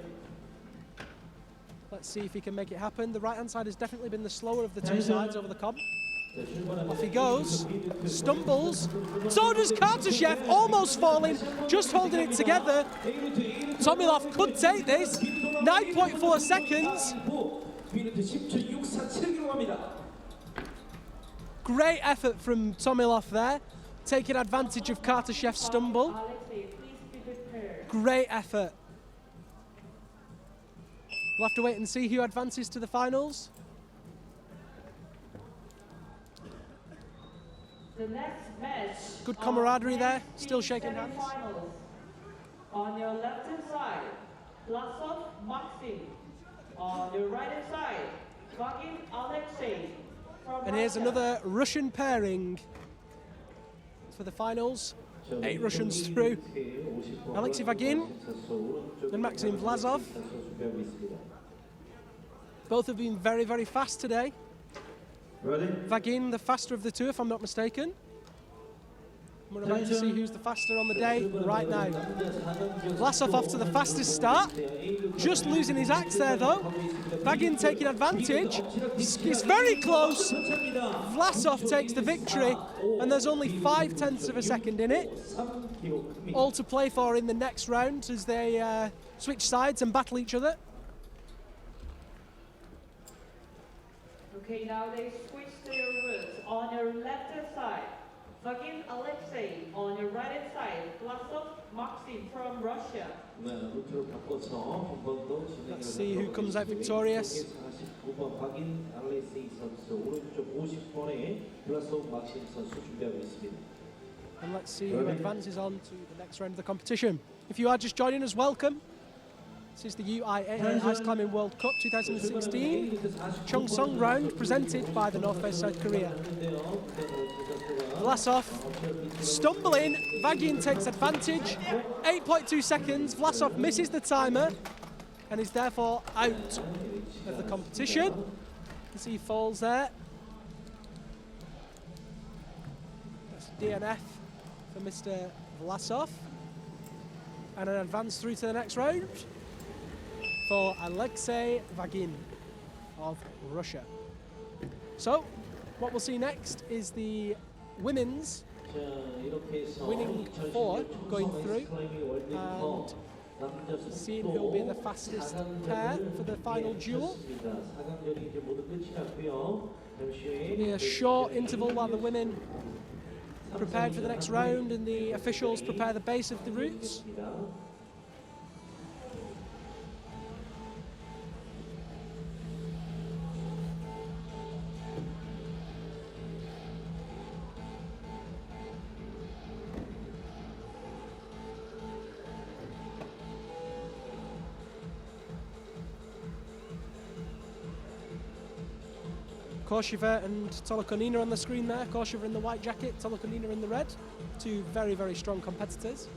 Let's see if he can make it happen. The right-hand side has definitely been the slower of the two sides over the comp. Off he goes, stumbles. So does Kartashev, almost falling, just holding it together. Tomilov could take this. 9.4 seconds. Great effort from Tomilov there, taking advantage of Kartashev's stumble. Alexei, please be prepared. Great effort. We'll have to wait and see who advances to the finals. The next match. Good camaraderie there, still shaking hands. Semi-finals. On your left-hand side, Vlasov Maxim. On your right-hand side, Vagin Alexei. From And here's Russia. another Russian pairing for the finals. 8 Russians through. Alexei Vagin and Maxim Vlasov. Both have been very, very fast today. Ready? Vagin, the faster of the two, if I'm not mistaken. We're about to see who's the faster on the day right now. Vlasov off to the fastest start. Just losing his axe there, though. Vagin taking advantage. It's very close. Vlasov takes the victory, and there's only 0.5 of a second in it. All to play for in the next round as they switch sides and battle each other. Okay, now they switch their routes. On your left-hand side, Vagin Alexei. On your right-hand side, Vlasov Maxim from Russia. Let's see who comes out victorious. 49번 박인 알레세이 선수, 오른쪽 50번에 블라소브 막심 선수 준비하고 있습니다. And let's see who advances on to the next round of the competition. If you are just joining us, welcome. This is the UIAA Ice Climbing World Cup 2016 Cheongsong round presented by the North West South Korea. Vlasov stumbling, Vagin takes advantage, 8.2 seconds, Vlasov misses the timer and is therefore out of the competition. You can see he falls there. That's DNF for Mr. Vlasov. And an advance through to the next round for Alexei Vagin of Russia. So, what we'll see next is the women's winning 4 going through and seeing who will be the fastest pair for the final duel. It'll be a short interval while the women prepared for the next round and the officials prepare the base of the routes. Korshiva and Tolokonina on the screen there. Korshiva in the white jacket, Tolokonina in the red. Two very, very strong competitors.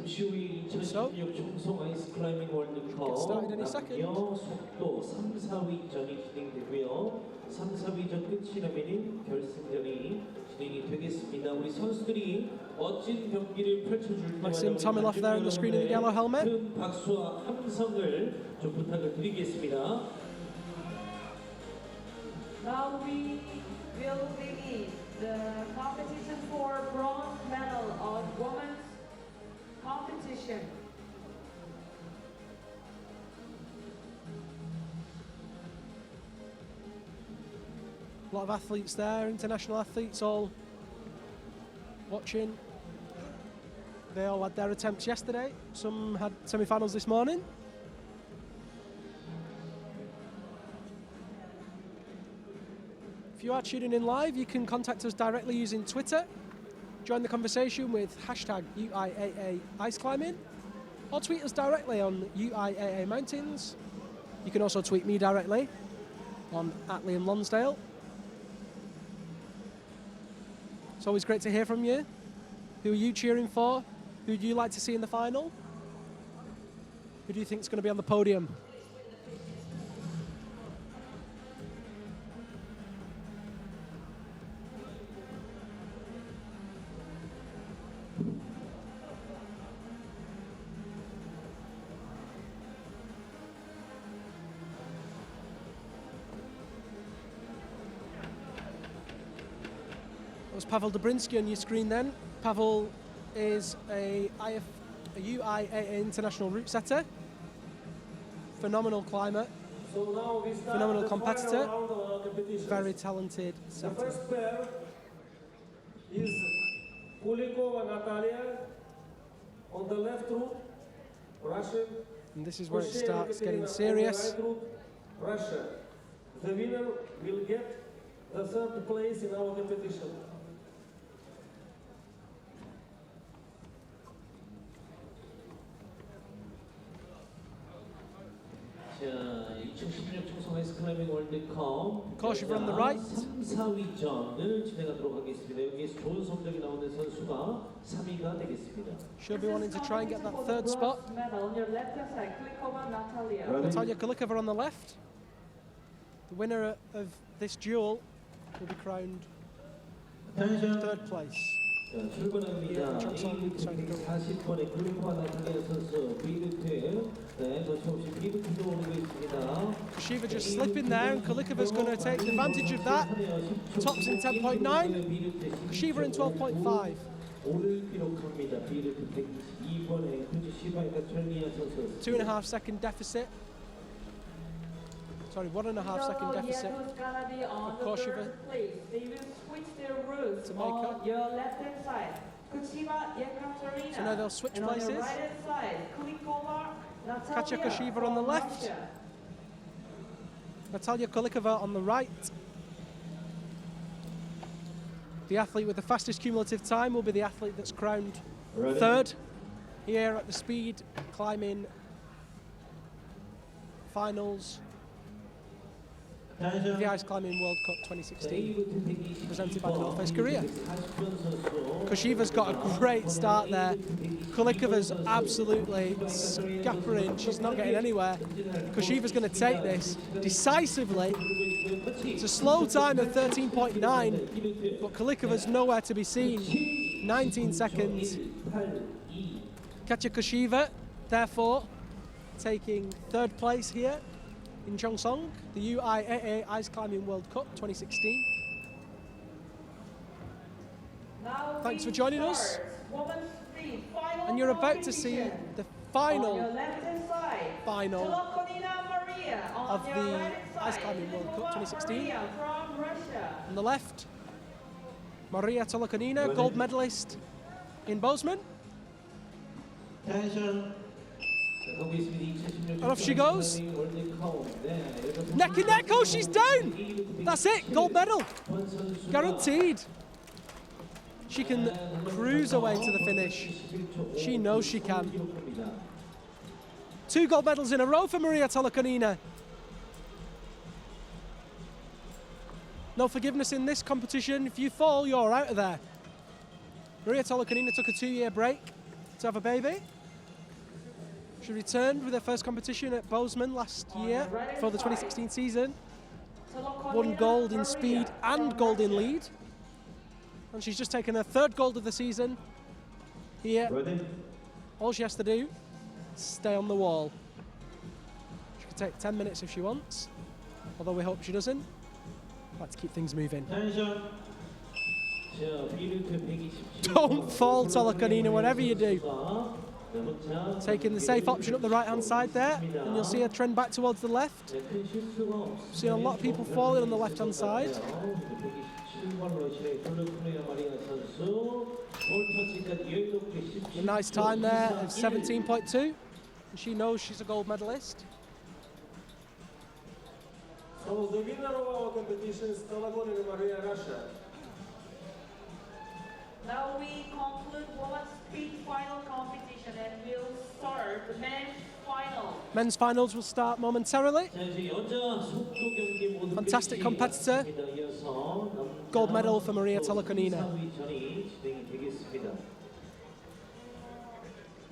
잠시 후에 2016 총성 아이스 클라이밍 월드컵 남녀 속도 3, 4위전이 진행되고요. 3, 4위전 끝이 나면 결승전이 진행이 되겠습니다. 우리 선수들이 멋진 경기를 펼쳐줄 Maxim 때마다 Tomilov there on the screen in the yellow helmet. 큰 박수와 함성을 좀 부탁을 드리겠습니다. Now we will begin the competition for bronze medal of women's competition. A lot of athletes there, international athletes all watching. They all had their attempts yesterday. Some had semi-finals this morning. If you are tuning in live, you can contact us directly using Twitter. Join the conversation with hashtag UIAA Ice Climbing, or tweet us directly on UIAA Mountains. You can also tweet me directly on @Liam Lonsdale. It's always great to hear from you. Who are you cheering for? Who would you like to see in the final? Who do you think is going to be on the podium? That was Pavel Dobrinsky on your screen then. Pavel is a UIAA international route setter, phenomenal climber, phenomenal competitor, very talented The setter. first pair is Kulikova Natalia on the left route, Russian. And this is where it Kosheva starts getting Ekaterina serious. on the right route, Russia. The winner will get the third place in our competition. 자, 2016 총성 아이스 클라이밍 월드컵 Kosheva on the right. 3, 4위전을 진행하도록 하겠습니다. 여기에서 좋은 성적이 나오는 선수가 3위가 되겠습니다. She'll be wanting to try and get that third spot. Medal on your left hand side, Kulikova Natalia. Natalia Kulikova on the left. The winner of this duel will be crowned third place. 자, 출발합니다. 40번의 굴리코와 나타리아 선수 비드트. 네, 거침없이 비드트도 오르고 있습니다. Kosheva just slipping there, and Kulikova's going to take advantage of that. Tops in 10.9, Kosheva in 12.5. 오를 기록합니다. 비드트 122번의 쿠지시바이가 철미아 선수. 2.5 second deficit. Sorry, 1.5 second deficit. Who's gonna be on the Kosheva third place? They will switch their routes to make on up. your left hand side. Kucheva Ekaterina. So now they'll switch and places. on your right hand side, Kulikova Natalia. Katya Kosheva on the from left. Russia. Natalia Kulikova on the right. The athlete with the fastest cumulative time will be the athlete that's crowned third here at the speed climbing finals of the Ice Climbing World Cup 2016, presented by the North Face Korea. Kosheva's got a great start there. Kulikova's absolutely scampering. She's not getting anywhere. Kosheva's going to take this decisively. It's a slow time of 13.9, but Kulikova's nowhere to be seen. 19 seconds. Katya Kosheva, therefore, taking third place here in Cheongsong, the UIAA Ice Climbing World Cup 2016. Thanks for joining us. And you're about to see the final of the Ice Climbing World Cup 2016. On the left, Maria Tolokonina, gold medalist in Bozeman. And off she goes. Neck and neck, oh, she's down. That's it, gold medal. Guaranteed. She can cruise away to the finish. She knows she can. 2 gold medals in a row for Maria Tolokonina. No forgiveness in this competition. If you fall, you're out of there. Maria Tolokonina took a 2-year break to have a baby. She returned with her first competition at Bozeman last year for the 2016 season. Won gold in speed and gold in lead. And she's just taken her third gold of the season here. All she has to do is stay on the wall. She could take 10 minutes if she wants, although we hope she doesn't. Let's keep things moving. Don't fall, Tolokonina, whatever you do. Taking the safe option up the right-hand side there, and you'll see a trend back towards the left. See a lot of people falling on the left-hand side. A nice time there of 17.2. And she knows she's a gold medalist. So the winner of our competition is Tolokonina Maria, Russia. Now we conclude women's speed final competition and we'll start the men's final. Men's finals will start momentarily. Fantastic competitor. Gold medal for Maria Tolokonina.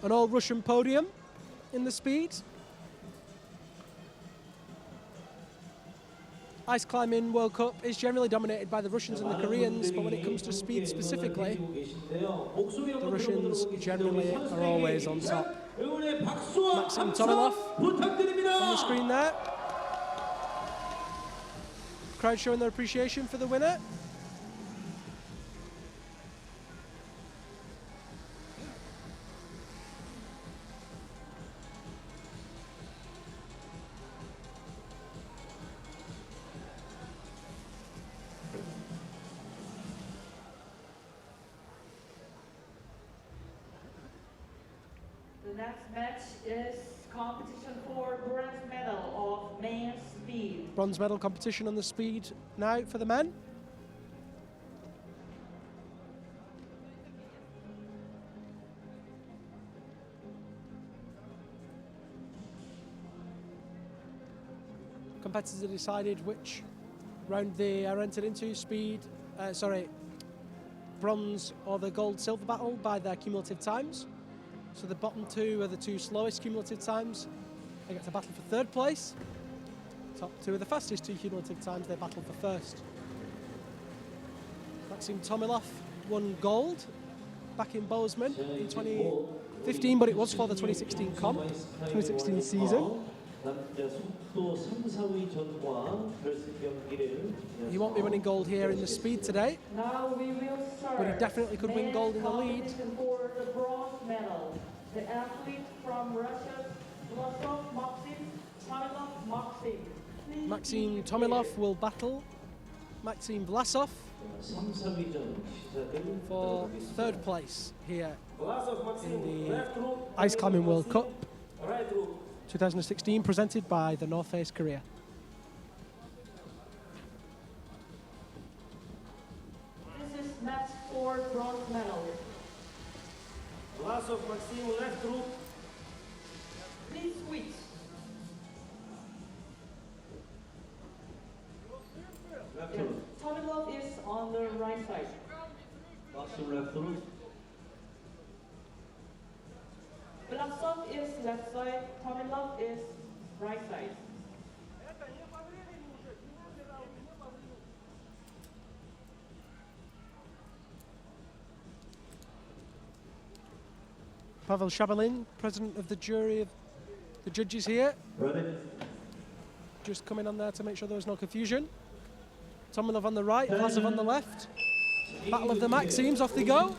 An all-Russian podium in the speed. Ice climbing World Cup is generally dominated by the Russians and the Koreans, but when it comes to speed specifically, the Russians generally are always on top. Maxim Tomilov on the screen there. Crowd showing their appreciation for the winner. The next match is competition for bronze medal of men's speed. Bronze medal competition on the speed now for the men. Competitors have decided which round they are entered into, bronze or the gold-silver battle by their cumulative times. So the bottom two are the two slowest cumulative times. They get to battle for third place. Top two are the fastest two cumulative times. They battle for first. Maxim Tomilov won gold back in Bozeman in 2015, but it was for the 2016 season. He won't be winning gold here in the speed today, Now we will start. but he definitely could win gold in the lead. Competition for the bronze medal. The athlete from Russia, Maxim Tomilov. Please Maxim be Tomilov prepared. will battle Maxim Vlasov for third place here in the Ice Climbing World Cup 2016, presented by the North Face Korea. This is match for bronze medal. Vlasov Maxim, left root. Please switch. Left Yeah. root. Tomilov is on the right side. Maxim left root. Vlasov is left side, Tomilov is right side. Pavel Shabalin, president of the jury of the judges here, just coming on there to make sure there was no confusion. Tomilov on the right, Vlasov on the left. Battle of the Maxims, off they go.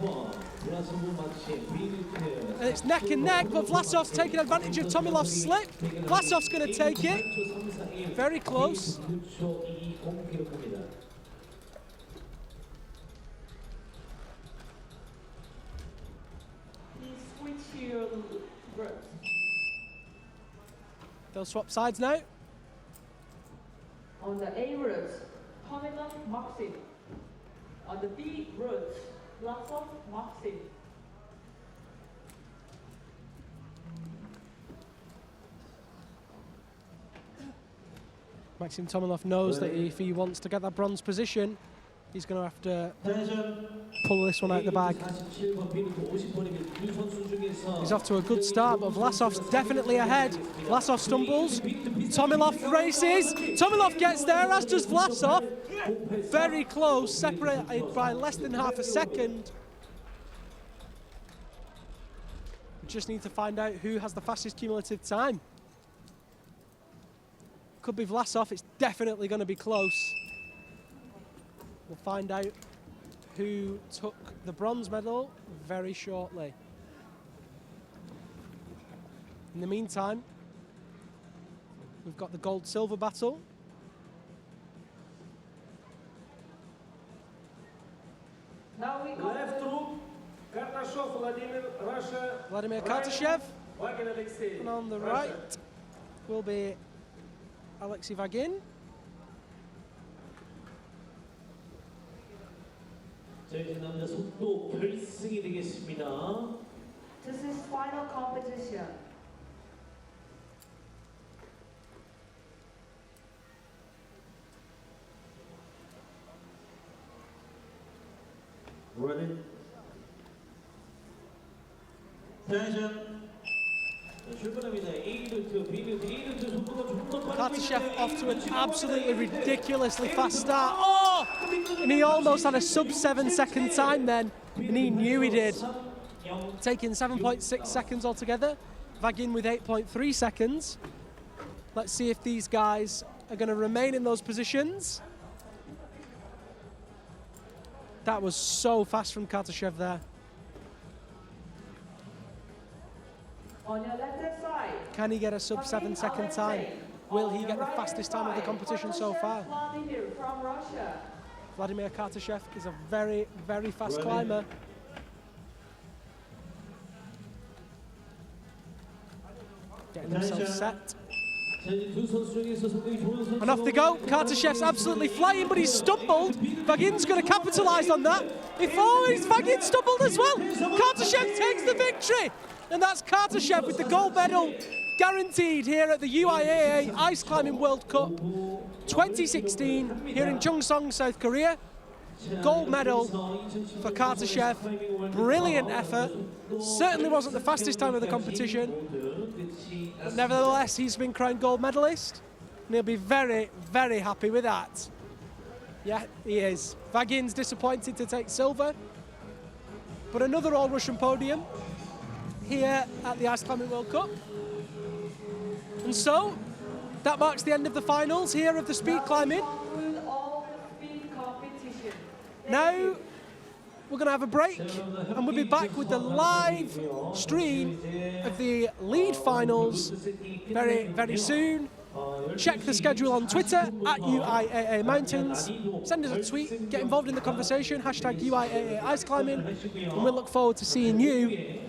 And it's neck and neck, but Vlasov's taking advantage of Tomilov's slip. Vlasov's going to take it. Very close. Please switch your route. They'll swap sides now. On the A route, Tomilov Maxim. On the B route, Vlasov Maxim. Maxim Tomilov knows that if he wants to get that bronze position, He's going to have to Attention. pull this one out the bag. 47번 비루트 50번이면 두 선수 중에서 He's off to a good start, but Vlasov's definitely ahead. Vlasov stumbles. Tomilov races. Tomilov gets there, as does Vlasov. Very close, separated by less than half a second. We just need to find out who has the fastest cumulative time. Could be Vlasov, it's definitely going to be close. We'll find out who took the bronze medal very shortly. In the meantime, we've got the gold-silver battle. Now we Left group, Karnashov Vladimir, Russia. Vladimir Kartashev. Vagin Alexei. And on the Russia. right will be Alexei Vagin. 자, 이제 남자 속도 결승이 되겠습니다. This is final competition. Ready? Attention. 자, 출발합니다. A루트, B루트, A루트 속도가 조금 더 빠르고 Kartashev off to an absolutely ridiculously fast start. Oh! And he almost had a sub-7 second time then, and he knew he did. Taking 7.6 seconds altogether. Vagin with 8.3 seconds. Let's see if these guys are going to remain in those positions. That was so fast from Kartashev there. On your left side. Can he get a sub-7 second time? Will he get the fastest time of the competition so far? Vladimir from Russia. Vladimir Kartashev is a very, very fast climber. Getting himself set. And off they go. Kartashev's absolutely flying, but he's stumbled. Vagin's going to capitalise on that. Vagin stumbled as well. Kartashev takes the victory. And that's Kartashev with the gold medal guaranteed here at the UIAA Ice Climbing World Cup 2016 here in Cheongsong, South Korea. Gold medal for Kartashev. Brilliant effort. Certainly wasn't the fastest time of the competition. But nevertheless, he's been crowned gold medalist. And he'll be very, very happy with that. Yeah, he is. Vagin's disappointed to take silver. But another all-Russian podium here at the Ice Climbing World Cup. And so, that marks the end of the finals here of the speed climbing. Now, we're going to have a break, and we'll be back with the live stream of the lead finals very, very soon. Check the schedule on Twitter at UIAA Mountains. Send us a tweet, get involved in the conversation, hashtag UIAA Ice Climbing, and we'll look forward to seeing you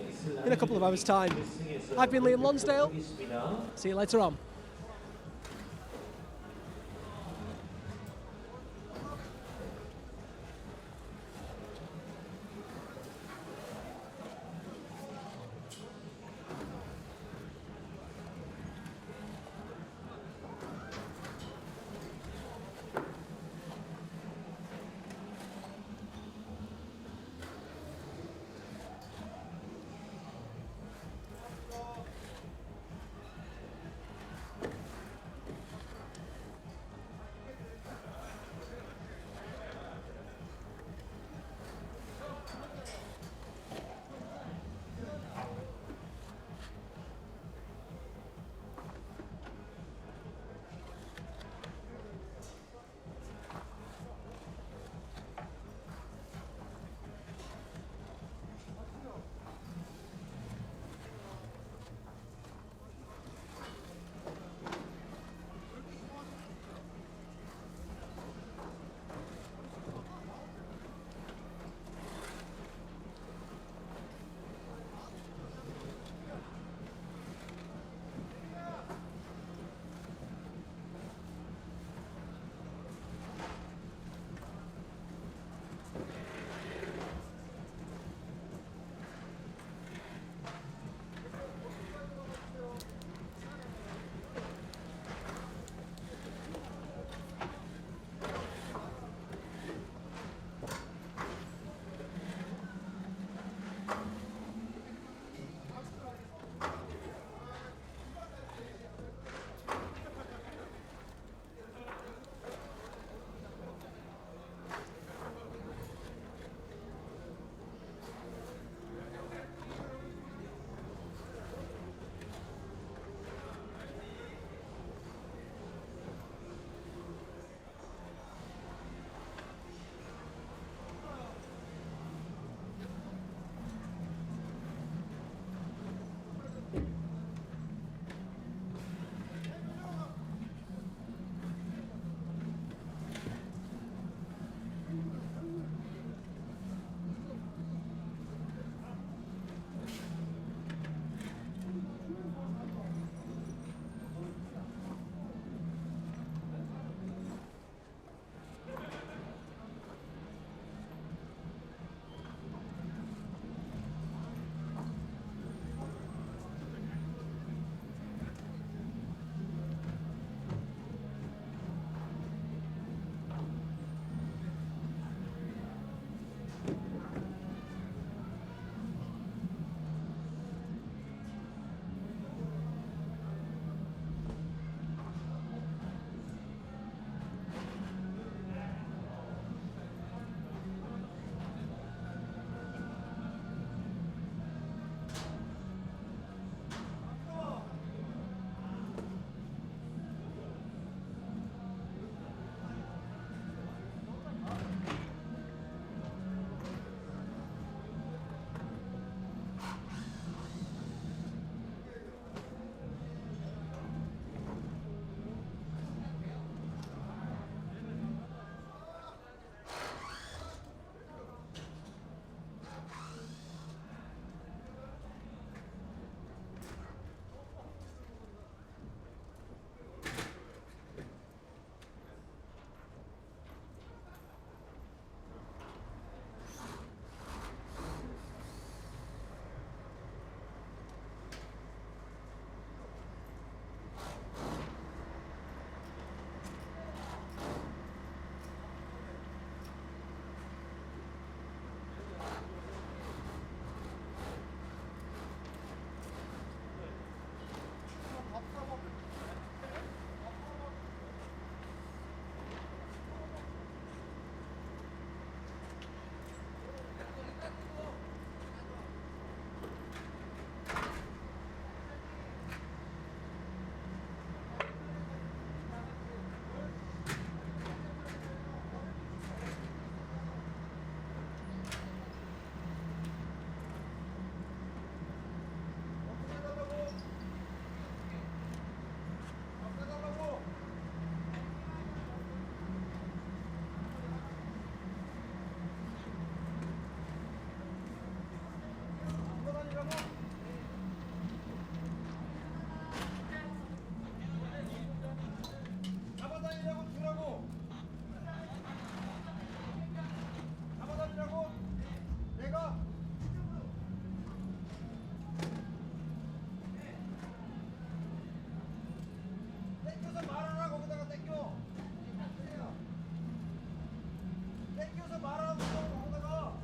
in a couple of hours' time. I've been Liam Lonsdale. See you later on. 잡아다니라고 주라고. 잡아다니라고. 내가. 땡겨서 말하라 거기다가 땡겨. 땡겨서 말하라고 거기다가.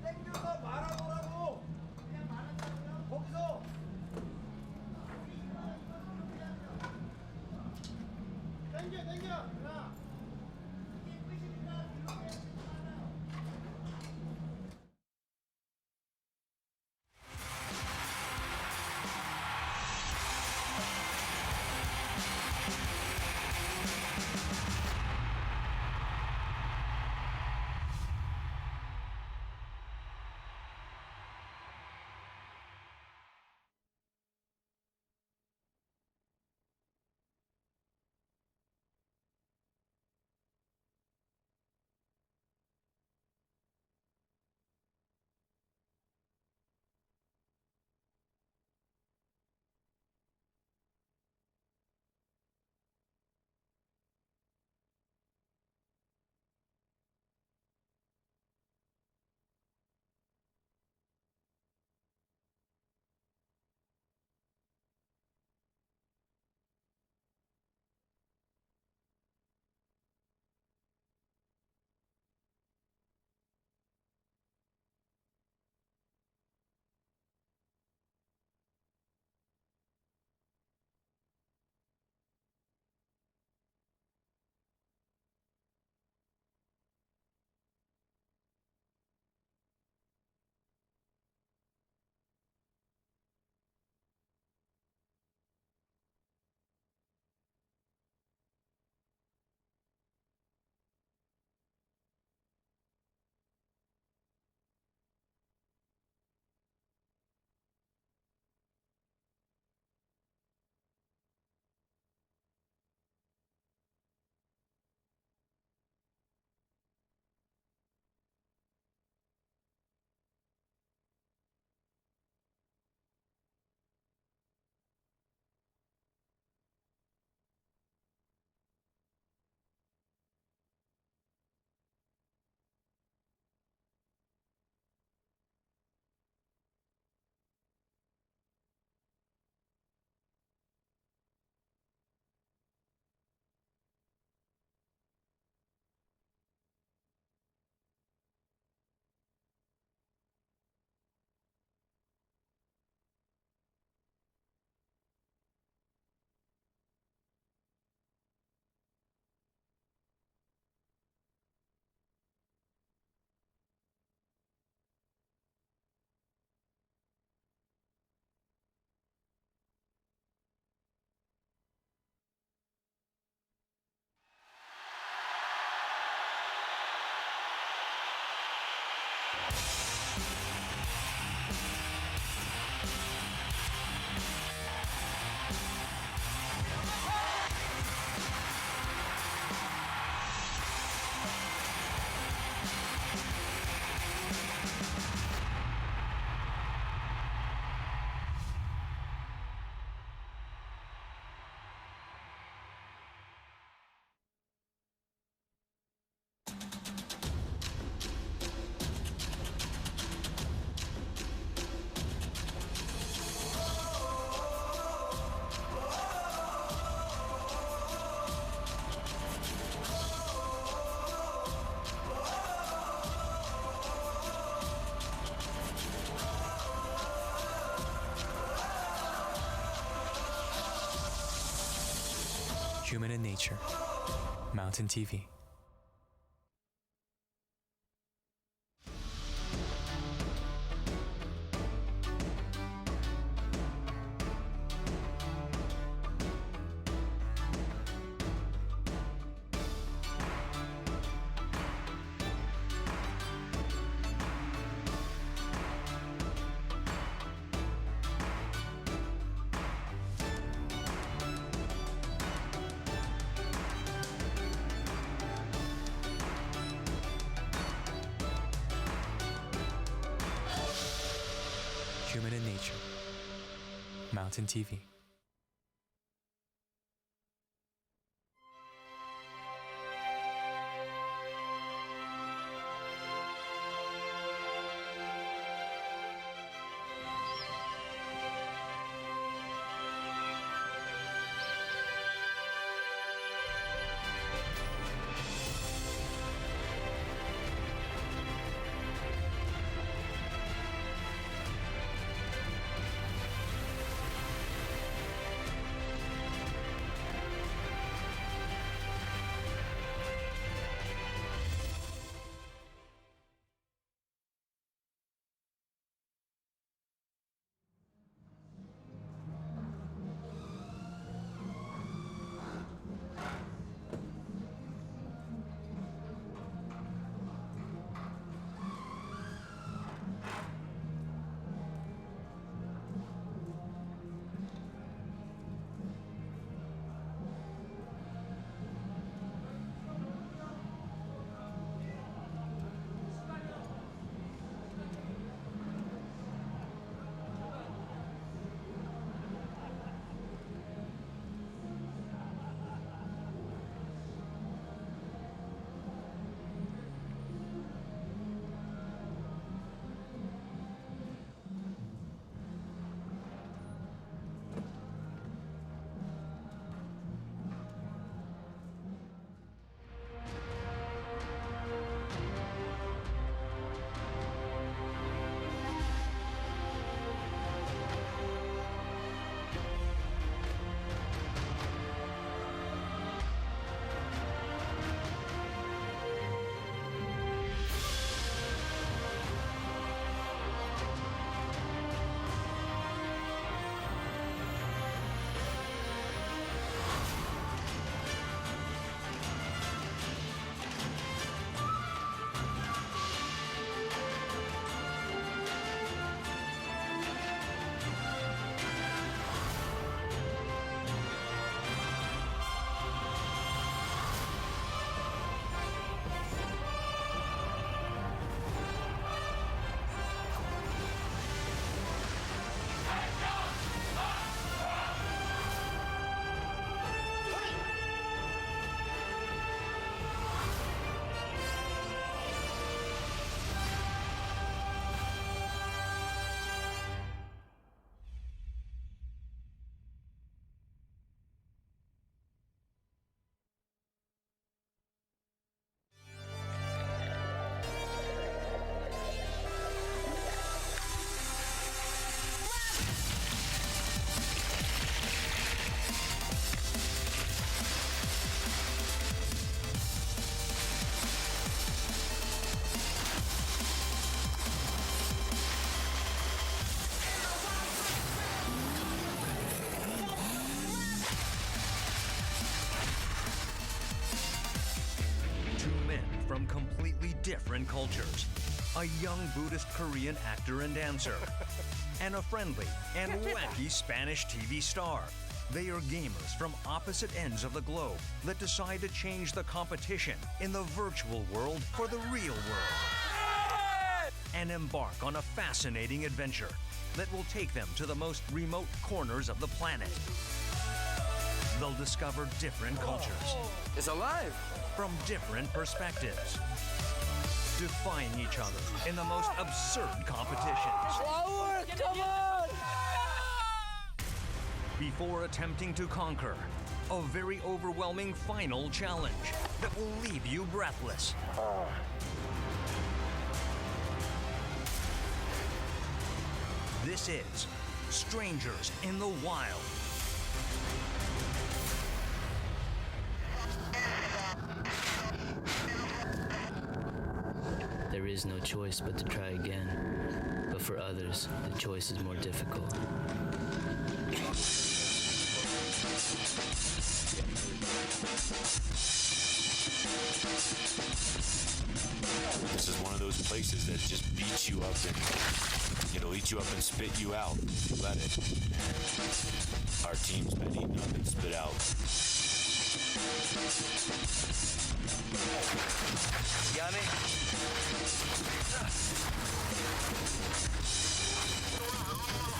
땡겨서 말하라고. 그냥 말한다고요? 거기서. 땡겨. 야. Human in Nature, Mountain TV. Mountain TV. From completely different cultures. A young Buddhist Korean actor and dancer. And a friendly and wacky Spanish TV star. They are gamers from opposite ends of the globe that decide to change the competition in the virtual world for the real world. And embark on a fascinating adventure that will take them to the most remote corners of the planet. They'll discover different cultures. It's alive! From different perspectives. Defying each other in the most absurd competitions. Flower, come on! Before attempting to conquer a very overwhelming final challenge that will leave you breathless. This is Strangers in the Wild. There is no choice but to try again, but for others, the choice is more difficult. This is one of those places that just beats you up and it'll eat you up and spit you out. Let it. Our team's been eaten up and spit out. Yanni?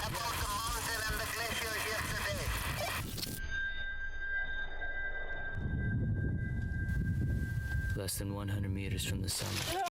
Above the mountain and the glacier less than 100 meters from the summit.